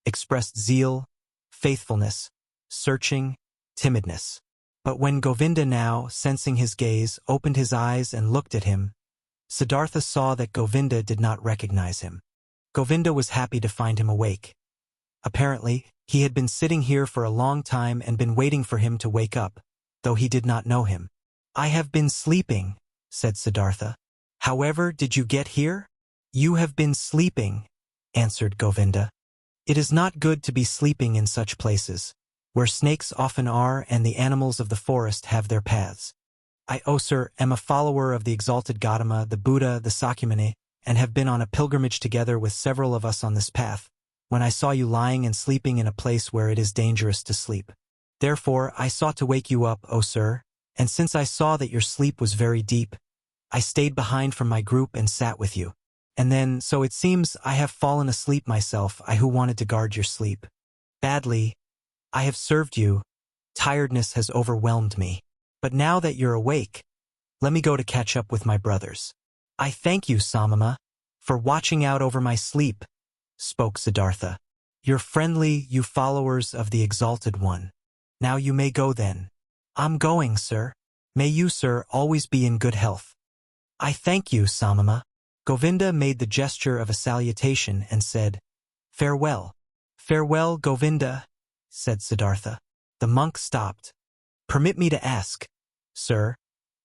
expressed zeal, faithfulness, searching, timidness. But when Govinda now, sensing his gaze, opened his eyes and looked at him, Siddhartha saw that Govinda did not recognize him. Govinda was happy to find him awake. Apparently, he had been sitting here for a long time and been waiting for him to wake up, though he did not know him. "I have been sleeping," said Siddhartha. "However did you get here?" "You have been sleeping," answered Govinda. "It is not good to be sleeping in such places, where snakes often are and the animals of the forest have their paths. I, O sir, am a follower of the exalted Gautama, the Buddha, the Sakyamuni, and have been on a pilgrimage together with several of us on this path, when I saw you lying and sleeping in a place where it is dangerous to sleep. Therefore I sought to wake you up, O sir, and since I saw that your sleep was very deep, I stayed behind from my group and sat with you. And then, so it seems, I have fallen asleep myself, I who wanted to guard your sleep. Badly, I have served you, tiredness has overwhelmed me. But now that you're awake, let me go to catch up with my brothers." "I thank you, Samama, for watching out over my sleep," spoke Siddhartha. "You're friendly, you followers of the Exalted One. Now you may go then." "I'm going, sir. May you, sir, always be in good health." "I thank you, Samama." Govinda made the gesture of a salutation and said, "Farewell." "Farewell, Govinda," said Siddhartha. The monk stopped. "Permit me to ask, sir,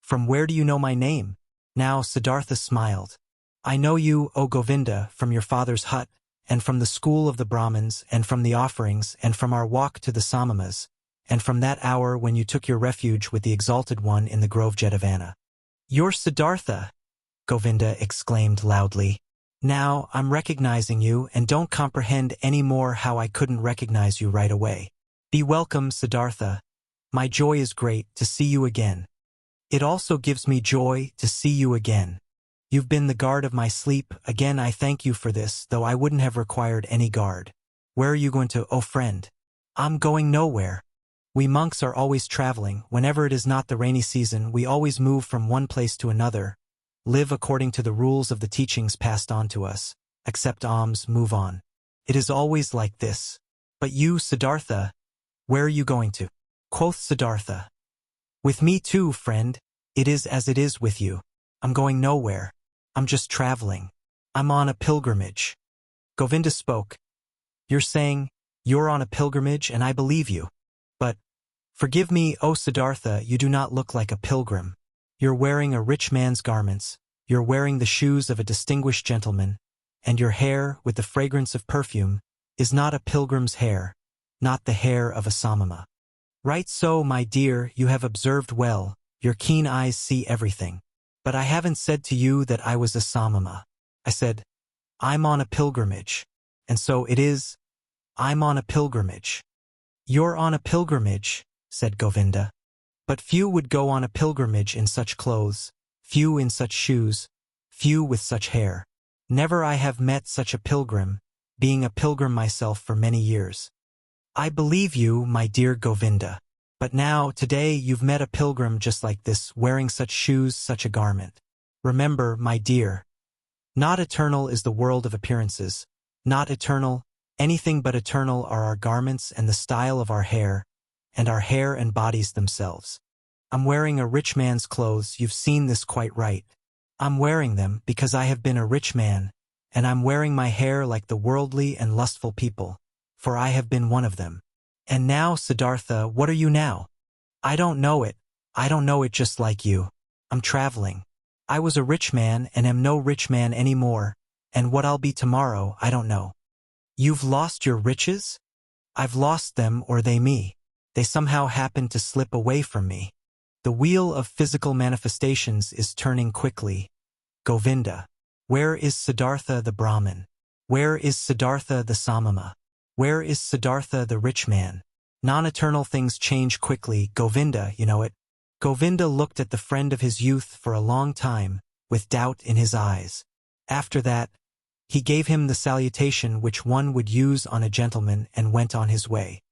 from where do you know my name?" Now Siddhartha smiled. "I know you, O Govinda, from your father's hut, and from the school of the Brahmins, and from the offerings, and from our walk to the Samamas, and from that hour when you took your refuge with the Exalted One in the Grove Jetavana." "You're Siddhartha!" Govinda exclaimed loudly. "Now I'm recognizing you and don't comprehend any more how I couldn't recognize you right away. Be welcome, Siddhartha. My joy is great to see you again. It also gives me joy to see you again. You've been the guard of my sleep. Again I thank you for this, though I wouldn't have required any guard. Where are you going to, oh friend?" "I'm going nowhere. We monks are always traveling. Whenever it is not the rainy season, we always move from one place to another, live according to the rules of the teachings passed on to us, accept alms, move on. It is always like this. But you, Siddhartha, where are you going to?" Quoth Siddhartha, "With me too, friend. It is as it is with you. I'm going nowhere. I'm just traveling. I'm on a pilgrimage." Govinda spoke. "You're saying you're on a pilgrimage, and I believe you. But, forgive me, O Siddhartha, you do not look like a pilgrim. You're wearing a rich man's garments, you're wearing the shoes of a distinguished gentleman, and your hair, with the fragrance of perfume, is not a pilgrim's hair, not the hair of a Samama. Right so, my dear, you have observed well, your keen eyes see everything. But I haven't said to you that I was a Samama. I said, I'm on a pilgrimage. And so it is, I'm on a pilgrimage." "You're on a pilgrimage," said Govinda. "But few would go on a pilgrimage in such clothes, few in such shoes, few with such hair. Never I have met such a pilgrim, being a pilgrim myself for many years." "I believe you, my dear Govinda. But now, today, you've met a pilgrim just like this, wearing such shoes, such a garment. Remember, my dear, not eternal is the world of appearances. Not eternal, anything but eternal are our garments and the style of our hair and bodies themselves. I'm wearing a rich man's clothes, you've seen this quite right. I'm wearing them because I have been a rich man, and I'm wearing my hair like the worldly and lustful people, for I have been one of them. And now, Siddhartha, what are you now?" "I don't know it. I don't know it just like you. I'm traveling. I was a rich man and am no rich man any more, and what I'll be tomorrow, I don't know." "You've lost your riches?" "I've lost them or they me. They somehow happened to slip away from me. The wheel of physical manifestations is turning quickly. Govinda, where is Siddhartha the Brahmin? Where is Siddhartha the Samama? Where is Siddhartha the rich man? Non-eternal things change quickly, Govinda, you know it." Govinda looked at the friend of his youth for a long time, with doubt in his eyes. After that, he gave him the salutation which one would use on a gentleman and went on his way.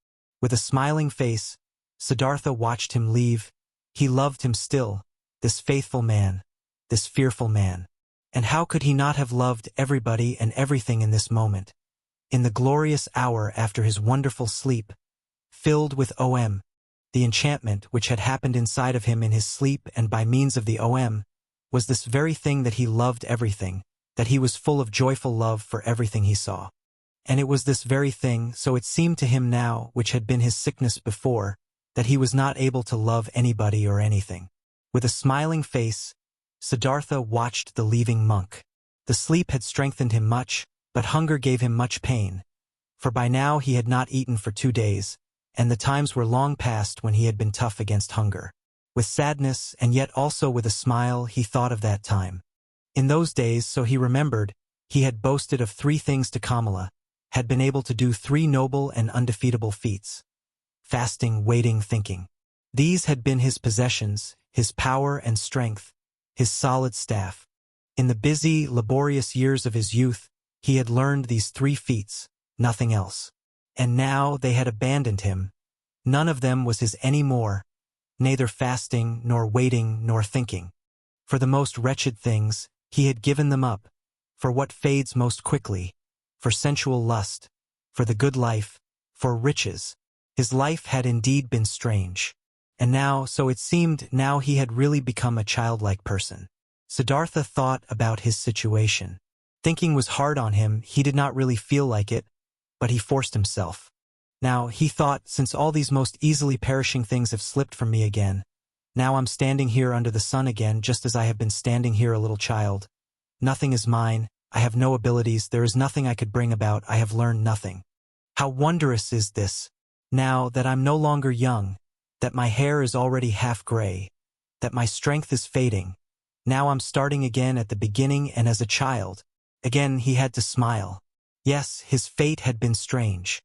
With a smiling face, Siddhartha watched him leave. He loved him still, this faithful man, this fearful man. And how could he not have loved everybody and everything in this moment? In the glorious hour after his wonderful sleep, filled with OM, the enchantment which had happened inside of him in his sleep and by means of the OM, was this very thing that he loved everything, that he was full of joyful love for everything he saw. And it was this very thing, so it seemed to him now, which had been his sickness before, that he was not able to love anybody or anything. With a smiling face, Siddhartha watched the leaving monk. The sleep had strengthened him much, but hunger gave him much pain, for by now he had not eaten for 2 days, and the times were long past when he had been tough against hunger. With sadness, and yet also with a smile, he thought of that time. In those days, so he remembered, he had boasted of 3 things to Kamala, had been able to do 3 noble and undefeatable feats: fasting, waiting, thinking. These had been his possessions, his power and strength, his solid staff. In the busy, laborious years of his youth, he had learned these 3 feats, nothing else. And now they had abandoned him. None of them was his any more, neither fasting, nor waiting, nor thinking. For the most wretched things, he had given them up, for what fades most quickly, for sensual lust, for the good life, for riches. His life had indeed been strange. And now, so it seemed, now he had really become a childlike person. Siddhartha thought about his situation. Thinking was hard on him, he did not really feel like it, but he forced himself. Now, he thought, since all these most easily perishing things have slipped from me again, now I'm standing here under the sun again just as I have been standing here a little child. Nothing is mine, I have no abilities, there is nothing I could bring about, I have learned nothing. How wondrous is this, now that I'm no longer young, that my hair is already half gray, that my strength is fading. Now I'm starting again at the beginning and as a child. Again he had to smile. Yes, his fate had been strange.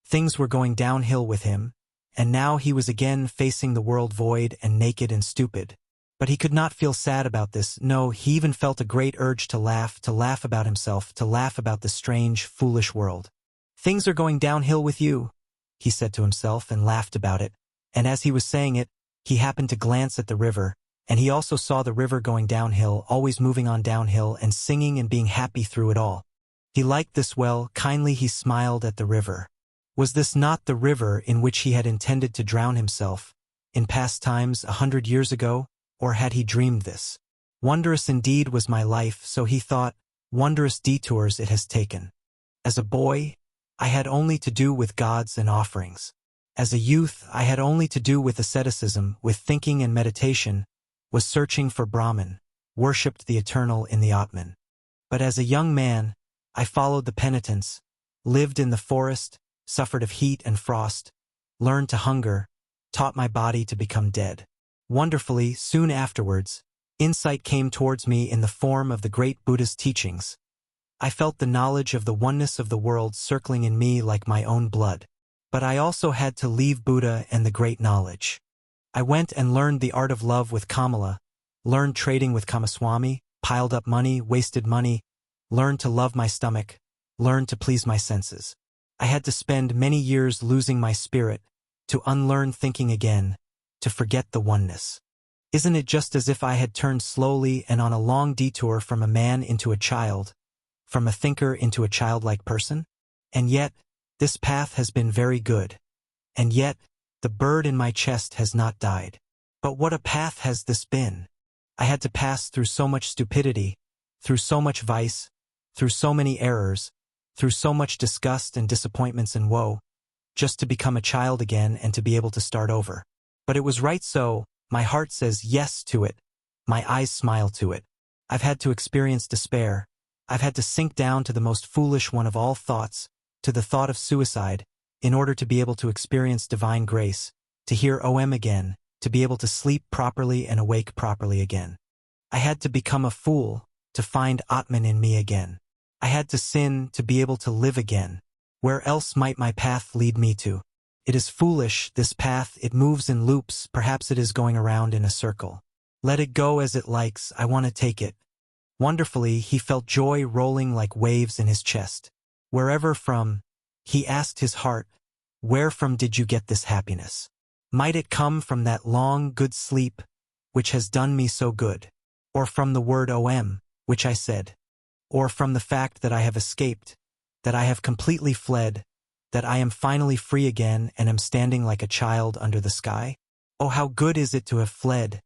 Things were going downhill with him, and now he was again facing the world void and naked and stupid. But he could not feel sad about this, no, he even felt a great urge to laugh about himself, to laugh about the strange, foolish world. Things are going downhill with you, he said to himself and laughed about it, and as he was saying it, he happened to glance at the river, and he also saw the river going downhill, always moving on downhill and singing and being happy through it all. He liked this well, kindly he smiled at the river. Was this not the river in which he had intended to drown himself, in past times 100 years ago, or had he dreamed this? Wondrous indeed was my life, so he thought, wondrous detours it has taken. As a boy, I had only to do with gods and offerings. As a youth, I had only to do with asceticism, with thinking and meditation, was searching for Brahman, worshipped the eternal in the Atman. But as a young man, I followed the penitents, lived in the forest, suffered of heat and frost, learned to hunger, taught my body to become dead. Wonderfully, soon afterwards, insight came towards me in the form of the great Buddha's teachings. I felt the knowledge of the oneness of the world circling in me like my own blood. But I also had to leave Buddha and the great knowledge. I went and learned the art of love with Kamala, learned trading with Kamaswami, piled up money, wasted money, learned to love my stomach, learned to please my senses. I had to spend many years losing my spirit, to unlearn thinking again, to forget the oneness. Isn't it just as if I had turned slowly and on a long detour from a man into a child, from a thinker into a childlike person? And yet, this path has been very good. And yet, the bird in my chest has not died. But what a path has this been! I had to pass through so much stupidity, through so much vice, through so many errors, through so much disgust and disappointments and woe, just to become a child again and to be able to start over. But it was right so, my heart says yes to it, my eyes smile to it. I've had to experience despair, I've had to sink down to the most foolish one of all thoughts, to the thought of suicide, in order to be able to experience divine grace, to hear OM again, to be able to sleep properly and awake properly again. I had to become a fool, to find Atman in me again. I had to sin to be able to live again. Where else might my path lead me to? It is foolish, this path, it moves in loops, perhaps it is going around in a circle. Let it go as it likes, I want to take it. Wonderfully, he felt joy rolling like waves in his chest. Wherever from, he asked his heart, where from did you get this happiness? Might it come from that long, good sleep, which has done me so good? Or from the word OM, which I said? Or from the fact that I have escaped, that I have completely fled, that I am finally free again and am standing like a child under the sky? Oh, how good is it to have fled,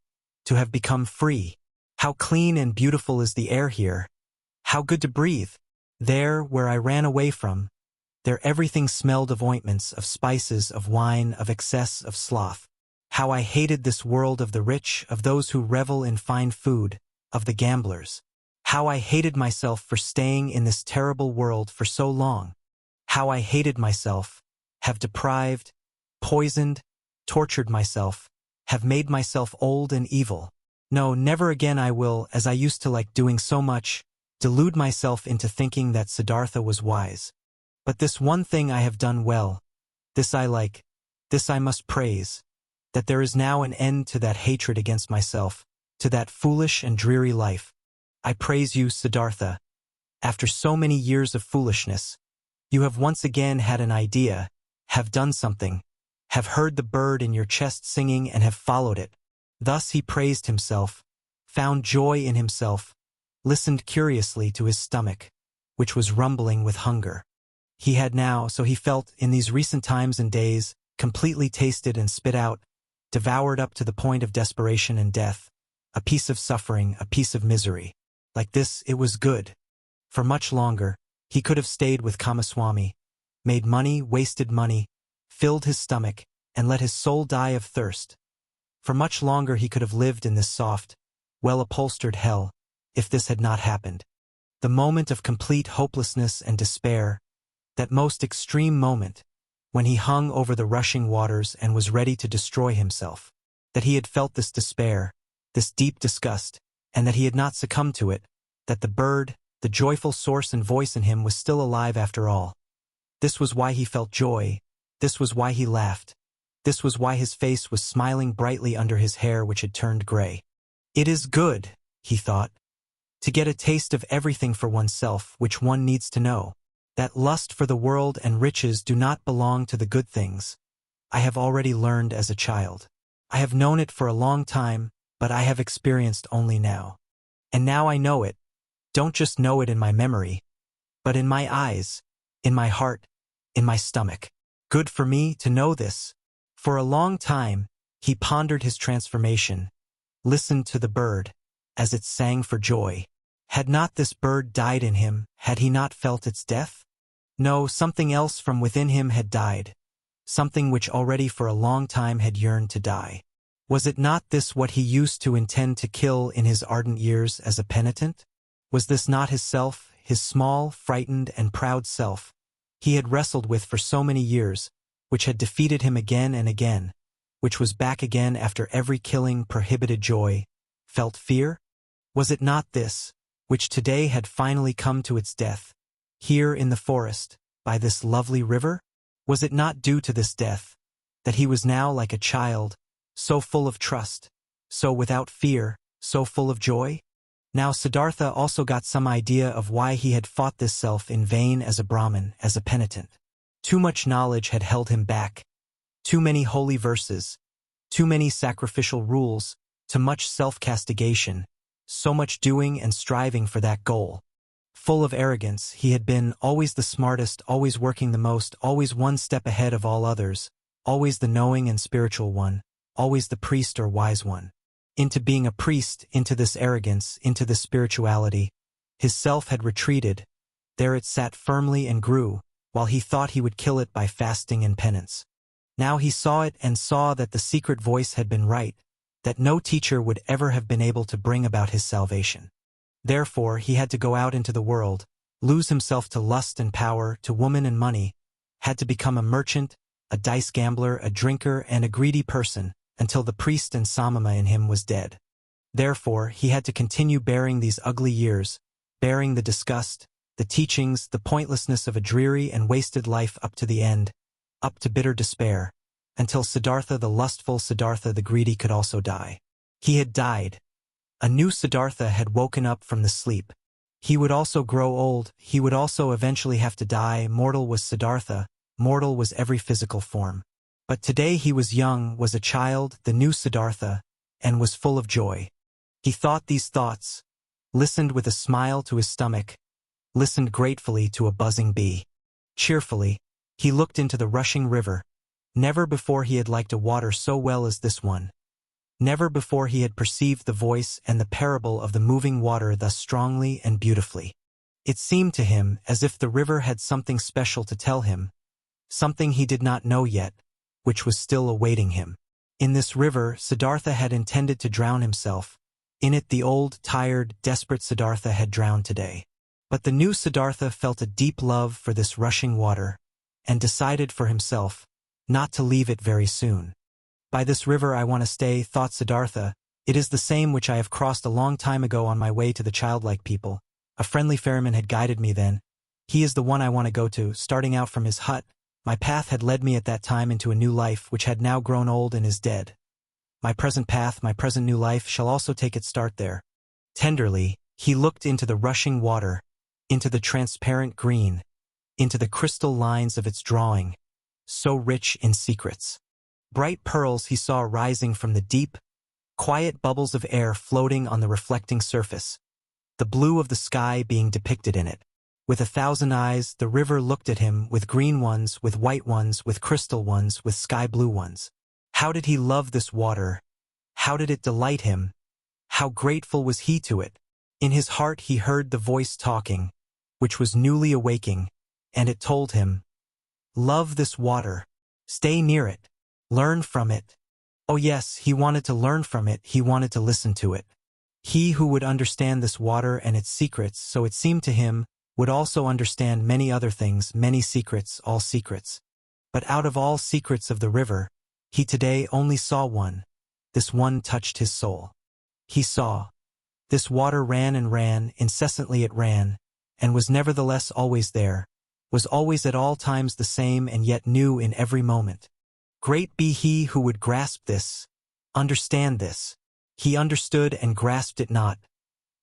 to have become free! How clean and beautiful is the air here! How good to breathe! There, where I ran away from, there everything smelled of ointments, of spices, of wine, of excess, of sloth. How I hated this world of the rich, of those who revel in fine food, of the gamblers. How I hated myself for staying in this terrible world for so long. How I hated myself, have deprived, poisoned, tortured myself, have made myself old and evil. No, never again I will, as I used to like doing so much, delude myself into thinking that Siddhartha was wise. But this one thing I have done well, this I like, this I must praise, that there is now an end to that hatred against myself, to that foolish and dreary life. I praise you, Siddhartha. After so many years of foolishness, you have once again had an idea, have done something, have heard the bird in your chest singing and have followed it. Thus he praised himself, found joy in himself, listened curiously to his stomach, which was rumbling with hunger. He had now, so he felt, in these recent times and days, completely tasted and spit out, devoured up to the point of desperation and death, a piece of suffering, a piece of misery. Like this, it was good. For much longer, he could have stayed with Kamaswami, made money, wasted money, filled his stomach, and let his soul die of thirst. For much longer he could have lived in this soft, well-upholstered hell, if this had not happened. The moment of complete hopelessness and despair, that most extreme moment, when he hung over the rushing waters and was ready to destroy himself, that he had felt this despair, this deep disgust, and that he had not succumbed to it, that the bird, the joyful source and voice in him was still alive after all. This was why he felt joy, this was why he laughed, this was why his face was smiling brightly under his hair which had turned gray. It is good, he thought, to get a taste of everything for oneself which one needs to know. That lust for the world and riches do not belong to the good things. I have already learned as a child. I have known it for a long time, but I have experienced only now. And now I know it, don't just know it in my memory, but in my eyes, in my heart, in my stomach. Good for me to know this. For a long time, he pondered his transformation, listened to the bird, as it sang for joy. Had not this bird died in him, had he not felt its death? No, something else from within him had died, something which already for a long time had yearned to die. Was it not this what he used to intend to kill in his ardent years as a penitent? Was this not his self, his small, frightened, and proud self, he had wrestled with for so many years, which had defeated him again and again, which was back again after every killing, prohibited joy, felt fear? Was it not this, which today had finally come to its death, here in the forest, by this lovely river? Was it not due to this death, that he was now like a child, so full of trust, so without fear, so full of joy? Now Siddhartha also got some idea of why he had fought this self in vain as a Brahmin, as a penitent. Too much knowledge had held him back, too many holy verses, too many sacrificial rules, too much self-castigation, so much doing and striving for that goal. Full of arrogance, he had been always the smartest, always working the most, always one step ahead of all others, always the knowing and spiritual one, always the priest or wise one. Into being a priest, into this arrogance, into this spirituality, his self had retreated. There it sat firmly and grew, while he thought he would kill it by fasting and penance. Now he saw it and saw that the secret voice had been right, that no teacher would ever have been able to bring about his salvation. Therefore he had to go out into the world, lose himself to lust and power, to woman and money, had to become a merchant, a dice gambler, a drinker, and a greedy person, until the priest and samama in him was dead. Therefore he had to continue bearing these ugly years, bearing the disgust, the teachings, the pointlessness of a dreary and wasted life up to the end, up to bitter despair, until Siddhartha the lustful, Siddhartha the greedy could also die. He had died. A new Siddhartha had woken up from the sleep. He would also grow old, he would also eventually have to die. Mortal was Siddhartha, mortal was every physical form. But today he was young, was a child, the new Siddhartha, and was full of joy. He thought these thoughts, listened with a smile to his stomach, listened gratefully to a buzzing bee. Cheerfully, he looked into the rushing river. Never before he had liked a water so well as this one. Never before he had perceived the voice and the parable of the moving water thus strongly and beautifully. It seemed to him as if the river had something special to tell him, something he did not know yet, which was still awaiting him. In this river, Siddhartha had intended to drown himself. In it, the old, tired, desperate Siddhartha had drowned today. But the new Siddhartha felt a deep love for this rushing water, and decided for himself not to leave it very soon. By this river I want to stay, thought Siddhartha. It is the same which I have crossed a long time ago on my way to the childlike people. A friendly ferryman had guided me then. He is the one I want to go to, starting out from his hut. My path had led me at that time into a new life, which had now grown old and is dead. My present path, my present new life, shall also take its start there. Tenderly, he looked into the rushing water, into the transparent green, into the crystal lines of its drawing, so rich in secrets. Bright pearls he saw rising from the deep, quiet bubbles of air floating on the reflecting surface, the blue of the sky being depicted in it. With 1,000 eyes, the river looked at him, with green ones, with white ones, with crystal ones, with sky blue ones. How did he love this water? How did it delight him? How grateful was he to it? In his heart he heard the voice talking, which was newly awaking, and it told him, "Love this water. Stay near it. Learn from it." Oh yes, he wanted to learn from it, he wanted to listen to it. He who would understand this water and its secrets, so it seemed to him, would also understand many other things, many secrets, all secrets. But out of all secrets of the river, he today only saw one. This one touched his soul. He saw. This water ran and ran, incessantly it ran, and was nevertheless always there, was always at all times the same and yet new in every moment. Great be he who would grasp this, understand this. He understood and grasped it not,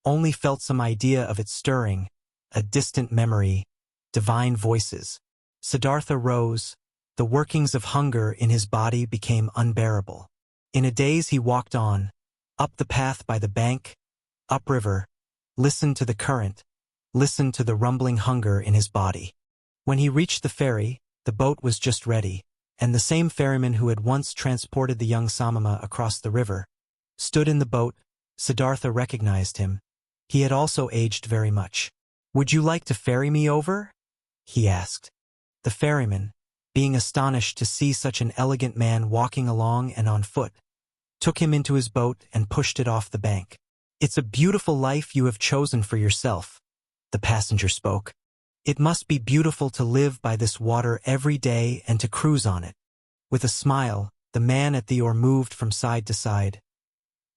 only felt some idea of its stirring, a distant memory, divine voices. Siddhartha rose. The workings of hunger in his body became unbearable. In a daze he walked on, up the path by the bank, upriver, listened to the current, listened to the rumbling hunger in his body. When he reached the ferry, the boat was just ready, and the same ferryman who had once transported the young Samama across the river stood in the boat. Siddhartha recognized him. He had also aged very much. "Would you like to ferry me over?" he asked. The ferryman, being astonished to see such an elegant man walking along and on foot, took him into his boat and pushed it off the bank. "It's a beautiful life you have chosen for yourself," the passenger spoke. "It must be beautiful to live by this water every day and to cruise on it." With a smile, the man at the oar moved from side to side.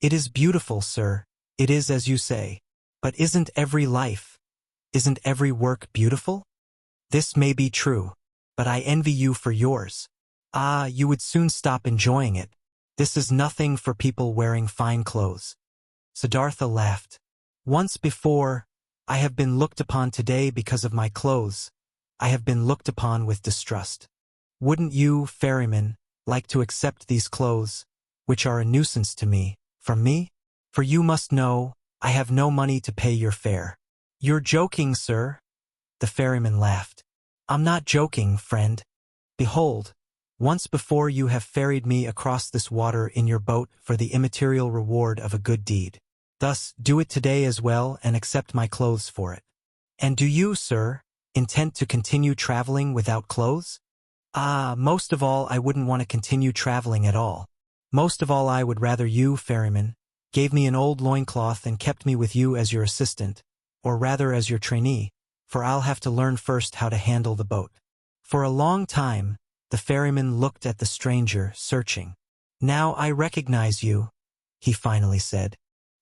"It is beautiful, sir. It is as you say. But isn't every life, isn't every work beautiful? This may be true, but I envy you for yours. Ah, you would soon stop enjoying it. This is nothing for people wearing fine clothes." Siddhartha laughed. "Once before, I have been looked upon today because of my clothes. I have been looked upon with distrust. Wouldn't you, ferryman, like to accept these clothes, which are a nuisance to me, from me? For you must know, I have no money to pay your fare." "You're joking, sir." The ferryman laughed. "I'm not joking, friend. Behold, once before you have ferried me across this water in your boat for the immaterial reward of a good deed. Thus, do it today as well and accept my clothes for it. And do you, sir, intend to continue traveling without clothes?" "Ah, most of all I wouldn't want to continue traveling at all. Most of all I would rather you, ferryman, gave me an old loincloth and kept me with you as your assistant, or rather as your trainee, for I'll have to learn first how to handle the boat." For a long time, the ferryman looked at the stranger, searching. "Now I recognize you," he finally said.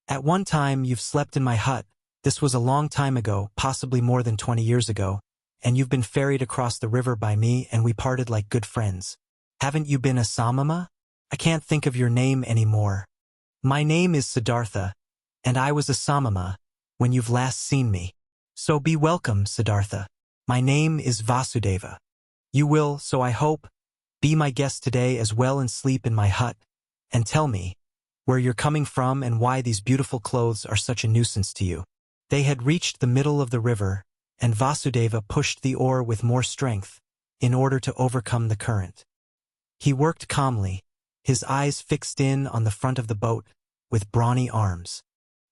"At one time you've slept in my hut. This was a long time ago, possibly more than 20 years ago, and you've been ferried across the river by me and we parted like good friends. Haven't you been a Samama? I can't think of your name anymore." "My name is Siddhartha, and I was a Samama when you've last seen me. So be welcome, Siddhartha. My name is Vasudeva. You will, so I hope, be my guest today as well and sleep in my hut, and tell me where you're coming from and why these beautiful clothes are such a nuisance to you." They had reached the middle of the river, and Vasudeva pushed the oar with more strength in order to overcome the current. He worked calmly, his eyes fixed in on the front of the boat, with brawny arms.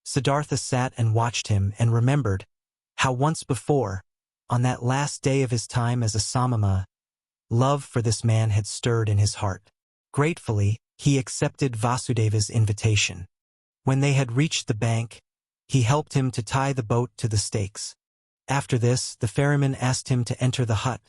Siddhartha sat and watched him and remembered how once before, on that last day of his time as a Samama, love for this man had stirred in his heart. Gratefully, He accepted Vasudeva's invitation. When they had reached the bank, he helped him to tie the boat to the stakes. After this, the ferryman asked him to enter the hut,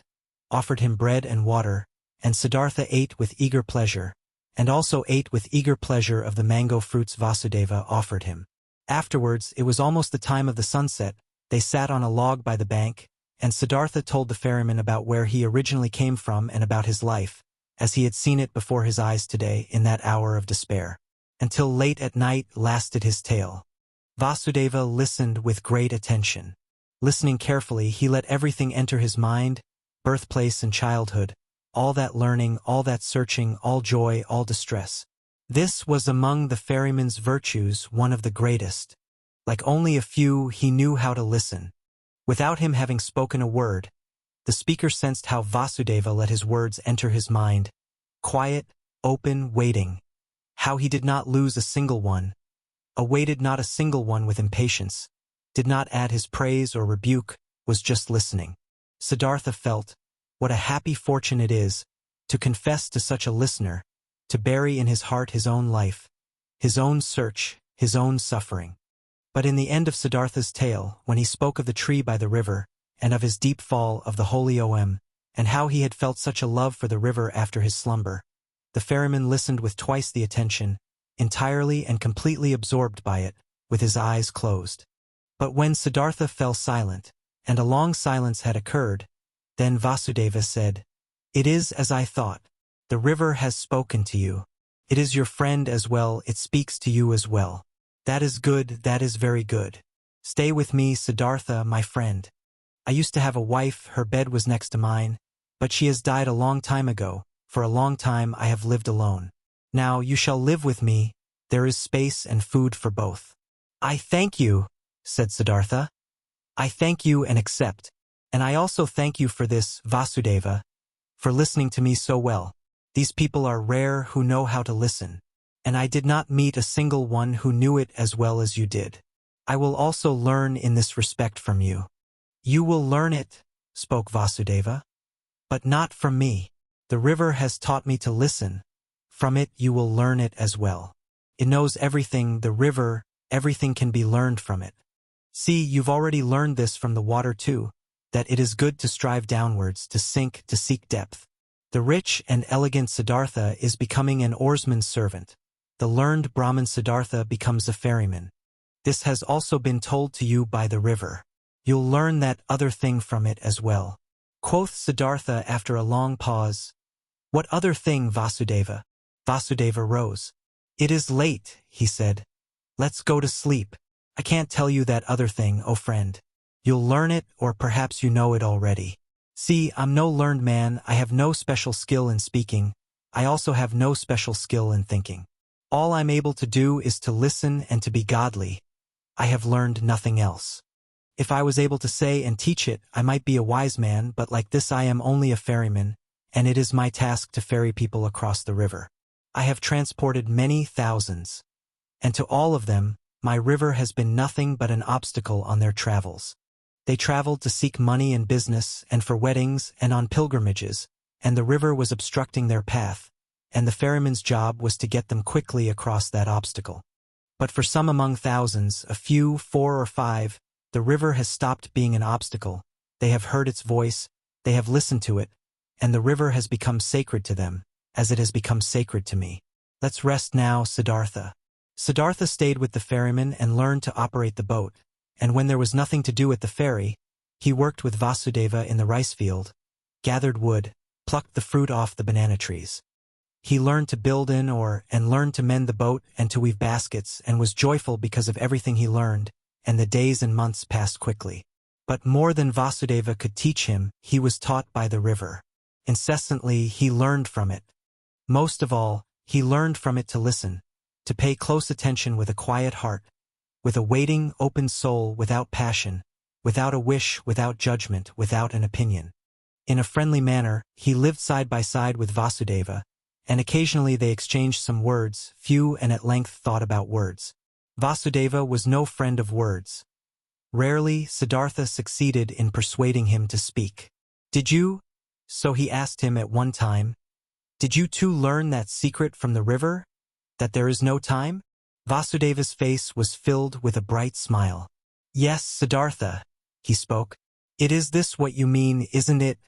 offered him bread and water, and Siddhartha ate with eager pleasure, and also ate with eager pleasure of the mango fruits Vasudeva offered him. Afterwards, it was almost the time of the sunset. They sat on a log by the bank, and Siddhartha told the ferryman about where he originally came from and about his life, as he had seen it before his eyes today in that hour of despair. Until late at night lasted his tale. Vasudeva listened with great attention. Listening carefully, he let everything enter his mind, birthplace and childhood, all that learning, all that searching, all joy, all distress. This was among the ferryman's virtues one of the greatest. Like only a few, he knew how to listen. Without him having spoken a word, the speaker sensed how Vasudeva let his words enter his mind, quiet, open, waiting. How he did not lose a single one, awaited not a single one with impatience, did not add his praise or rebuke, was just listening. Siddhartha felt, what a happy fortune it is, to confess to such a listener, to bury in his heart his own life, his own search, his own suffering. But in the end of Siddhartha's tale, when he spoke of the tree by the river, and of his deep fall of the holy Om, and how he had felt such a love for the river after his slumber, the ferryman listened with twice the attention, entirely and completely absorbed by it, with his eyes closed. But when Siddhartha fell silent, and a long silence had occurred, then Vasudeva said, "It is as I thought. The river has spoken to you. It is your friend as well, it speaks to you as well. That is good, that is very good. Stay with me, Siddhartha, my friend. I used to have a wife, her bed was next to mine, but she has died a long time ago. For a long time I have lived alone. Now you shall live with me, there is space and food for both." "I thank you," said Siddhartha. "I thank you and accept. And I also thank you for this, Vasudeva, for listening to me so well. These people are rare who know how to listen, and I did not meet a single one who knew it as well as you did. I will also learn in this respect from you." "You will learn it," spoke Vasudeva, "but not from me. The river has taught me to listen. From it you will learn it as well. It knows everything, the river, everything can be learned from it. See, you've already learned this from the water too, that it is good to strive downwards, to sink, to seek depth. The rich and elegant Siddhartha is becoming an oarsman's servant. The learned Brahmin Siddhartha becomes a ferryman. This has also been told to you by the river. You'll learn that other thing from it as well." Quoth Siddhartha after a long pause, "What other thing, Vasudeva?" Vasudeva rose. "It is late," he said. "Let's go to sleep. I can't tell you that other thing, O friend. You'll learn it, or perhaps you know it already. See, I'm no learned man, I have no special skill in speaking, I also have no special skill in thinking. All I'm able to do is to listen and to be godly. I have learned nothing else. If I was able to say and teach it, I might be a wise man, but like this I am only a ferryman, and it is my task to ferry people across the river. I have transported many thousands, and to all of them, my river has been nothing but an obstacle on their travels. They traveled to seek money and business, and for weddings, and on pilgrimages, and the river was obstructing their path, and the ferryman's job was to get them quickly across that obstacle. But for some among thousands, a few, 4 or 5, the river has stopped being an obstacle, they have heard its voice, they have listened to it, and the river has become sacred to them, as it has become sacred to me. Let's rest now, Siddhartha." Siddhartha stayed with the ferryman and learned to operate the boat, and when there was nothing to do at the ferry, he worked with Vasudeva in the rice field, gathered wood, plucked the fruit off the banana trees. He learned to build and learned to mend the boat and to weave baskets, and was joyful because of everything he learned, and the days and months passed quickly. But more than Vasudeva could teach him, he was taught by the river. Incessantly, he learned from it. Most of all, he learned from it to listen, to pay close attention with a quiet heart, with a waiting, open soul, without passion, without a wish, without judgment, without an opinion. In a friendly manner, he lived side by side with Vasudeva, and occasionally they exchanged some words, few and at length thought about words. Vasudeva was no friend of words. Rarely, Siddhartha succeeded in persuading him to speak. "Did you?" So he asked him at one time. Did you too learn that secret from the river? That there is no time? Vasudeva's face was filled with a bright smile. Yes, Siddhartha, he spoke. It is this what you mean, isn't it?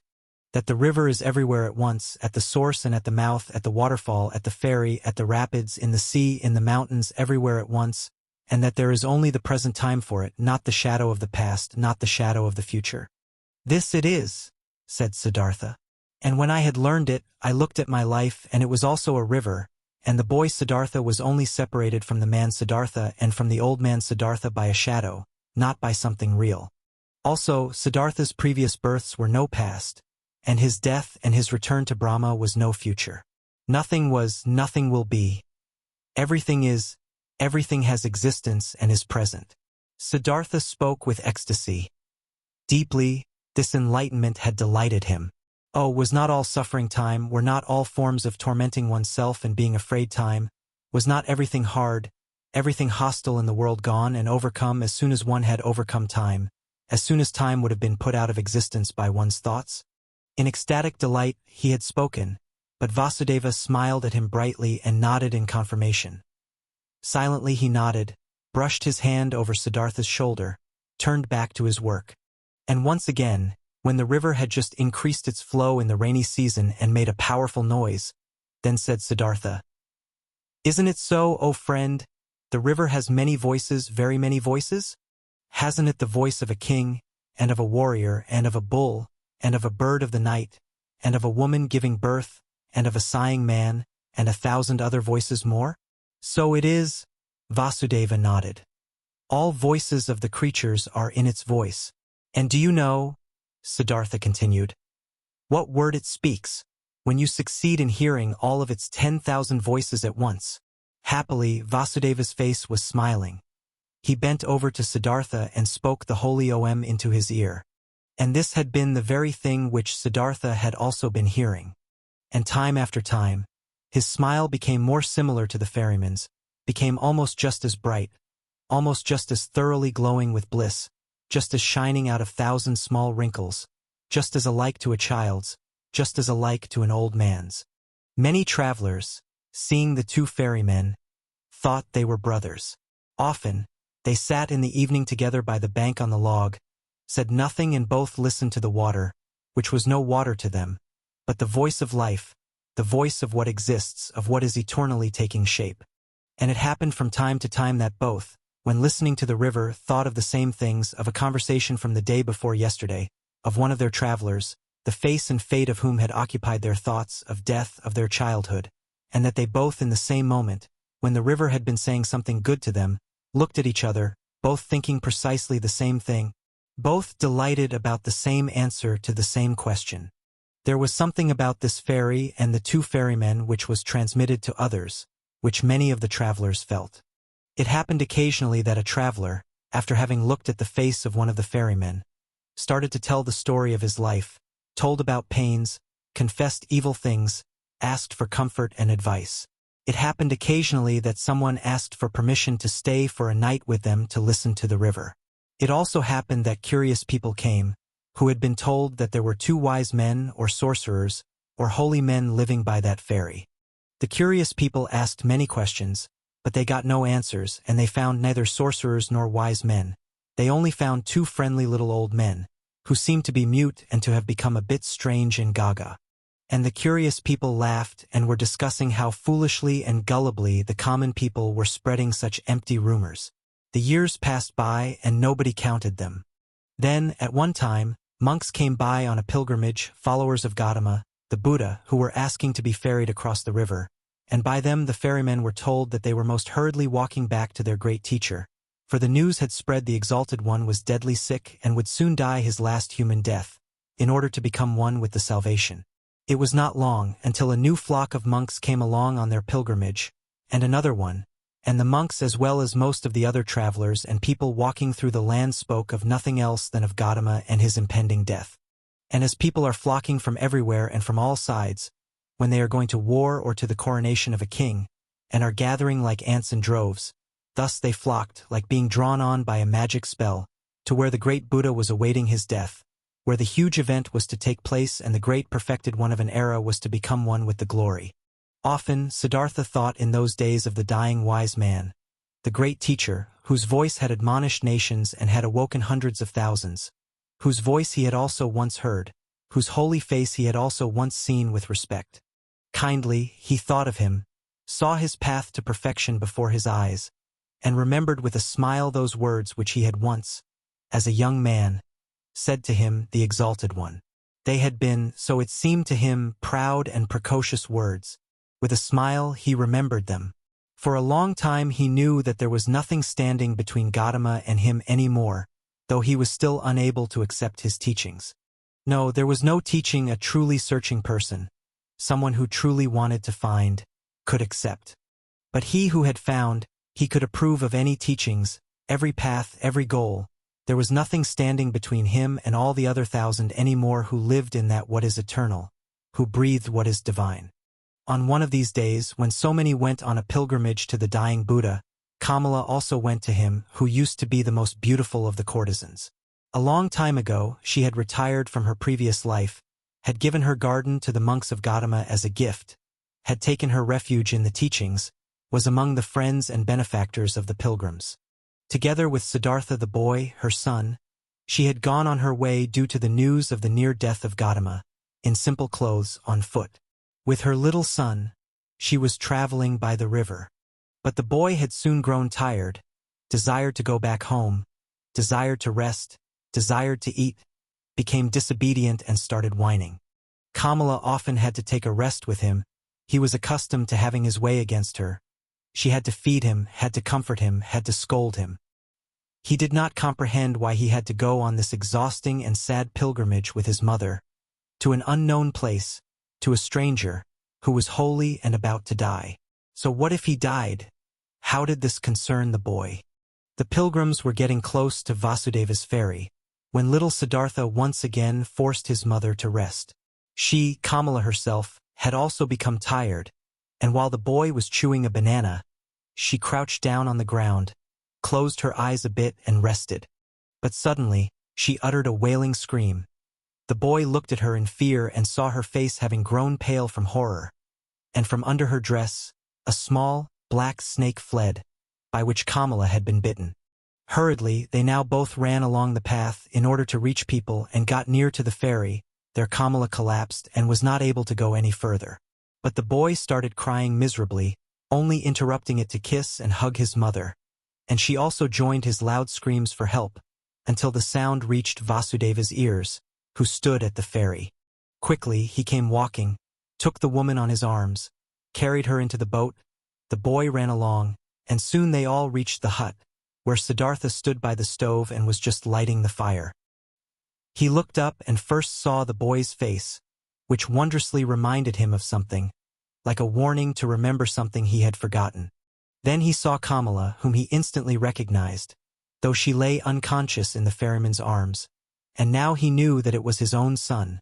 That the river is everywhere at once, at the source and at the mouth, at the waterfall, at the ferry, at the rapids, in the sea, in the mountains, everywhere at once, and that there is only the present time for it, not the shadow of the past, not the shadow of the future. This it is, said Siddhartha. And when I had learned it, I looked at my life, and it was also a river, and the boy Siddhartha was only separated from the man Siddhartha and from the old man Siddhartha by a shadow, not by something real. Also, Siddhartha's previous births were no past, and his death and his return to Brahma was no future. Nothing was, nothing will be. Everything is, everything has existence and is present. Siddhartha spoke with ecstasy. Deeply, this enlightenment had delighted him. Oh, was not all suffering time, were not all forms of tormenting oneself and being afraid time, was not everything hard, everything hostile in the world gone and overcome as soon as one had overcome time, as soon as time would have been put out of existence by one's thoughts? In ecstatic delight, he had spoken, but Vasudeva smiled at him brightly and nodded in confirmation. Silently he nodded, brushed his hand over Siddhartha's shoulder, turned back to his work. And once again, when the river had just increased its flow in the rainy season and made a powerful noise, then said Siddhartha, "Isn't it so, O friend? The river has many voices, very many voices? Hasn't it the voice of a king, and of a warrior, and of a bull, and of a bird of the night, and of a woman giving birth, and of a sighing man, and 1,000 other voices more?" So it is, Vasudeva nodded. All voices of the creatures are in its voice. And do you know, Siddhartha continued, what word it speaks, when you succeed in hearing all of its 10,000 voices at once? Happily, Vasudeva's face was smiling. He bent over to Siddhartha and spoke the holy Om into his ear. And this had been the very thing which Siddhartha had also been hearing. And time after time, his smile became more similar to the ferryman's, became almost just as bright, almost just as thoroughly glowing with bliss, just as shining out of 1,000 small wrinkles, just as alike to a child's, just as alike to an old man's. Many travelers, seeing the two ferrymen, thought they were brothers. Often, they sat in the evening together by the bank on the log, said nothing and both listened to the water, which was no water to them, but the voice of life, the voice of what exists, of what is eternally taking shape. And it happened from time to time that both, when listening to the river, thought of the same things, of a conversation from the day before yesterday, of one of their travelers, the face and fate of whom had occupied their thoughts, of death, of their childhood, and that they both in the same moment, when the river had been saying something good to them, looked at each other, both thinking precisely the same thing, both delighted about the same answer to the same question. There was something about this ferry and the two ferrymen which was transmitted to others, which many of the travelers felt. It happened occasionally that a traveler, after having looked at the face of one of the ferrymen, started to tell the story of his life, told about pains, confessed evil things, asked for comfort and advice. It happened occasionally that someone asked for permission to stay for a night with them to listen to the river. It also happened that curious people came, who had been told that there were 2 wise men or sorcerers or holy men living by that ferry. The curious people asked many questions, but they got no answers, and they found neither sorcerers nor wise men. They only found 2 friendly little old men, who seemed to be mute and to have become a bit strange and gaga. And the curious people laughed and were discussing how foolishly and gullibly the common people were spreading such empty rumors. The years passed by and nobody counted them. Then, at one time, monks came by on a pilgrimage, followers of Gautama, the Buddha, who were asking to be ferried across the river, and by them the ferrymen were told that they were most hurriedly walking back to their great teacher, for the news had spread the exalted one was deadly sick and would soon die his last human death, in order to become one with the salvation. It was not long until a new flock of monks came along on their pilgrimage, and another one, and the monks as well as most of the other travelers and people walking through the land spoke of nothing else than of Gautama and his impending death. And as people are flocking from everywhere and from all sides, when they are going to war or to the coronation of a king, and are gathering like ants in droves, thus they flocked, like being drawn on by a magic spell, to where the great Buddha was awaiting his death, where the huge event was to take place and the great perfected one of an era was to become one with the glory. Often, Siddhartha thought in those days of the dying wise man, the great teacher, whose voice had admonished nations and had awoken hundreds of thousands, whose voice he had also once heard, whose holy face he had also once seen with respect. Kindly, he thought of him, saw his path to perfection before his eyes, and remembered with a smile those words which he had once, as a young man, said to him, the exalted one. They had been, so it seemed to him, proud and precocious words. With a smile he remembered them. For a long time he knew that there was nothing standing between Gautama and him any more, though he was still unable to accept his teachings. No, there was no teaching a truly searching person, someone who truly wanted to find, could accept. But he who had found, he could approve of any teachings, every path, every goal. There was nothing standing between him and all the other thousand any more who lived in that what is eternal, who breathed what is divine. On one of these days, when so many went on a pilgrimage to the dying Buddha, Kamala also went to him, who used to be the most beautiful of the courtesans. A long time ago, she had retired from her previous life, had given her garden to the monks of Gautama as a gift, had taken her refuge in the teachings, was among the friends and benefactors of the pilgrims. Together with Siddhartha the boy, her son, she had gone on her way due to the news of the near death of Gautama, in simple clothes, on foot. With her little son, she was traveling by the river. But the boy had soon grown tired, desired to go back home, desired to rest, desired to eat, became disobedient and started whining. Kamala often had to take a rest with him. He was accustomed to having his way against her. She had to feed him, had to comfort him, had to scold him. He did not comprehend why he had to go on this exhausting and sad pilgrimage with his mother, to an unknown place, to a stranger, who was holy and about to die. So what if he died? How did this concern the boy? The pilgrims were getting close to Vasudeva's ferry, when little Siddhartha once again forced his mother to rest. She, Kamala herself, had also become tired, and while the boy was chewing a banana, she crouched down on the ground, closed her eyes a bit and rested. But suddenly, she uttered a wailing scream. The boy looked at her in fear and saw her face having grown pale from horror, and from under her dress, a small, black snake fled, by which Kamala had been bitten. Hurriedly, they now both ran along the path in order to reach people and got near to the ferry. There Kamala collapsed and was not able to go any further. But the boy started crying miserably, only interrupting it to kiss and hug his mother, and she also joined his loud screams for help, until the sound reached Vasudeva's ears, who stood at the ferry. Quickly, he came walking, took the woman on his arms, carried her into the boat. The boy ran along, and soon they all reached the hut, where Siddhartha stood by the stove and was just lighting the fire. He looked up and first saw the boy's face, which wondrously reminded him of something, like a warning to remember something he had forgotten. Then he saw Kamala, whom he instantly recognized, though she lay unconscious in the ferryman's arms, and now he knew that it was his own son,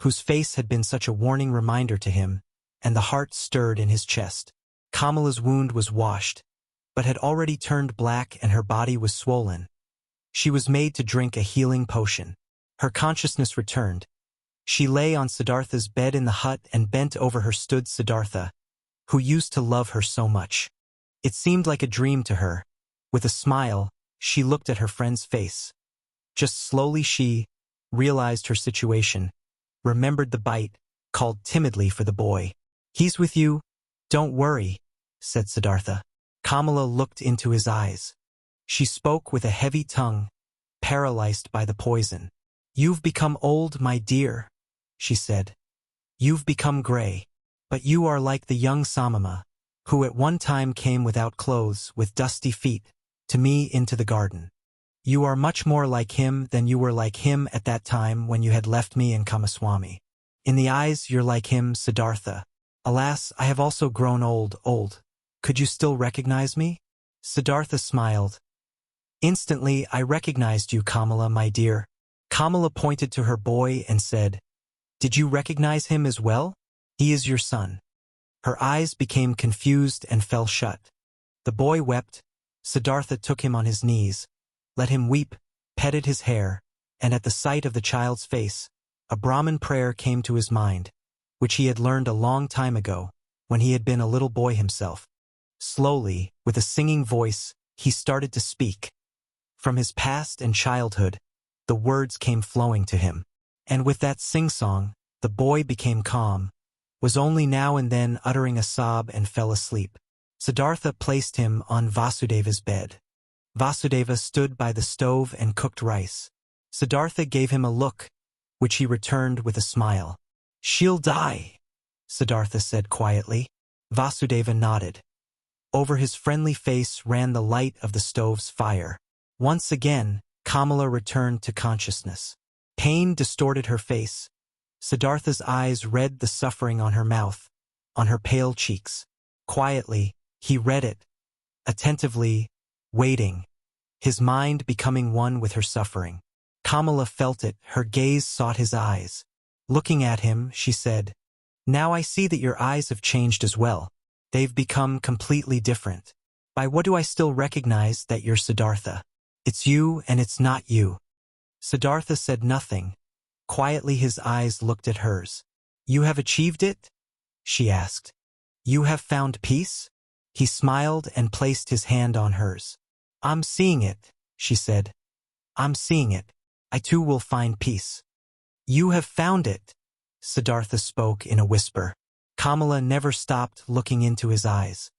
whose face had been such a warning reminder to him, and the heart stirred in his chest. Kamala's wound was washed, but had already turned black and her body was swollen. She was made to drink a healing potion. Her consciousness returned. She lay on Siddhartha's bed in the hut and bent over her stood Siddhartha, who used to love her so much. It seemed like a dream to her. With a smile, she looked at her friend's face. Just slowly she realized her situation, remembered the bite, called timidly for the boy. "He's with you. Don't worry," said Siddhartha. Kamala looked into his eyes. She spoke with a heavy tongue, paralyzed by the poison. "You've become old, my dear," she said. "You've become gray. But you are like the young Samama, who at one time came without clothes, with dusty feet, to me into the garden. You are much more like him than you were like him at that time when you had left me in Kamaswami. In the eyes you're like him, Siddhartha. Alas, I have also grown old. Could you still recognize me?" Siddhartha smiled. "Instantly I recognized you, Kamala, my dear." Kamala pointed to her boy and said, "Did you recognize him as well? He is your son." Her eyes became confused and fell shut. The boy wept. Siddhartha took him on his knees, let him weep, petted his hair, and at the sight of the child's face, a Brahmin prayer came to his mind, which he had learned a long time ago, when he had been a little boy himself. Slowly, with a singing voice, he started to speak. From his past and childhood, the words came flowing to him. And with that sing-song, the boy became calm, was only now and then uttering a sob and fell asleep. Siddhartha placed him on Vasudeva's bed. Vasudeva stood by the stove and cooked rice. Siddhartha gave him a look, which he returned with a smile. "She'll die," Siddhartha said quietly. Vasudeva nodded. Over his friendly face ran the light of the stove's fire. Once again, Kamala returned to consciousness. Pain distorted her face. Siddhartha's eyes read the suffering on her mouth, on her pale cheeks. Quietly, he read it, attentively, waiting, his mind becoming one with her suffering. Kamala felt it, her gaze sought his eyes. Looking at him, she said, "Now I see that your eyes have changed as well. They've become completely different. By what do I still recognize that you're Siddhartha? It's you and it's not you." Siddhartha said nothing. Quietly his eyes looked at hers. "You have achieved it?" she asked. "You have found peace?" He smiled and placed his hand on hers. "I'm seeing it," she said. "I'm seeing it. I too will find peace." "You have found it," Siddhartha spoke in a whisper. Kamala never stopped looking into his eyes.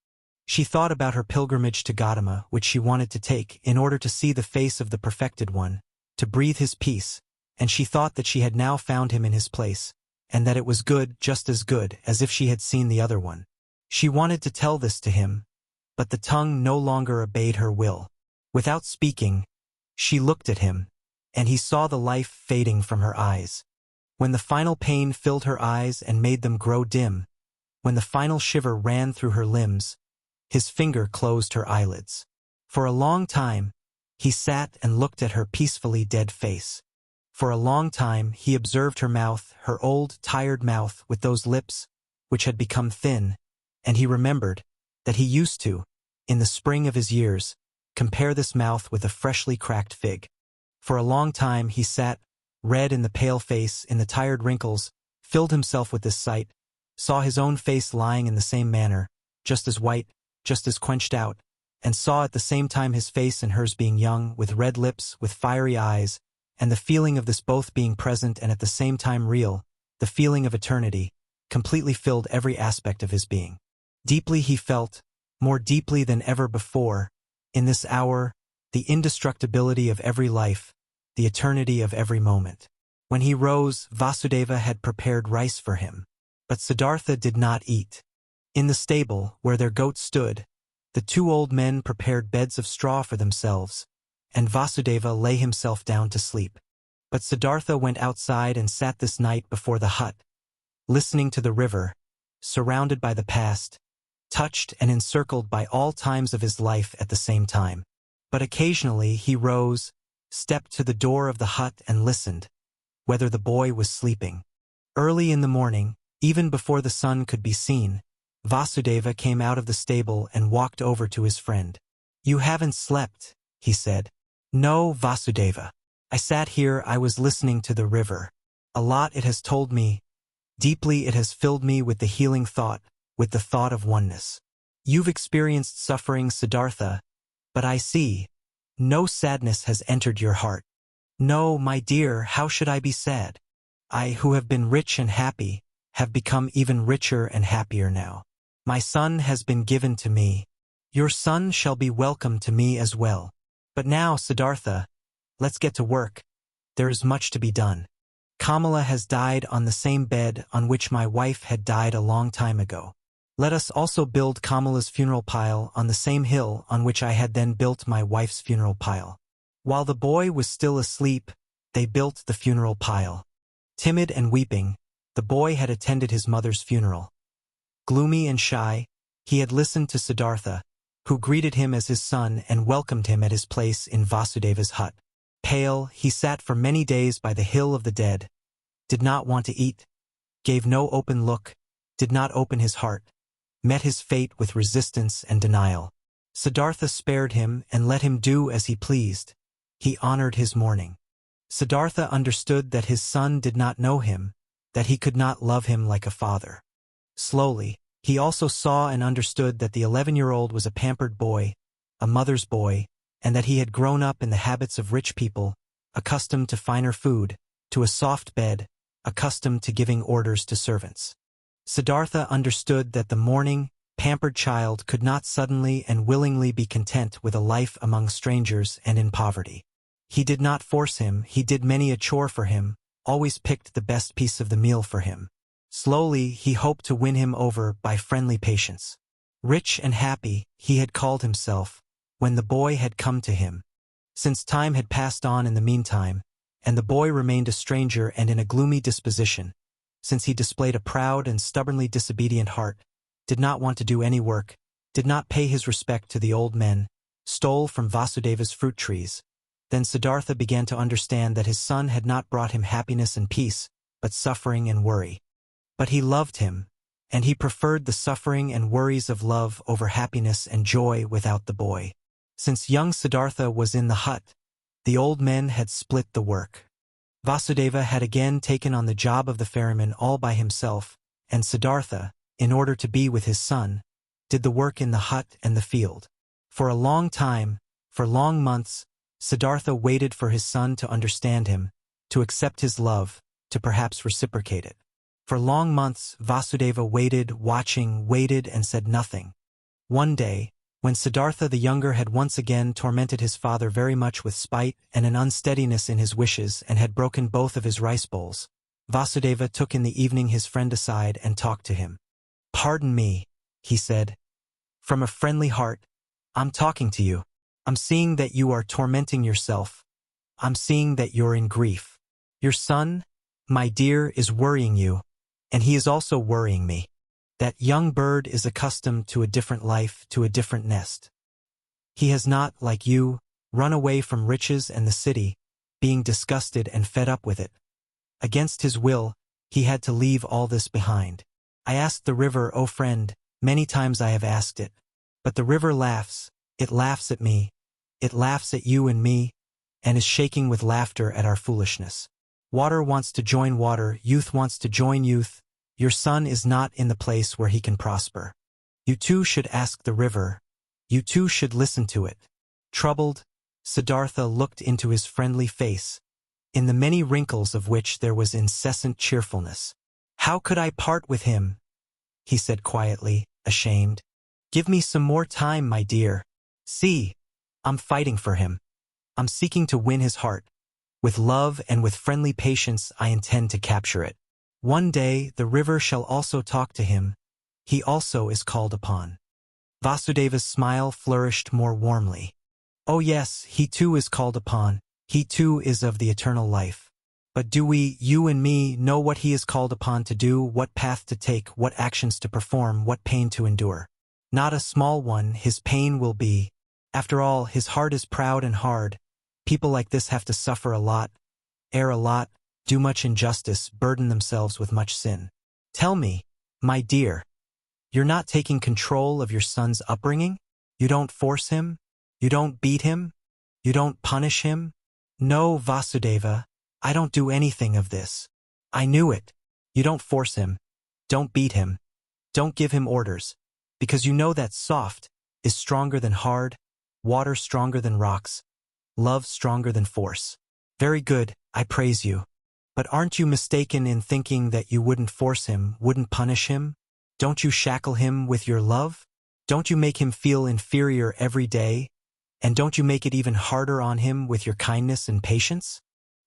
She thought about her pilgrimage to Gautama, which she wanted to take in order to see the face of the perfected one, to breathe his peace, and she thought that she had now found him in his place, and that it was good, just as good as if she had seen the other one. She wanted to tell this to him, but the tongue no longer obeyed her will. Without speaking, she looked at him, and he saw the life fading from her eyes. When the final pain filled her eyes and made them grow dim, when the final shiver ran through her limbs, his finger closed her eyelids. For a long time, he sat and looked at her peacefully dead face. For a long time, he observed her mouth, her old, tired mouth with those lips, which had become thin, and he remembered that he used to, in the spring of his years, compare this mouth with a freshly cracked fig. For a long time he sat, red in the pale face, in the tired wrinkles, filled himself with this sight, saw his own face lying in the same manner, just as white, just as quenched out, and saw at the same time his face and hers being young, with red lips, with fiery eyes, and the feeling of this both being present and at the same time real, the feeling of eternity, completely filled every aspect of his being. Deeply he felt, more deeply than ever before, in this hour, the indestructibility of every life, the eternity of every moment. When he rose, Vasudeva had prepared rice for him. But Siddhartha did not eat. In the stable, where their goats stood, the two old men prepared beds of straw for themselves, and Vasudeva lay himself down to sleep. But Siddhartha went outside and sat this night before the hut, listening to the river, surrounded by the past, touched and encircled by all times of his life at the same time. But occasionally he rose, stepped to the door of the hut and listened, whether the boy was sleeping. Early in the morning, even before the sun could be seen, Vasudeva came out of the stable and walked over to his friend. "You haven't slept," he said. "No, Vasudeva. I sat here, I was listening to the river. A lot it has told me. Deeply it has filled me with the healing thought, with the thought of oneness. You've experienced suffering, Siddhartha, but I see, no sadness has entered your heart. No, my dear, how should I be sad? I, who have been rich and happy, have become even richer and happier now. My son has been given to me. Your son shall be welcome to me as well. But now, Siddhartha, let's get to work. There is much to be done. Kamala has died on the same bed on which my wife had died a long time ago. Let us also build Kamala's funeral pile on the same hill on which I had then built my wife's funeral pile." While the boy was still asleep, they built the funeral pile. Timid and weeping, the boy had attended his mother's funeral. Gloomy and shy, he had listened to Siddhartha, who greeted him as his son and welcomed him at his place in Vasudeva's hut. Pale, he sat for many days by the hill of the dead, did not want to eat, gave no open look, did not open his heart, met his fate with resistance and denial. Siddhartha spared him and let him do as he pleased. He honored his mourning. Siddhartha understood that his son did not know him, that he could not love him like a father. Slowly, he also saw and understood that the 11-year-old was a pampered boy, a mother's boy, and that he had grown up in the habits of rich people, accustomed to finer food, to a soft bed, accustomed to giving orders to servants. Siddhartha understood that the mourning, pampered child could not suddenly and willingly be content with a life among strangers and in poverty. He did not force him, he did many a chore for him, always picked the best piece of the meal for him. Slowly, he hoped to win him over by friendly patience. Rich and happy, he had called himself, when the boy had come to him. Since time had passed on in the meantime, and the boy remained a stranger and in a gloomy disposition, since he displayed a proud and stubbornly disobedient heart, did not want to do any work, did not pay his respect to the old men, stole from Vasudeva's fruit trees. Then Siddhartha began to understand that his son had not brought him happiness and peace, but suffering and worry. But he loved him, and he preferred the suffering and worries of love over happiness and joy without the boy. Since young Siddhartha was in the hut, the old men had split the work. Vasudeva had again taken on the job of the ferryman all by himself, and Siddhartha, in order to be with his son, did the work in the hut and the field. For a long time, for long months, Siddhartha waited for his son to understand him, to accept his love, to perhaps reciprocate it. For long months, Vasudeva waited, waited, and said nothing. One day, when Siddhartha the younger had once again tormented his father very much with spite and an unsteadiness in his wishes and had broken both of his rice bowls, Vasudeva took in the evening his friend aside and talked to him. "Pardon me," he said. "From a friendly heart, I'm talking to you. I'm seeing that you are tormenting yourself. I'm seeing that you're in grief. Your son, my dear, is worrying you, and he is also worrying me. That young bird is accustomed to a different life, to a different nest. He has not, like you, run away from riches and the city, being disgusted and fed up with it. Against his will, he had to leave all this behind. I asked the river, oh friend, many times I have asked it, but the river laughs, it laughs at me, it laughs at you and me, and is shaking with laughter at our foolishness. Water wants to join water, youth wants to join youth. Your son is not in the place where he can prosper. You too should ask the river. You too should listen to it." Troubled, Siddhartha looked into his friendly face, in the many wrinkles of which there was incessant cheerfulness. "How could I part with him?" he said quietly, ashamed. "Give me some more time, my dear. See, I'm fighting for him. I'm seeking to win his heart. With love and with friendly patience I intend to capture it. One day the river shall also talk to him. He also is called upon." Vasudeva's smile flourished more warmly. "Oh yes, he too is called upon. He too is of the eternal life. But do we, you and me, know what he is called upon to do, what path to take, what actions to perform, what pain to endure? Not a small one his pain will be. After all, his heart is proud and hard. People like this have to suffer a lot, err a lot, do much injustice, burden themselves with much sin. Tell me, my dear, you're not taking control of your son's upbringing? You don't force him? You don't beat him? You don't punish him?" "No, Vasudeva, I don't do anything of this." "I knew it. You don't force him. Don't beat him. Don't give him orders, because you know that soft is stronger than hard, water stronger than rocks, love stronger than force." "Very good, I praise you. But aren't you mistaken in thinking that you wouldn't force him, wouldn't punish him? Don't you shackle him with your love? Don't you make him feel inferior every day? And don't you make it even harder on him with your kindness and patience?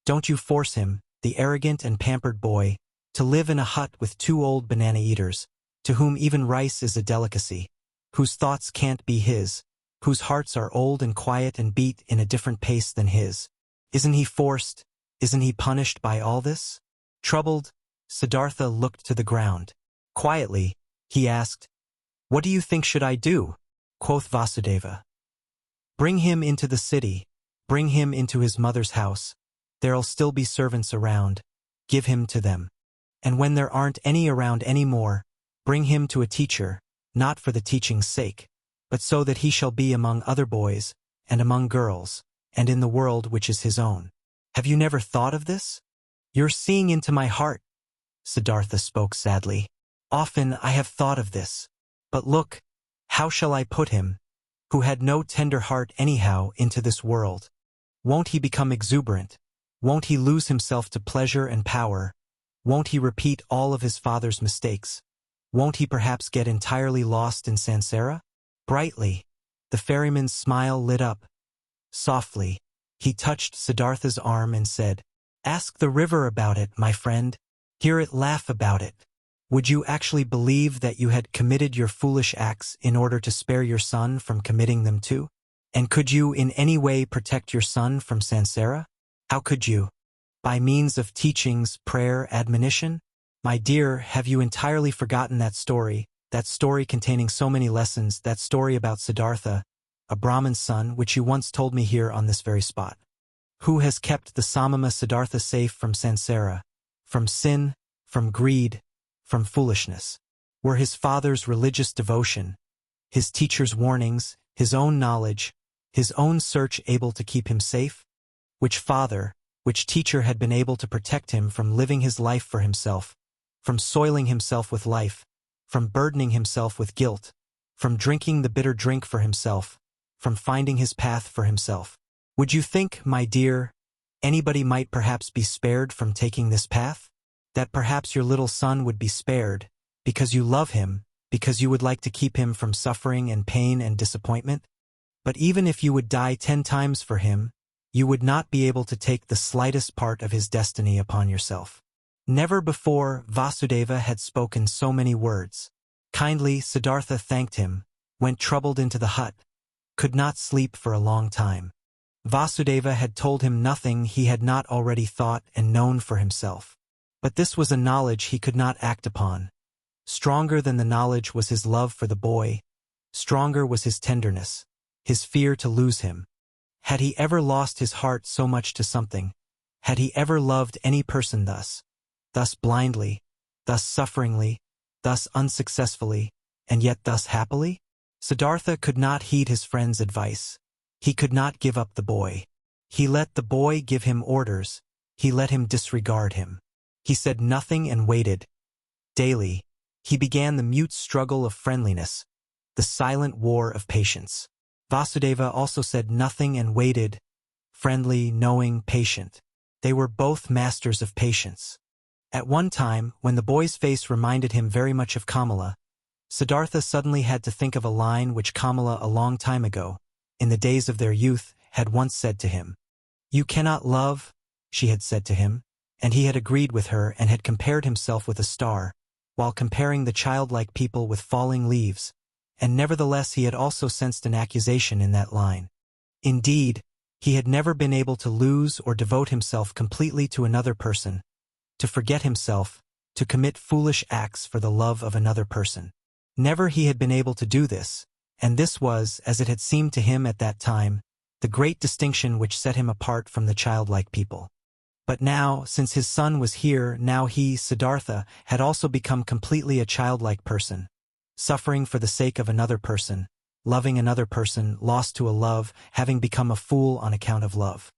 Don't you force him, the arrogant and pampered boy, to live in a hut with 2 old banana eaters, to whom even rice is a delicacy, whose thoughts can't be his, whose hearts are old and quiet and beat in a different pace than his? Isn't he forced? Isn't he punished by all this?" Troubled, Siddhartha looked to the ground. Quietly, he asked, "What do you think should I do?" Quoth Vasudeva, "Bring him into the city, bring him into his mother's house. There'll still be servants around. Give him to them. And when there aren't any around anymore, bring him to a teacher, not for the teaching's sake, but so that he shall be among other boys, and among girls, and in the world which is his own. Have you never thought of this? You're seeing into my heart, Siddhartha spoke sadly. Often I have thought of this. But look, how shall I put him, who had no tender heart anyhow, into this world? Won't he become exuberant? Won't he lose himself to pleasure and power? Won't he repeat all of his father's mistakes? Won't he perhaps get entirely lost in samsara? Brightly, the ferryman's smile lit up. Softly, he touched Siddhartha's arm and said, "Ask the river about it, my friend. Hear it laugh about it. Would you actually believe that you had committed your foolish acts in order to spare your son from committing them too? And could you in any way protect your son from samsara? How could you? By means of teachings, prayer, admonition? My dear, have you entirely forgotten that story containing so many lessons, that story about Siddhartha, a Brahmin's son, which you once told me here on this very spot? Who has kept the Samama Siddhartha safe from samsara, from sin, from greed, from foolishness? Were his father's religious devotion, his teacher's warnings, his own knowledge, his own search able to keep him safe? Which father, which teacher had been able to protect him from living his life for himself, from soiling himself with life, from burdening himself with guilt, from drinking the bitter drink for himself, from finding his path for himself? Would you think, my dear, anybody might perhaps be spared from taking this path? That perhaps your little son would be spared, because you love him, because you would like to keep him from suffering and pain and disappointment? But even if you would die 10 times for him, you would not be able to take the slightest part of his destiny upon yourself. Never before Vasudeva had spoken so many words. Kindly, Siddhartha thanked him, went troubled into the hut, could not sleep for a long time. Vasudeva had told him nothing he had not already thought and known for himself. But this was a knowledge he could not act upon. Stronger than the knowledge was his love for the boy. Stronger was his tenderness, his fear to lose him. Had he ever lost his heart so much to something? Had he ever loved any person thus blindly, thus sufferingly, thus unsuccessfully, and yet thus happily? Siddhartha could not heed his friend's advice. He could not give up the boy. He let the boy give him orders. He let him disregard him. He said nothing and waited. Daily, he began the mute struggle of friendliness, the silent war of patience. Vasudeva also said nothing and waited, friendly, knowing, patient. They were both masters of patience. At one time, when the boy's face reminded him very much of Kamala, Siddhartha suddenly had to think of a line which Kamala a long time ago, in the days of their youth, had once said to him. "You cannot love," she had said to him, and he had agreed with her and had compared himself with a star, while comparing the childlike people with falling leaves, and nevertheless he had also sensed an accusation in that line. Indeed, he had never been able to lose or devote himself completely to another person, to forget himself, to commit foolish acts for the love of another person. Never he had been able to do this, and this was, as it had seemed to him at that time, the great distinction which set him apart from the childlike people. But now, since his son was here, now he, Siddhartha, had also become completely a childlike person, suffering for the sake of another person, loving another person, lost to a love, having become a fool on account of love.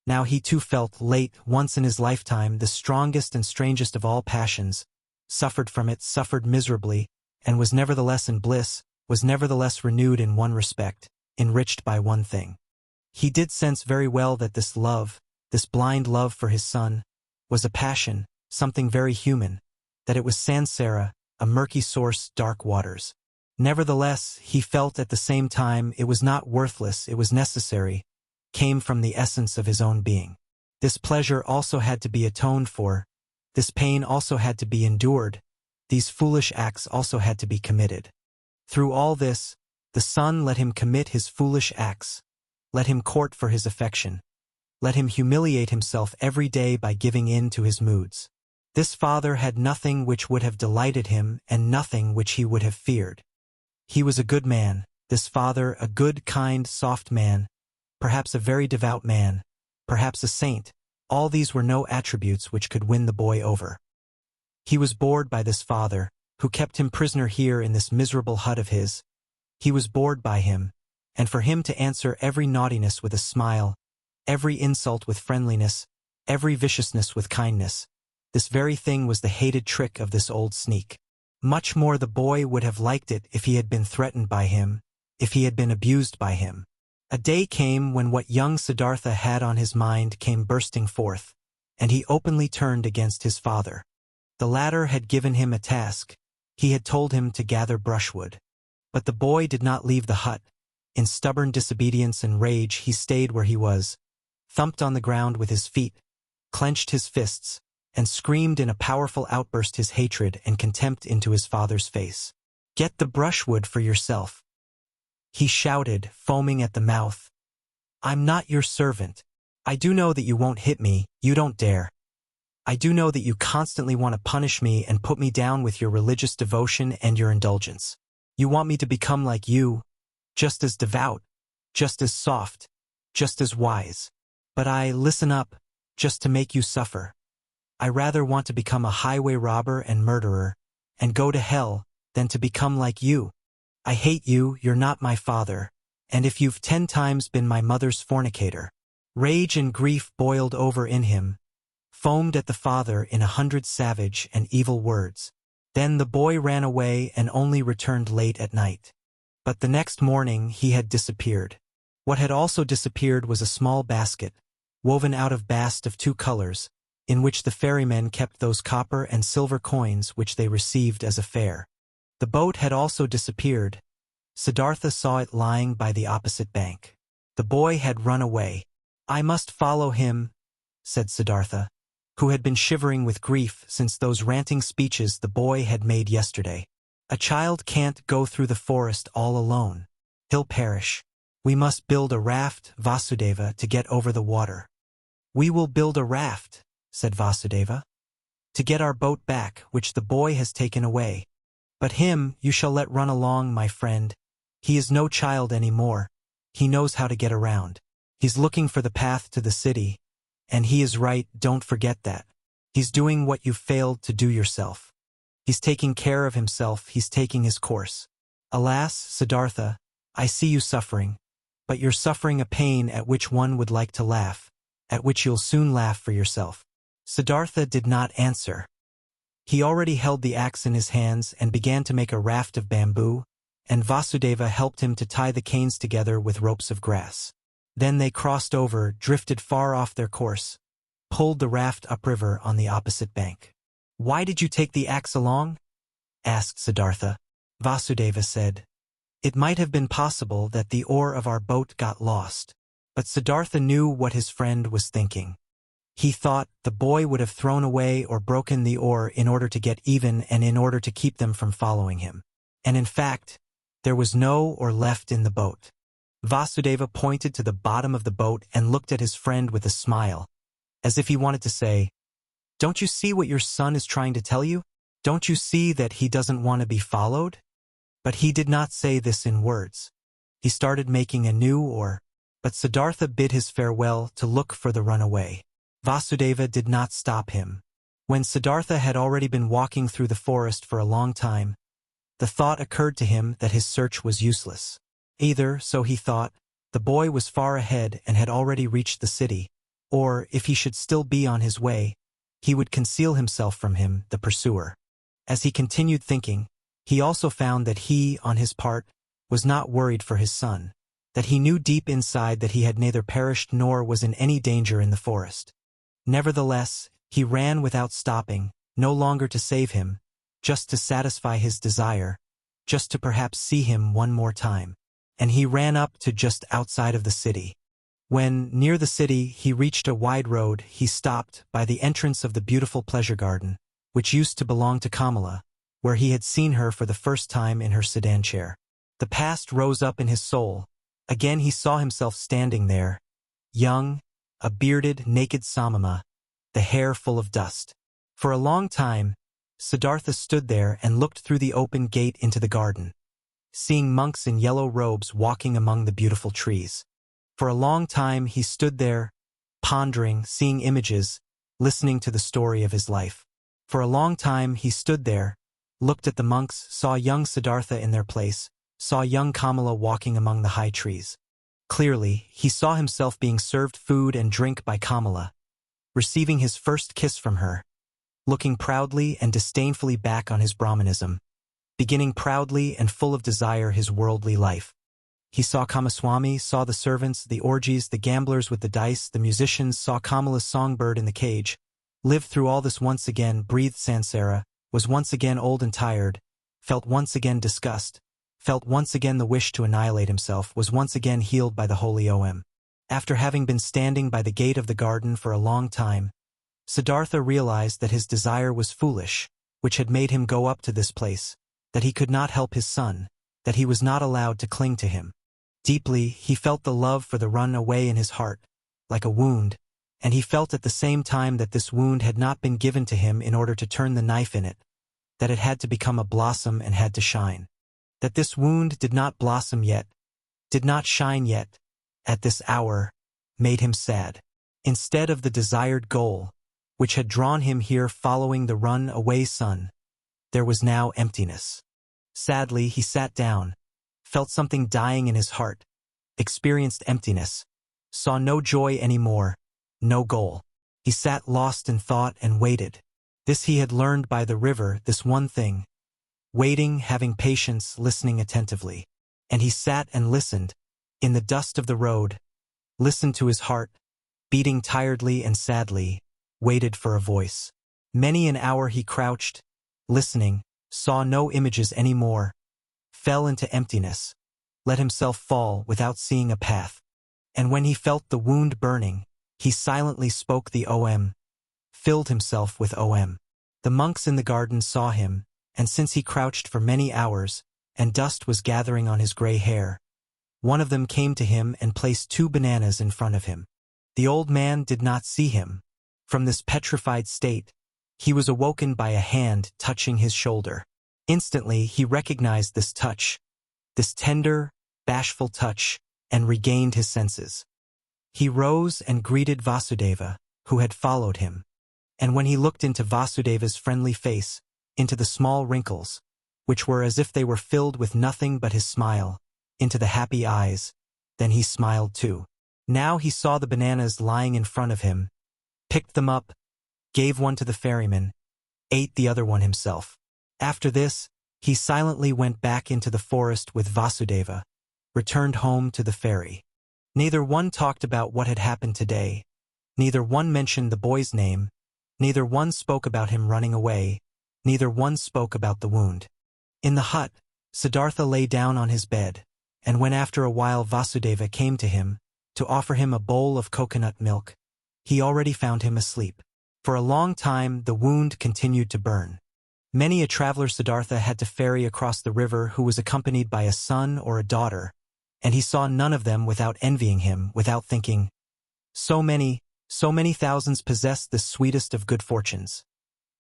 Now he too felt, late, once in his lifetime, the strongest and strangest of all passions, suffered from it, suffered miserably, and was nevertheless in bliss, was nevertheless renewed in one respect, enriched by one thing. He did sense very well that this love, this blind love for his son, was a passion, something very human, that it was samsara, a murky source, dark waters. Nevertheless, he felt at the same time it was not worthless, it was necessary, came from the essence of his own being. This pleasure also had to be atoned for, this pain also had to be endured, these foolish acts also had to be committed. Through all this, the son let him commit his foolish acts, let him court for his affection, let him humiliate himself every day by giving in to his moods. This father had nothing which would have delighted him and nothing which he would have feared. He was a good man, this father, a good, kind, soft man, perhaps a very devout man, perhaps a saint. All these were no attributes which could win the boy over. He was bored by this father, who kept him prisoner here in this miserable hut of his. He was bored by him, and for him to answer every naughtiness with a smile, every insult with friendliness, every viciousness with kindness. This very thing was the hated trick of this old sneak. Much more the boy would have liked it if he had been threatened by him, if he had been abused by him. A day came when what young Siddhartha had on his mind came bursting forth, and he openly turned against his father. The latter had given him a task. He had told him to gather brushwood. But the boy did not leave the hut. In stubborn disobedience and rage he stayed where he was, thumped on the ground with his feet, clenched his fists, and screamed in a powerful outburst his hatred and contempt into his father's face. "Get the brushwood for yourself," he shouted, foaming at the mouth. "I'm not your servant. I do know that you won't hit me, you don't dare. I do know that you constantly want to punish me and put me down with your religious devotion and your indulgence. You want me to become like you, just as devout, just as soft, just as wise. But listen up, just to make you suffer. I rather want to become a highway robber and murderer, and go to hell, than to become like you. I hate you, you're not my father, and if you've 10 times been my mother's fornicator." Rage and grief boiled over in him, foamed at the father in 100 savage and evil words. Then the boy ran away and only returned late at night. But the next morning he had disappeared. What had also disappeared was a small basket, woven out of bast of 2 colors, in which the ferrymen kept those copper and silver coins which they received as a fare. The boat had also disappeared. Siddhartha saw it lying by the opposite bank. The boy had run away. "I must follow him," said Siddhartha, who had been shivering with grief since those ranting speeches the boy had made yesterday. "A child can't go through the forest all alone. He'll perish. We must build a raft, Vasudeva, to get over the water." "We will build a raft," said Vasudeva, "to get our boat back, which the boy has taken away. But him you shall let run along, my friend. He is no child any more. He knows how to get around. He's looking for the path to the city, and he is right, don't forget that. He's doing what you failed to do yourself. He's taking care of himself, he's taking his course. Alas, Siddhartha, I see you suffering, but you're suffering a pain at which one would like to laugh, at which you'll soon laugh for yourself." Siddhartha did not answer. He already held the axe in his hands and began to make a raft of bamboo, and Vasudeva helped him to tie the canes together with ropes of grass. Then they crossed over, drifted far off their course, pulled the raft upriver on the opposite bank. "Why did you take the axe along?" asked Siddhartha. Vasudeva said, "It might have been possible that the oar of our boat got lost." But Siddhartha knew what his friend was thinking. He thought the boy would have thrown away or broken the oar in order to get even and in order to keep them from following him. And in fact, there was no oar left in the boat. Vasudeva pointed to the bottom of the boat and looked at his friend with a smile, as if he wanted to say, "Don't you see what your son is trying to tell you? Don't you see that he doesn't want to be followed?" But he did not say this in words. He started making a new oar, but Siddhartha bid his farewell to look for the runaway. Vasudeva did not stop him. When Siddhartha had already been walking through the forest for a long time, the thought occurred to him that his search was useless. Either, so he thought, the boy was far ahead and had already reached the city, or, if he should still be on his way, he would conceal himself from him, the pursuer. As he continued thinking, he also found that he, on his part, was not worried for his son, that he knew deep inside that he had neither perished nor was in any danger in the forest. Nevertheless, he ran without stopping, no longer to save him, just to satisfy his desire, just to perhaps see him one more time. And he ran up to just outside of the city. When, near the city, he reached a wide road, he stopped by the entrance of the beautiful pleasure garden, which used to belong to Kamala, where he had seen her for the first time in her sedan chair. The past rose up in his soul. Again he saw himself standing there, young, a bearded, naked Samama, the hair full of dust. For a long time, Siddhartha stood there and looked through the open gate into the garden, seeing monks in yellow robes walking among the beautiful trees. For a long time he stood there, pondering, seeing images, listening to the story of his life. For a long time he stood there, looked at the monks, saw young Siddhartha in their place, saw young Kamala walking among the high trees. Clearly, he saw himself being served food and drink by Kamala, receiving his first kiss from her, looking proudly and disdainfully back on his Brahmanism, beginning proudly and full of desire his worldly life. He saw Kamaswami, saw the servants, the orgies, the gamblers with the dice, the musicians, saw Kamala's songbird in the cage, lived through all this once again, breathed Sansara, was once again old and tired, felt once again disgust, felt once again the wish to annihilate himself, was once again healed by the holy Om. After having been standing by the gate of the garden for a long time, Siddhartha realized that his desire was foolish, which had made him go up to this place, that he could not help his son, that he was not allowed to cling to him. Deeply, he felt the love for the run away in his heart, like a wound, and he felt at the same time that this wound had not been given to him in order to turn the knife in it, that it had to become a blossom and had to shine. That this wound did not blossom yet, did not shine yet, at this hour, made him sad. Instead of the desired goal, which had drawn him here following the run-away sun, there was now emptiness. Sadly, he sat down, felt something dying in his heart, experienced emptiness, saw no joy anymore, no goal. He sat lost in thought and waited. This he had learned by the river, this one thing. Waiting, having patience, listening attentively. And he sat and listened, in the dust of the road, listened to his heart, beating tiredly and sadly, waited for a voice. Many an hour he crouched, listening, saw no images any more, fell into emptiness, let himself fall without seeing a path. And when he felt the wound burning, he silently spoke the Om, filled himself with Om. The monks in the garden saw him, and since he crouched for many hours, and dust was gathering on his gray hair, one of them came to him and placed 2 bananas in front of him. The old man did not see him. From this petrified state, he was awoken by a hand touching his shoulder. Instantly, he recognized this touch, this tender, bashful touch, and regained his senses. He rose and greeted Vasudeva, who had followed him. And when he looked into Vasudeva's friendly face, into the small wrinkles, which were as if they were filled with nothing but his smile, into the happy eyes, then he smiled too. Now he saw the bananas lying in front of him, picked them up, gave one to the ferryman, ate the other one himself. After this, he silently went back into the forest with Vasudeva, returned home to the ferry. Neither one talked about what had happened today, neither one mentioned the boy's name, neither one spoke about him running away, neither one spoke about the wound. In the hut, Siddhartha lay down on his bed, and when after a while Vasudeva came to him, to offer him a bowl of coconut milk, he already found him asleep. For a long time the wound continued to burn. Many a traveler Siddhartha had to ferry across the river who was accompanied by a son or a daughter, and he saw none of them without envying him, without thinking, so many thousands possess the sweetest of good fortunes.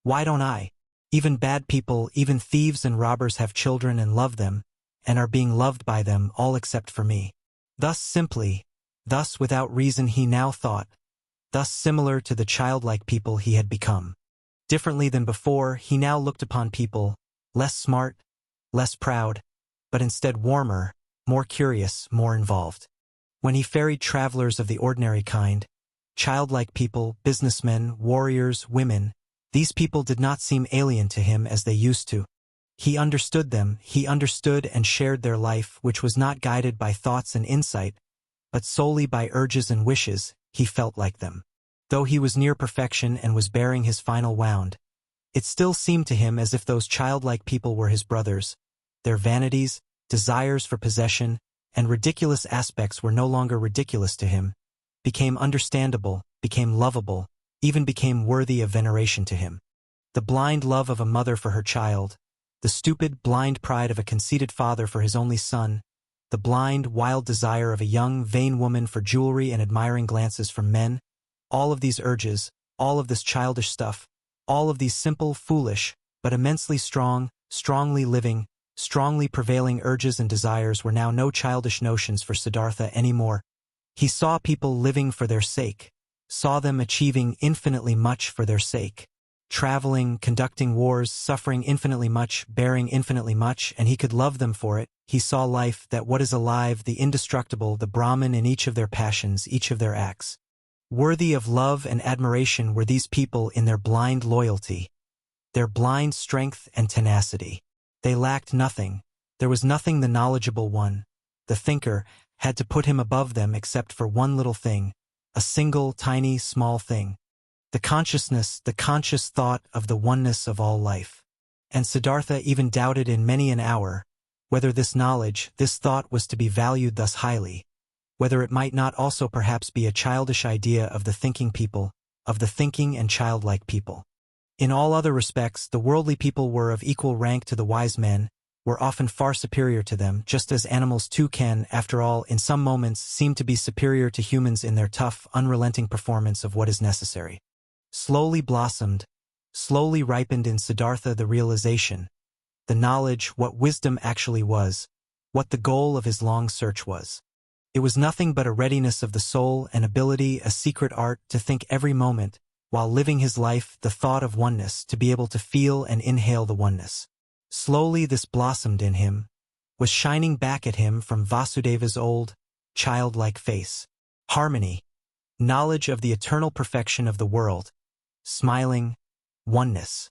Why don't I? Even bad people, even thieves and robbers have children and love them, and are being loved by them all except for me. Thus simply, thus without reason he now thought, thus similar to the childlike people he had become. Differently than before, he now looked upon people, less smart, less proud, but instead warmer, more curious, more involved. When he ferried travelers of the ordinary kind, childlike people, businessmen, warriors, women, these people did not seem alien to him as they used to. He understood them, he understood and shared their life, which was not guided by thoughts and insight, but solely by urges and wishes. He felt like them. Though he was near perfection and was bearing his final wound, it still seemed to him as if those childlike people were his brothers. Their vanities, desires for possession, and ridiculous aspects were no longer ridiculous to him, became understandable, became lovable, even became worthy of veneration to him. The blind love of a mother for her child, the stupid, blind pride of a conceited father for his only son, the blind, wild desire of a young, vain woman for jewelry and admiring glances from men, all of these urges, all of this childish stuff, all of these simple, foolish, but immensely strong, strongly living, strongly prevailing urges and desires were now no childish notions for Siddhartha anymore. He saw people living for their sake, saw them achieving infinitely much for their sake, traveling, conducting wars, suffering infinitely much, bearing infinitely much, and he could love them for it. He saw life, that what is alive, the indestructible, the Brahman in each of their passions, each of their acts. Worthy of love and admiration were these people in their blind loyalty, their blind strength and tenacity. They lacked nothing. There was nothing the knowledgeable one, the thinker, had to put him above them except for one little thing, a single, tiny, small thing. The consciousness, the conscious thought of the oneness of all life. And Siddhartha even doubted in many an hour whether this knowledge, this thought was to be valued thus highly, whether it might not also perhaps be a childish idea of the thinking people, of the thinking and childlike people. In all other respects, the worldly people were of equal rank to the wise men, were often far superior to them, just as animals too can, after all, in some moments, seem to be superior to humans in their tough, unrelenting performance of what is necessary. Slowly blossomed, slowly ripened in Siddhartha the realization, the knowledge what wisdom actually was, what the goal of his long search was. It was nothing but a readiness of the soul, an ability, a secret art, to think every moment, while living his life, the thought of oneness, to be able to feel and inhale the oneness. Slowly this blossomed in him, was shining back at him from Vasudeva's old, childlike face. Harmony, knowledge of the eternal perfection of the world, smiling, oneness.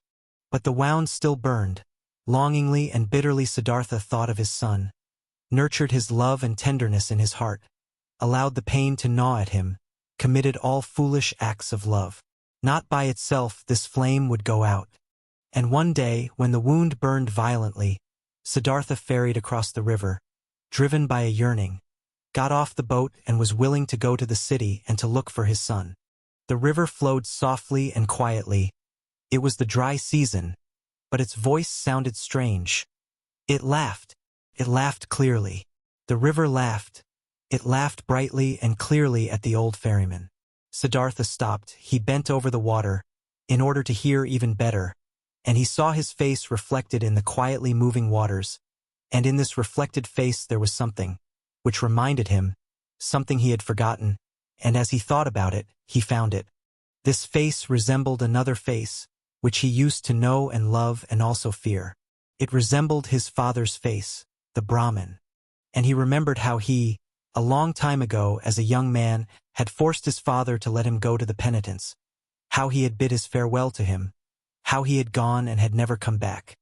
But the wound still burned. Longingly and bitterly Siddhartha thought of his son, nurtured his love and tenderness in his heart, allowed the pain to gnaw at him, committed all foolish acts of love. Not by itself this flame would go out. And one day, when the wound burned violently, Siddhartha ferried across the river, driven by a yearning, got off the boat and was willing to go to the city and to look for his son. The river flowed softly and quietly. It was the dry season, but its voice sounded strange. It laughed clearly. The river laughed. It laughed brightly and clearly at the old ferryman. Siddhartha stopped. He bent over the water, in order to hear even better, and he saw his face reflected in the quietly moving waters, and in this reflected face there was something, which reminded him, something he had forgotten, and as he thought about it, he found it. This face resembled another face, which he used to know and love and also fear. It resembled his father's face, the Brahmin. And he remembered how he, a long time ago as a young man, had forced his father to let him go to the penitence, how he had bid his farewell to him, how he had gone and had never come back.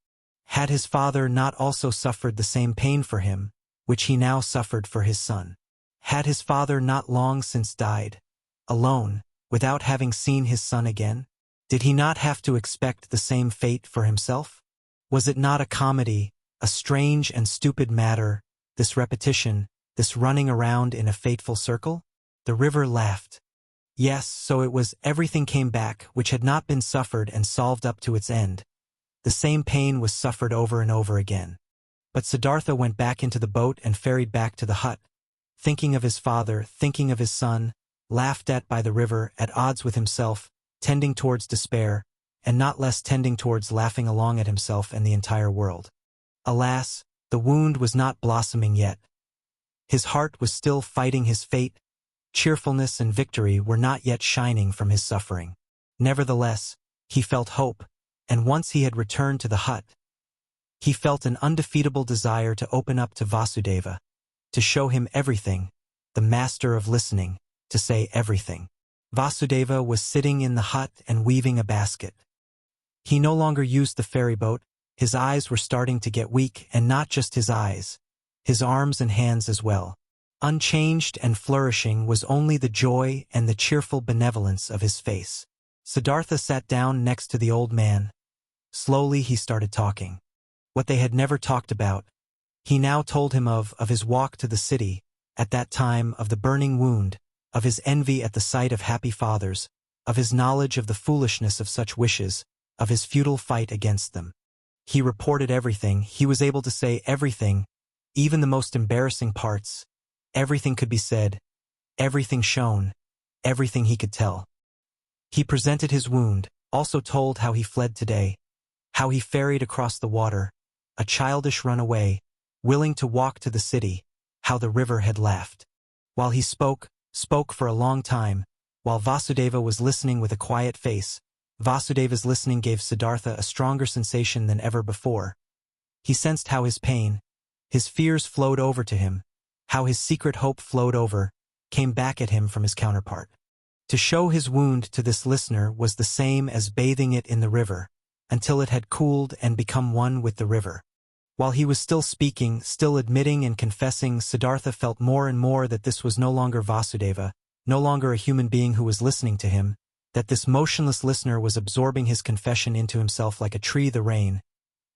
Had his father not also suffered the same pain for him, which he now suffered for his son? Had his father not long since died, alone, without having seen his son again? Did he not have to expect the same fate for himself? Was it not a comedy, a strange and stupid matter, this repetition, this running around in a fateful circle? The river laughed. Yes, so it was, everything came back, which had not been suffered and solved up to its end. The same pain was suffered over and over again. But Siddhartha went back into the boat and ferried back to the hut, thinking of his father, thinking of his son, laughed at by the river, at odds with himself, tending towards despair, and not less tending towards laughing along at himself and the entire world. Alas, the wound was not blossoming yet. His heart was still fighting his fate. Cheerfulness and victory were not yet shining from his suffering. Nevertheless, he felt hope, and once he had returned to the hut, he felt an undefeatable desire to open up to Vasudeva, to show him everything, the master of listening, to say everything. Vasudeva was sitting in the hut and weaving a basket. He no longer used the ferry boat. His eyes were starting to get weak, and not just his eyes, his arms and hands as well. Unchanged and flourishing was only the joy and the cheerful benevolence of his face. Siddhartha sat down next to the old man. Slowly he started talking. What they had never talked about. He now told him of his walk to the city, at that time, of the burning wound, of his envy at the sight of happy fathers, of his knowledge of the foolishness of such wishes, of his futile fight against them. He reported everything. He was able to say everything, even the most embarrassing parts. Everything could be said, everything shown, everything he could tell. He presented his wound, also told how he fled today, how he ferried across the water, a childish runaway, willing to walk to the city, how the river had laughed. While he spoke for a long time, while Vasudeva was listening with a quiet face. Vasudeva's listening gave Siddhartha a stronger sensation than ever before. He sensed how his pain, his fears flowed over to him, how his secret hope flowed over, came back at him from his counterpart. To show his wound to this listener was the same as bathing it in the river, until it had cooled and become one with the river. While he was still speaking, still admitting and confessing, Siddhartha felt more and more that this was no longer Vasudeva, no longer a human being who was listening to him, that this motionless listener was absorbing his confession into himself like a tree the rain,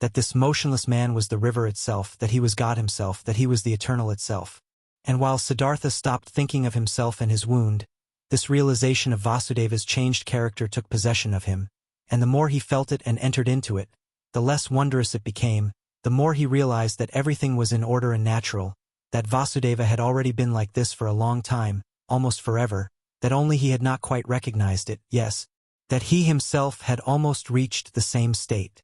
that this motionless man was the river itself, that he was God himself, that he was the eternal itself. And while Siddhartha stopped thinking of himself and his wound, this realization of Vasudeva's changed character took possession of him, and the more he felt it and entered into it, the less wondrous it became, the more he realized that everything was in order and natural, that Vasudeva had already been like this for a long time, almost forever, that only he had not quite recognized it, yes, that he himself had almost reached the same state.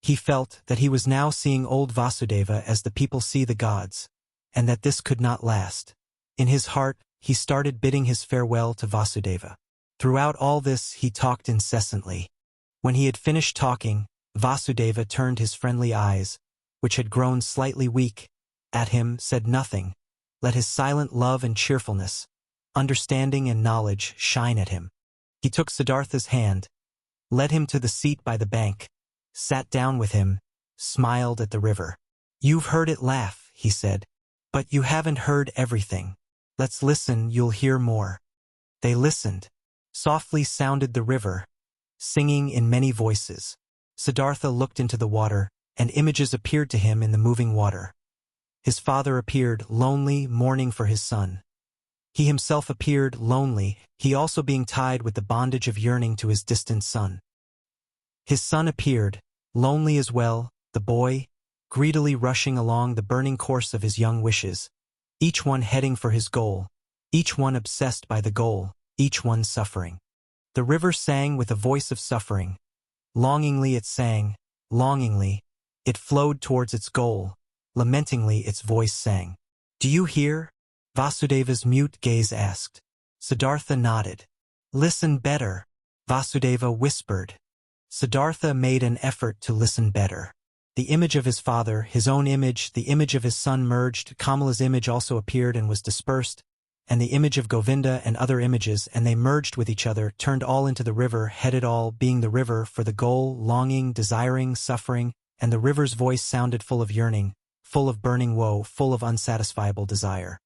He felt that he was now seeing old Vasudeva as the people see the gods, and that this could not last. In his heart, he started bidding his farewell to Vasudeva. Throughout all this, he talked incessantly. When he had finished talking, Vasudeva turned his friendly eyes, which had grown slightly weak, at him, said nothing, let his silent love and cheerfulness, understanding and knowledge shine at him. He took Siddhartha's hand, led him to the seat by the bank, sat down with him, smiled at the river. You've heard it laugh, he said, but you haven't heard everything. Let's listen, you'll hear more. They listened. Softly sounded the river, singing in many voices. Siddhartha looked into the water, and images appeared to him in the moving water. His father appeared, lonely, mourning for his son. He himself appeared, lonely, he also being tied with the bondage of yearning to his distant son. His son appeared, lonely as well, the boy, greedily rushing along the burning course of his young wishes, each one heading for his goal, each one obsessed by the goal, each one suffering. The river sang with a voice of suffering. Longingly it sang, longingly, it flowed towards its goal, lamentingly its voice sang. Do you hear? Vasudeva's mute gaze asked. Siddhartha nodded. Listen better, Vasudeva whispered. Siddhartha made an effort to listen better. The image of his father, his own image, the image of his son merged, Kamala's image also appeared and was dispersed, and the image of Govinda and other images, and they merged with each other, turned all into the river, headed all, being the river, for the goal, longing, desiring, suffering, and the river's voice sounded full of yearning, full of burning woe, full of unsatisfiable desire.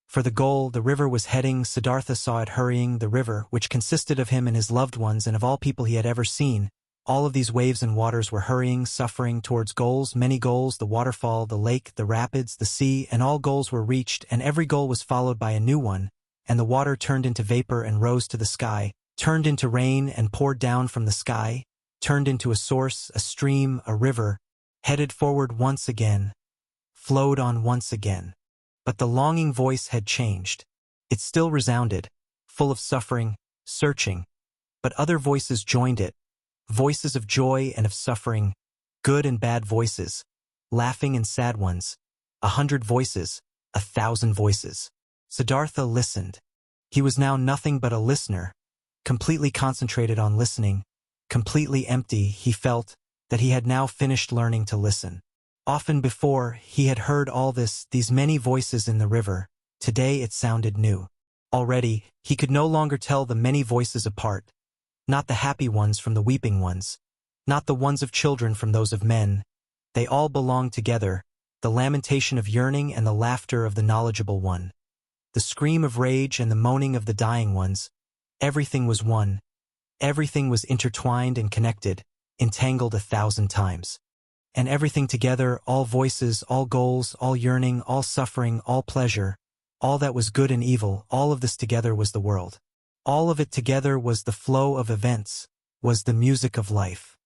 For the goal, the river was heading, Siddhartha saw it hurrying, the river, which consisted of him and his loved ones and of all people he had ever seen. All of these waves and waters were hurrying, suffering, towards goals, many goals, the waterfall, the lake, the rapids, the sea, and all goals were reached, and every goal was followed by a new one, and the water turned into vapor and rose to the sky, turned into rain and poured down from the sky, turned into a source, a stream, a river, headed forward once again, flowed on once again. But the longing voice had changed. It still resounded, full of suffering, searching, but other voices joined it, voices of joy and of suffering, good and bad voices, laughing and sad ones, 100 voices, 1,000 voices. Siddhartha listened. He was now nothing but a listener, completely concentrated on listening, completely empty. He felt that he had now finished learning to listen. Often before, he had heard all this, these many voices in the river. Today it sounded new. Already, he could no longer tell the many voices apart, not the happy ones from the weeping ones, not the ones of children from those of men. They all belonged together, the lamentation of yearning and the laughter of the knowledgeable one, the scream of rage and the moaning of the dying ones. Everything was one. Everything was intertwined and connected, entangled 1,000 times. And everything together, all voices, all goals, all yearning, all suffering, all pleasure, all that was good and evil, all of this together was the world. All of it together was the flow of events, was the music of life.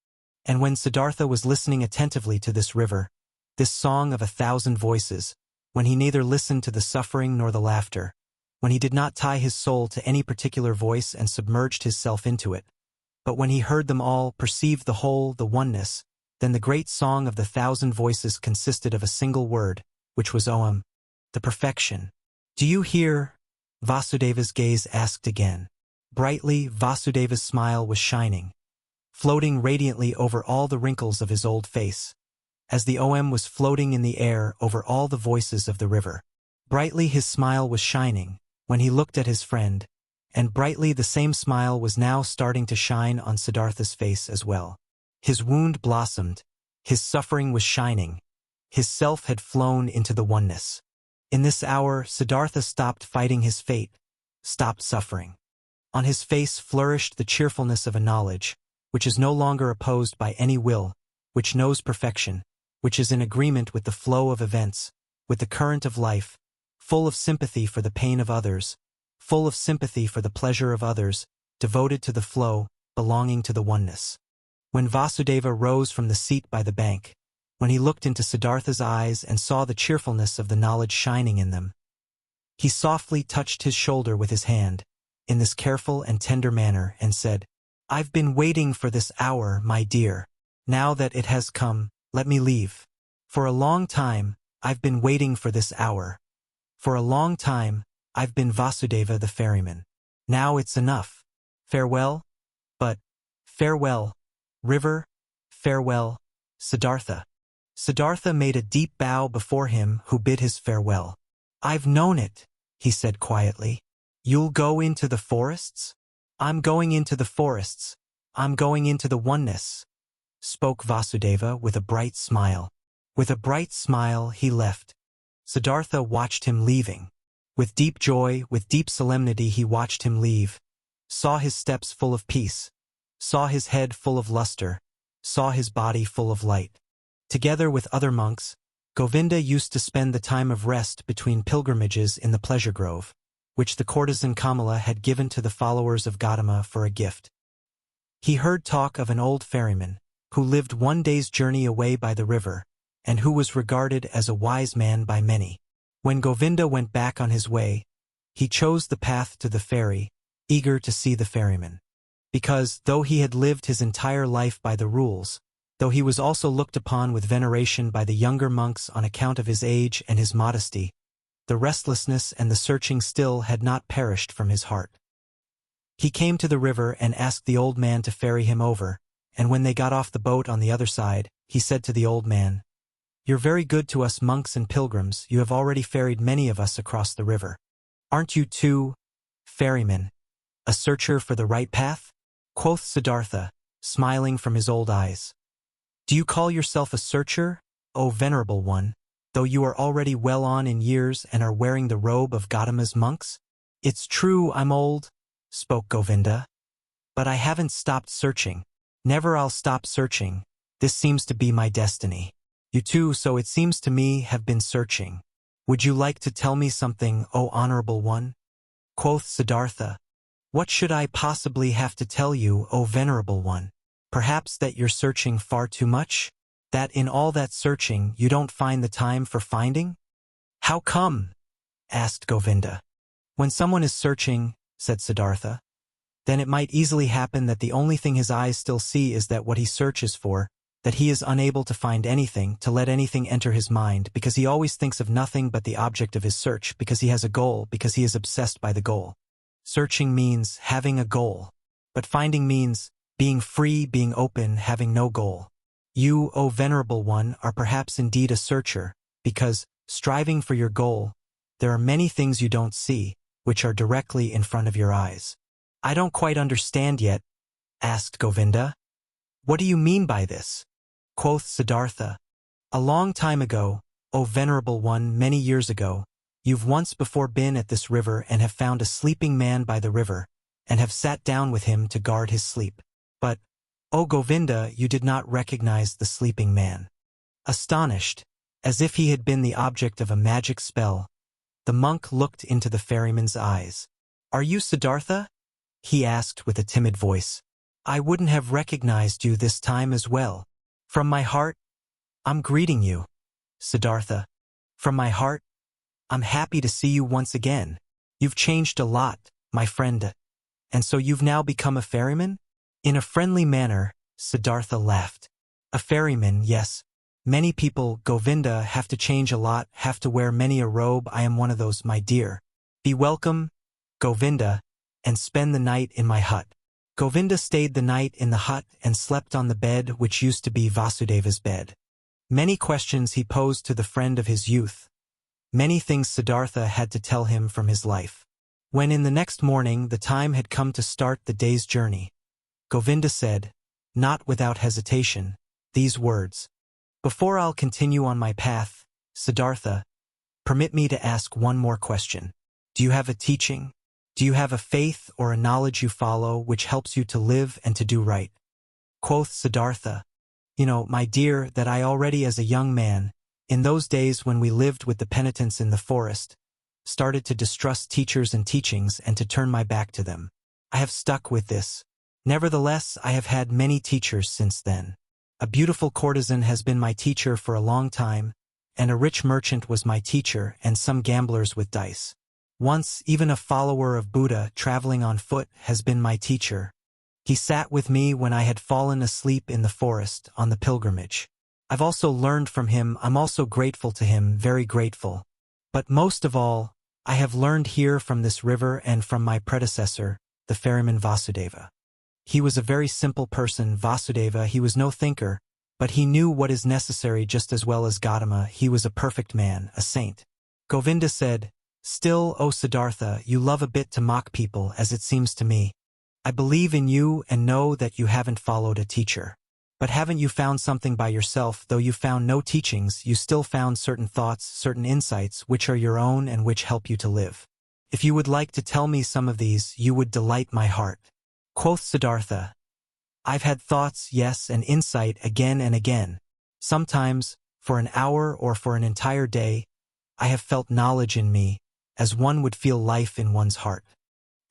And when Siddhartha was listening attentively to this river, this song of 1,000 voices, when he neither listened to the suffering nor the laughter, when he did not tie his soul to any particular voice and submerged his self into it, but when he heard them all, perceived the whole, the oneness, then the great song of the 1,000 voices consisted of a single word, which was Om, the perfection. Do you hear? Vasudeva's gaze asked again. Brightly, Vasudeva's smile was shining, floating radiantly over all the wrinkles of his old face, as the Om was floating in the air over all the voices of the river. Brightly his smile was shining, when he looked at his friend, and brightly the same smile was now starting to shine on Siddhartha's face as well. His wound blossomed, his suffering was shining, his self had flown into the oneness. In this hour, Siddhartha stopped fighting his fate, stopped suffering. On his face flourished the cheerfulness of a knowledge, which is no longer opposed by any will, which knows perfection, which is in agreement with the flow of events, with the current of life, full of sympathy for the pain of others, full of sympathy for the pleasure of others, devoted to the flow, belonging to the oneness. When Vasudeva rose from the seat by the bank, when he looked into Siddhartha's eyes and saw the cheerfulness of the knowledge shining in them, he softly touched his shoulder with his hand, in this careful and tender manner, and said, "I've been waiting for this hour, my dear. Now that it has come, let me leave. For a long time, I've been waiting for this hour. For a long time, I've been Vasudeva the ferryman. Now it's enough. Farewell, but farewell, river, farewell, Siddhartha." Siddhartha made a deep bow before him who bid his farewell. "I've known it," he said quietly. "You'll go into the forests?" "I'm going into the forests. I'm going into the oneness," spoke Vasudeva with a bright smile. With a bright smile he left. Siddhartha watched him leaving. With deep joy, with deep solemnity he watched him leave, saw his steps full of peace, saw his head full of luster, saw his body full of light. Together with other monks, Govinda used to spend the time of rest between pilgrimages in the pleasure grove, which the courtesan Kamala had given to the followers of Gautama for a gift. He heard talk of an old ferryman, who lived one day's journey away by the river, and who was regarded as a wise man by many. When Govinda went back on his way, he chose the path to the ferry, eager to see the ferryman. Because, though he had lived his entire life by the rules, though he was also looked upon with veneration by the younger monks on account of his age and his modesty, the restlessness and the searching still had not perished from his heart. He came to the river and asked the old man to ferry him over, and when they got off the boat on the other side, he said to the old man, "You're very good to us monks and pilgrims, you have already ferried many of us across the river. Aren't you too, ferryman, a searcher for the right path?" Quoth Siddhartha, smiling from his old eyes. "Do you call yourself a searcher, O venerable one, though you are already well on in years and are wearing the robe of Gautama's monks?" "It's true I'm old," spoke Govinda, "but I haven't stopped searching. Never I'll stop searching. This seems to be my destiny. You too, so it seems to me, have been searching. Would you like to tell me something, O honorable one?" Quoth Siddhartha, "What should I possibly have to tell you, O venerable one? Perhaps that you're searching far too much? That in all that searching you don't find the time for finding?" "How come?" asked Govinda. "When someone is searching," said Siddhartha, "then it might easily happen that the only thing his eyes still see is that what he searches for, that he is unable to find anything, to let anything enter his mind, because he always thinks of nothing but the object of his search, because he has a goal, because he is obsessed by the goal. Searching means having a goal, but finding means being free, being open, having no goal. You, O venerable one, are perhaps indeed a searcher, because, striving for your goal, there are many things you don't see, which are directly in front of your eyes." "I don't quite understand yet," asked Govinda. "What do you mean by this?" Quoth Siddhartha, "A long time ago, O venerable one, many years ago, you've once before been at this river and have found a sleeping man by the river, and have sat down with him to guard his sleep. But, O Govinda, you did not recognize the sleeping man." Astonished, as if he had been the object of a magic spell, the monk looked into the ferryman's eyes. "Are you Siddhartha?" he asked with a timid voice. "I wouldn't have recognized you this time as well. From my heart, I'm greeting you, Siddhartha. From my heart, I'm happy to see you once again. You've changed a lot, my friend. And so you've now become a ferryman?" In a friendly manner, Siddhartha laughed. "A ferryman, yes. Many people, Govinda, have to change a lot, have to wear many a robe. I am one of those, my dear. Be welcome, Govinda, and spend the night in my hut." Govinda stayed the night in the hut and slept on the bed which used to be Vasudeva's bed. Many questions he posed to the friend of his youth. Many things Siddhartha had to tell him from his life. When in the next morning the time had come to start the day's journey, Govinda said, not without hesitation, these words. Before I'll continue on my path, Siddhartha, permit me to ask one more question. Do you have a teaching? Do you have a faith or a knowledge you follow which helps you to live and to do right? Quoth Siddhartha, my dear, that I already as a young man, in those days when we lived with the penitents in the forest, started to distrust teachers and teachings and to turn my back to them. I have stuck with this. Nevertheless, I have had many teachers since then. A beautiful courtesan has been my teacher for a long time, and a rich merchant was my teacher, and some gamblers with dice. Once, even a follower of Buddha traveling on foot has been my teacher. He sat with me when I had fallen asleep in the forest on the pilgrimage. I've also learned from him. I'm also grateful to him, very grateful. But most of all, I have learned here from this river and from my predecessor, the ferryman Vasudeva. He was a very simple person, Vasudeva. He was no thinker, but he knew what is necessary just as well as Gautama. He was a perfect man, a saint. Govinda said, still, O Siddhartha, you love a bit to mock people, as it seems to me. I believe in you and know that you haven't followed a teacher. But haven't you found something by yourself? Though you found no teachings, you still found certain thoughts, certain insights, which are your own and which help you to live. If you would like to tell me some of these, you would delight my heart. Quoth Siddhartha, I've had thoughts, yes, and insight again and again. Sometimes, for an hour or for an entire day, I have felt knowledge in me, as one would feel life in one's heart.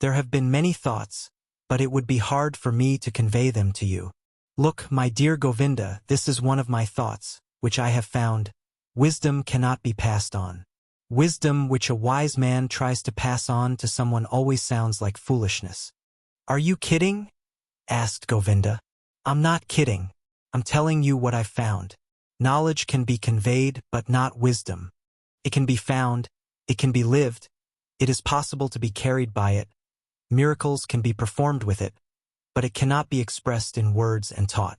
There have been many thoughts, but it would be hard for me to convey them to you. Look, my dear Govinda, this is one of my thoughts, which I have found. Wisdom cannot be passed on. Wisdom which a wise man tries to pass on to someone always sounds like foolishness. Are you kidding? Asked Govinda. I'm not kidding. I'm telling you what I've found. Knowledge can be conveyed, but not wisdom. It can be found, it can be lived, it is possible to be carried by it. Miracles can be performed with it, but it cannot be expressed in words and taught.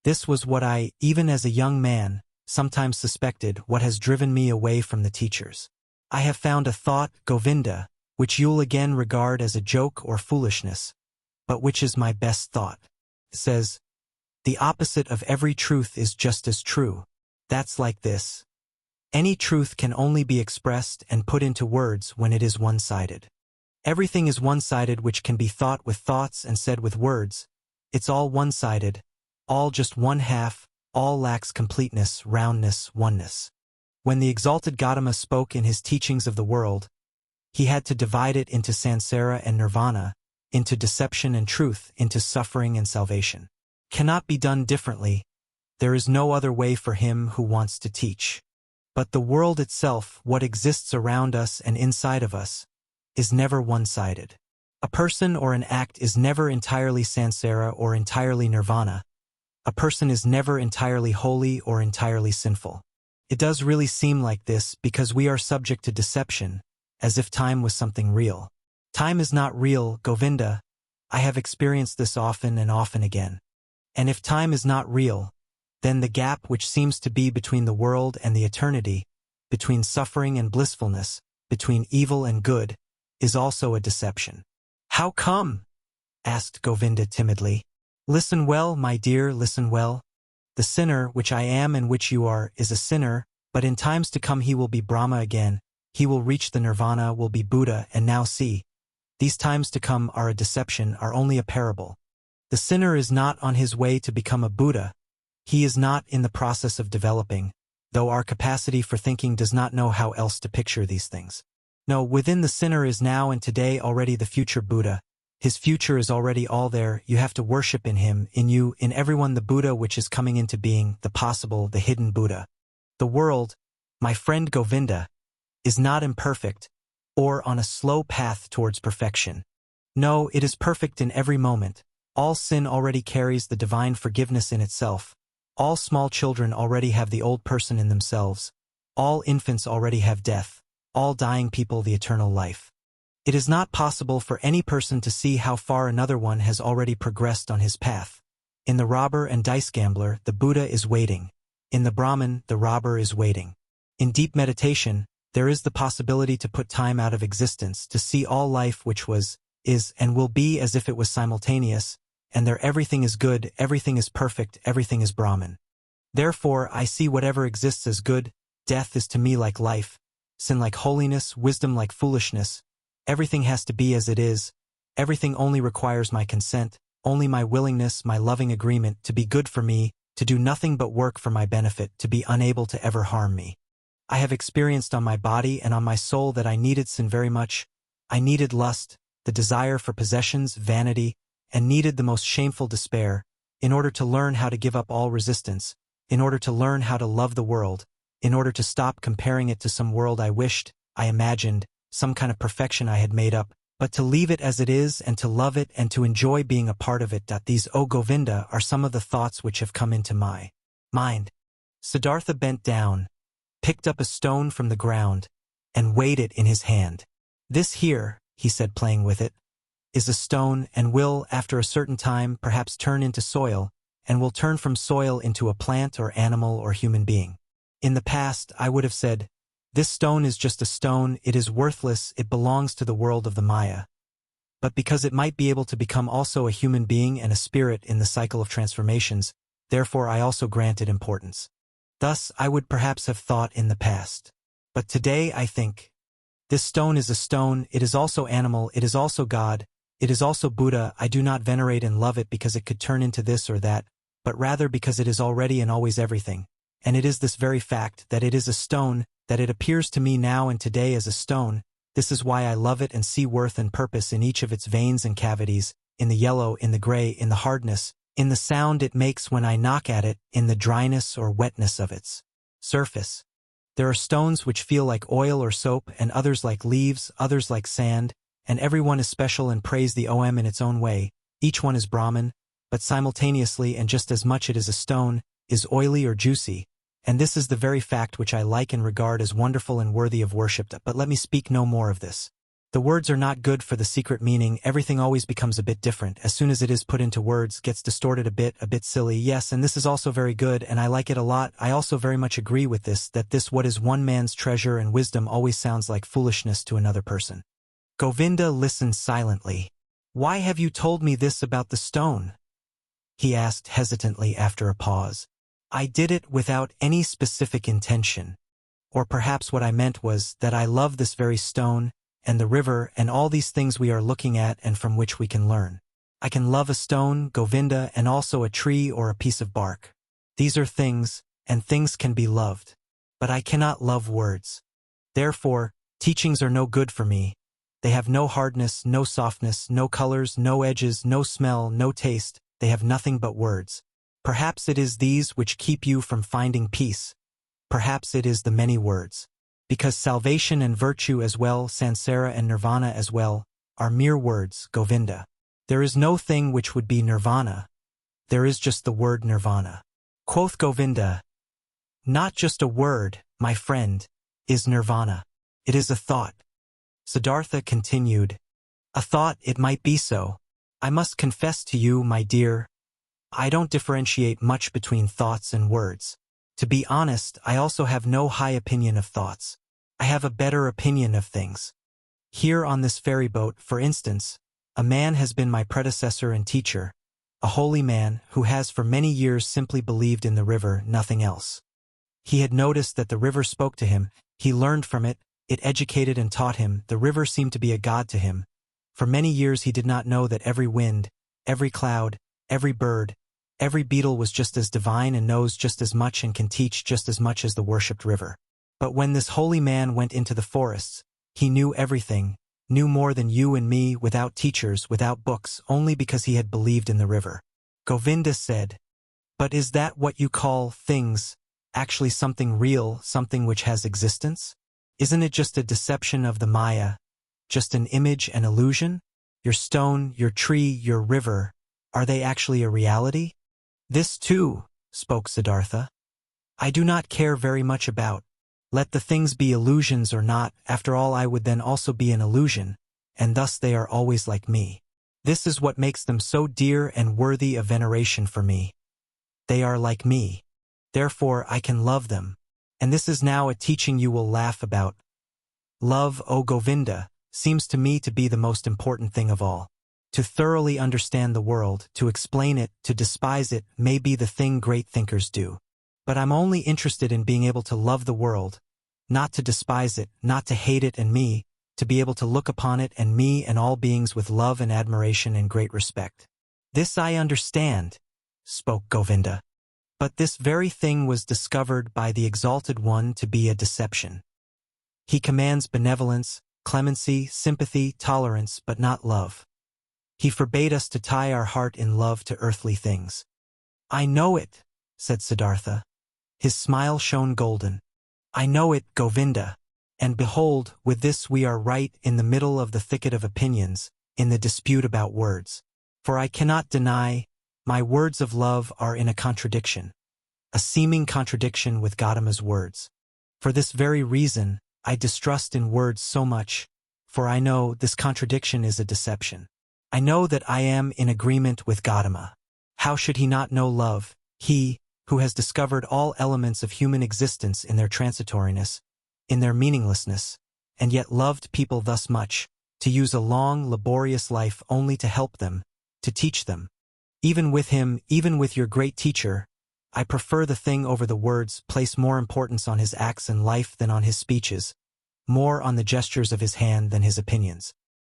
This was what I, even as a young man, sometimes suspected, what has driven me away from the teachers. I have found a thought, Govinda, which you'll again regard as a joke or foolishness, but which is my best thought. It says, the opposite of every truth is just as true. That's like this. Any truth can only be expressed and put into words when it is one-sided. Everything is one-sided which can be thought with thoughts and said with words. It's all one-sided, all just one half, all lacks completeness, roundness, oneness. When the exalted Gautama spoke in his teachings of the world, he had to divide it into samsara and nirvana, into deception and truth, into suffering and salvation. Cannot be done differently. There is no other way for him who wants to teach. But the world itself, what exists around us and inside of us, is never one-sided. A person or an act is never entirely samsara or entirely nirvana. A person is never entirely holy or entirely sinful. It does really seem like this because we are subject to deception, as if time was something real. Time is not real, Govinda. I have experienced this often and often again. And if time is not real, then the gap which seems to be between the world and the eternity, between suffering and blissfulness, between evil and good, is also a deception. How come? Asked Govinda timidly. Listen well, my dear, listen well. The sinner, which I am and which you are, is a sinner, but in times to come he will be Brahma again, he will reach the nirvana, will be Buddha, and now see. These times to come are a deception, are only a parable. The sinner is not on his way to become a Buddha. He is not in the process of developing, though our capacity for thinking does not know how else to picture these things. No, within the sinner is now and today already the future Buddha. His future is already all there. You have to worship in him, in you, in everyone the Buddha which is coming into being, the possible, the hidden Buddha. The world, my friend Govinda, is not imperfect, or on a slow path towards perfection. No, it is perfect in every moment. All sin already carries the divine forgiveness in itself. All small children already have the old person in themselves. All infants already have death. All dying people the eternal life. It is not possible for any person to see how far another one has already progressed on his path. In the robber and dice gambler, the Buddha is waiting. In the Brahmin, the robber is waiting. In deep meditation, There is the possibility to put time out of existence, to see all life which was, is, and will be as if it was simultaneous, and there everything is good, everything is perfect, everything is Brahman. Therefore, I see whatever exists as good. Death is to me like life, sin like holiness, wisdom like foolishness. Everything has to be as it is. Everything only requires my consent, only my willingness, my loving agreement to be good for me, to do nothing but work for my benefit, to be unable to ever harm me. I have experienced on my body and on my soul that I needed sin very much. I needed lust, the desire for possessions, vanity, and needed the most shameful despair, in order to learn how to give up all resistance, in order to learn how to love the world, in order to stop comparing it to some world I wished, I imagined, some kind of perfection I had made up, but to leave it as it is and to love it and to enjoy being a part of it. These, O Govinda, are some of the thoughts which have come into my mind. Siddhartha bent down, picked up a stone from the ground, and weighed it in his hand. This here, he said, playing with it, is a stone and will, after a certain time, perhaps turn into soil, and will turn from soil into a plant or animal or human being. In the past, I would have said, this stone is just a stone, it is worthless, it belongs to the world of the Maya. But because it might be able to become also a human being and a spirit in the cycle of transformations, therefore I also grant it importance. Thus, I would perhaps have thought in the past. But today I think, this stone is a stone, it is also animal, it is also God, it is also Buddha. I do not venerate and love it because it could turn into this or that, but rather because it is already and always everything. And it is this very fact that it is a stone, that it appears to me now and today as a stone. This is why I love it and see worth and purpose in each of its veins and cavities, in the yellow, in the gray, in the hardness, in the sound it makes when I knock at it, in the dryness or wetness of its surface. There are stones which feel like oil or soap, and others like leaves, others like sand, and every one is special and praise the OM in its own way. Each one is Brahman, but simultaneously and just as much it is a stone, is oily or juicy, and this is the very fact which I like and regard as wonderful and worthy of worship. But let me speak no more of this. The words are not good for the secret meaning. Everything always becomes a bit different. As soon as it is put into words, gets distorted a bit silly. Yes, and this is also very good, and I like it a lot. I also very much agree with this, that this what is one man's treasure and wisdom always sounds like foolishness to another person. Govinda listened silently. Why have you told me this about the stone? He asked hesitantly after a pause. I did it without any specific intention. Or perhaps what I meant was that I love this very stone, and the river, and all these things we are looking at and from which we can learn. I can love a stone, Govinda, and also a tree or a piece of bark. These are things, and things can be loved. But I cannot love words. Therefore, teachings are no good for me. They have no hardness, no softness, no colors, no edges, no smell, no taste. They have nothing but words. Perhaps it is these which keep you from finding peace. Perhaps it is the many words. Because salvation and virtue as well, samsara and nirvana as well, are mere words, Govinda. There is no thing which would be nirvana. There is just the word nirvana. Quoth Govinda, not just a word, my friend, is nirvana. It is a thought. Siddhartha continued, a thought, it might be so. I must confess to you, my dear, I don't differentiate much between thoughts and words. To be honest, I also have no high opinion of thoughts. I have a better opinion of things. Here on this ferry boat, for instance, a man has been my predecessor and teacher, a holy man who has for many years simply believed in the river, nothing else. He had noticed that the river spoke to him, he learned from it, it educated and taught him, the river seemed to be a god to him. For many years he did not know that every wind, every cloud, every bird, every beetle was just as divine and knows just as much and can teach just as much as the worshipped river. But when this holy man went into the forests, he knew everything, knew more than you and me, without teachers, without books, only because he had believed in the river. Govinda said, but is that what you call things, actually something real, something which has existence? Isn't it just a deception of the Maya, just an image and illusion? Your stone, your tree, your river, are they actually a reality? This too, spoke Siddhartha, I do not care very much about. Let the things be illusions or not, after all I would then also be an illusion, and thus they are always like me. This is what makes them so dear and worthy of veneration for me. They are like me. Therefore I can love them. And this is now a teaching you will laugh about, Love, O Govinda, seems to me to be the most important thing of all. To thoroughly understand the world, to explain it, to despise it, may be the thing great thinkers do. But I'm only interested in being able to love the world, not to despise it, not to hate it and me, to be able to look upon it and me and all beings with love and admiration and great respect. This I understand, spoke Govinda. But this very thing was discovered by the Exalted One to be a deception. He commands benevolence, clemency, sympathy, tolerance, but not love. He forbade us to tie our heart in love to earthly things. I know it, said Siddhartha. His smile shone golden. I know it, Govinda. And behold, with this we are right in the middle of the thicket of opinions, in the dispute about words. For I cannot deny, my words of love are in a contradiction. A seeming contradiction with Gautama's words. For this very reason, I distrust in words so much, for I know this contradiction is a deception. I know that I am in agreement with Gautama. How should he not know love, he, who has discovered all elements of human existence in their transitoriness, in their meaninglessness, and yet loved people thus much, to use a long, laborious life only to help them, to teach them. Even with him, even with your great teacher, I prefer the thing over the words, place more importance on his acts and life than on his speeches, more on the gestures of his hand than his opinions.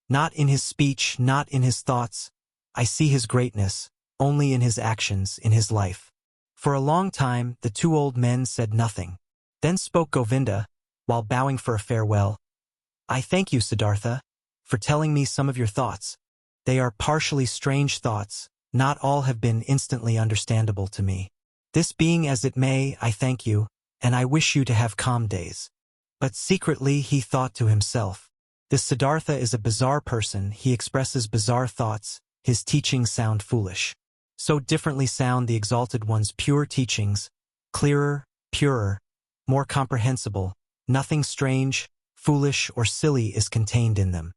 Not in his speech, not in his thoughts, I see his greatness, only in his actions, in his life. For a long time, the two old men said nothing. Then spoke Govinda, while bowing for a farewell. I thank you, Siddhartha, for telling me some of your thoughts. They are partially strange thoughts, not all have been instantly understandable to me. This being as it may, I thank you, and I wish you to have calm days. But secretly he thought to himself, this Siddhartha is a bizarre person, he expresses bizarre thoughts, his teachings sound foolish. So differently sound the Exalted One's pure teachings, clearer, purer, more comprehensible, nothing strange, foolish, or silly is contained in them.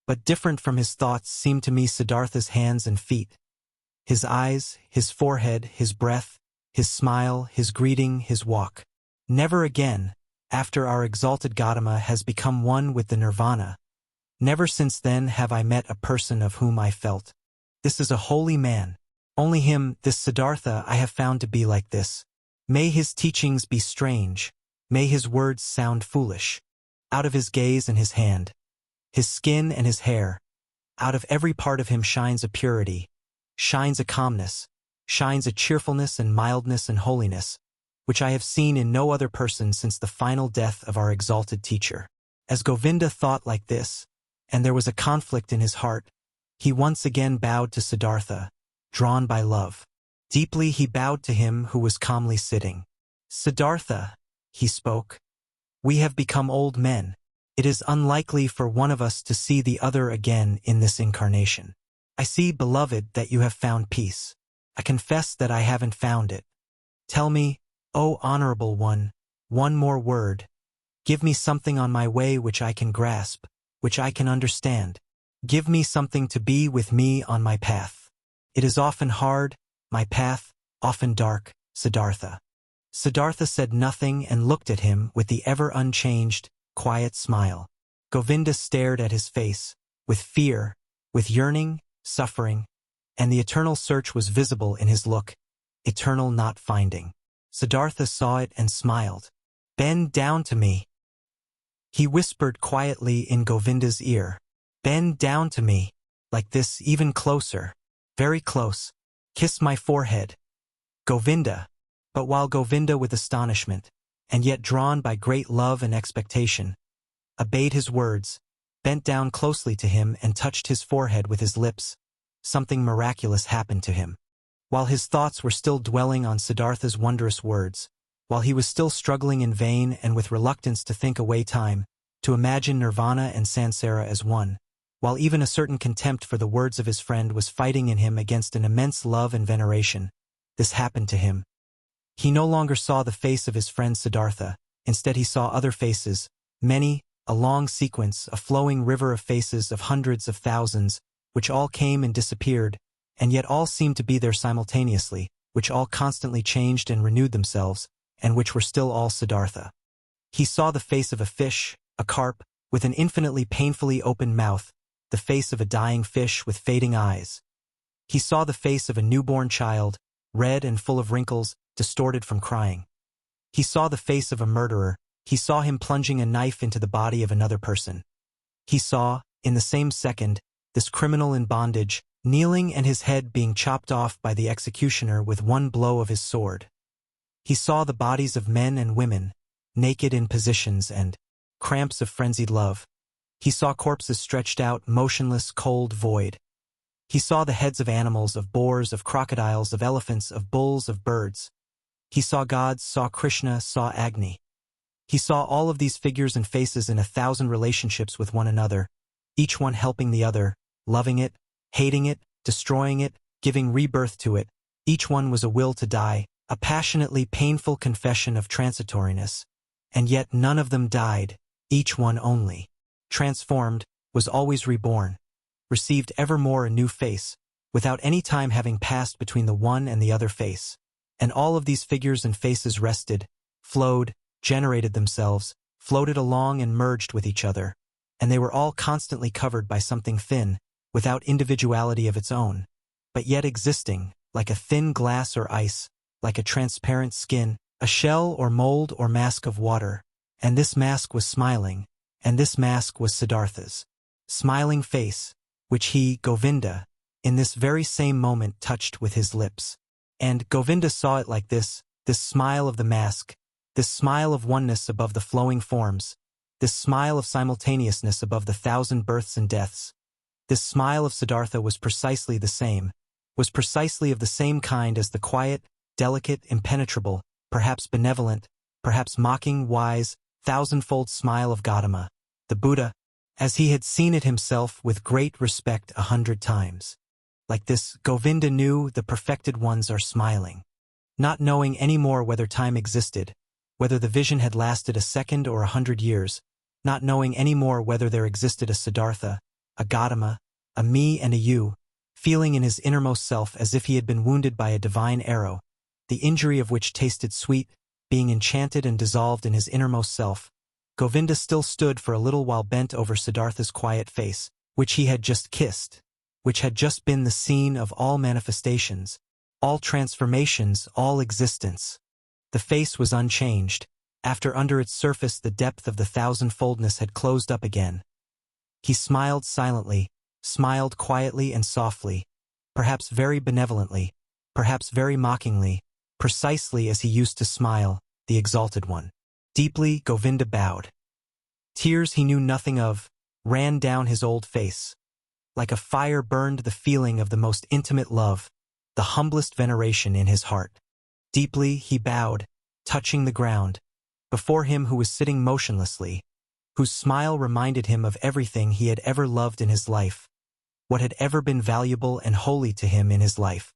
But different from his thoughts seem to me Siddhartha's hands and feet, his eyes, his forehead, his breath, his smile, his greeting, his walk. Never again, after our exalted Gautama has become one with the nirvana, never since then have I met a person of whom I felt, this is a holy man. Only him, this Siddhartha, I have found to be like this. May his teachings be strange, may his words sound foolish. Out of his gaze and his hand, his skin and his hair, out of every part of him shines a purity, shines a calmness, shines a cheerfulness and mildness and holiness, which I have seen in no other person since the final death of our exalted teacher. As Govinda thought like this, and there was a conflict in his heart, he once again bowed to Siddhartha, drawn by love. Deeply he bowed to him who was calmly sitting. Siddhartha, he spoke, we have become old men. It is unlikely for one of us to see the other again in this incarnation. I see, beloved, that you have found peace. I confess that I haven't found it. Tell me, O honorable one more word. Give me something on my way which I can grasp, which I can understand. Give me something to be with me on my path. It is often hard, my path, often dark, Siddhartha. Siddhartha said nothing and looked at him with the ever unchanged, quiet smile. Govinda stared at his face, with fear, with yearning, suffering, and the eternal search was visible in his look, eternal not finding. Siddhartha saw it and smiled. Bend down to me. He whispered quietly in Govinda's ear. Bend down to me, like this, even closer, very close. Kiss my forehead. Govinda. But while Govinda, with astonishment, and yet drawn by great love and expectation, obeyed his words, bent down closely to him and touched his forehead with his lips, something miraculous happened to him. While his thoughts were still dwelling on Siddhartha's wondrous words, while he was still struggling in vain and with reluctance to think away time, to imagine nirvana and samsara as one, while even a certain contempt for the words of his friend was fighting in him against an immense love and veneration, this happened to him. He no longer saw the face of his friend Siddhartha, instead he saw other faces, many, a long sequence, a flowing river of faces of hundreds of thousands, which all came and disappeared, and yet all seemed to be there simultaneously, which all constantly changed and renewed themselves, and which were still all Siddhartha. He saw the face of a fish, a carp, with an infinitely painfully open mouth, the face of a dying fish with fading eyes. He saw the face of a newborn child, red and full of wrinkles, distorted from crying. He saw the face of a murderer. He saw him plunging a knife into the body of another person. He saw, in the same second, this criminal in bondage, kneeling and his head being chopped off by the executioner with one blow of his sword. He saw the bodies of men and women, naked in positions and cramps of frenzied love. He saw corpses stretched out, motionless, cold, void. He saw the heads of animals, of boars, of crocodiles, of elephants, of bulls, of birds. He saw gods, saw Krishna, saw Agni. He saw all of these figures and faces in 1,000 relationships with one another, each one helping the other, loving it, hating it, destroying it, giving rebirth to it. Each one was a will to die, a passionately painful confession of transitoriness. And yet none of them died, each one only, transformed, was always reborn, received evermore a new face, without any time having passed between the one and the other face. And all of these figures and faces rested, flowed, generated themselves, floated along and merged with each other, and they were all constantly covered by something thin, without individuality of its own, but yet existing, like a thin glass or ice, like a transparent skin, a shell or mold or mask of water. And this mask was smiling, and this mask was Siddhartha's smiling face, which he, Govinda, in this very same moment touched with his lips. And Govinda saw it like this smile of the mask, this smile of oneness above the flowing forms, this smile of simultaneousness above the 1,000 births and deaths. This smile of Siddhartha was precisely the same, was precisely of the same kind as the quiet, delicate, impenetrable, perhaps benevolent, perhaps mocking, wise, 1,000-fold smile of Gautama, the Buddha, as he had seen it himself with great respect 100 times. Like this, Govinda knew the perfected ones are smiling, not knowing any more whether time existed, whether the vision had lasted a second or 100 years, not knowing any more whether there existed a Siddhartha, a Gautama, a me and a you, feeling in his innermost self as if he had been wounded by a divine arrow, the injury of which tasted sweet, being enchanted and dissolved in his innermost self. Govinda still stood for a little while bent over Siddhartha's quiet face, which he had just kissed, which had just been the scene of all manifestations, all transformations, all existence. The face was unchanged, after under its surface the depth of the 1,000-foldness had closed up again. He smiled silently, smiled quietly and softly, perhaps very benevolently, perhaps very mockingly, precisely as he used to smile, the exalted one. Deeply, Govinda bowed. Tears he knew nothing of ran down his old face. Like a fire burned the feeling of the most intimate love, the humblest veneration in his heart. Deeply he bowed, touching the ground, before him who was sitting motionlessly, whose smile reminded him of everything he had ever loved in his life, what had ever been valuable and holy to him in his life.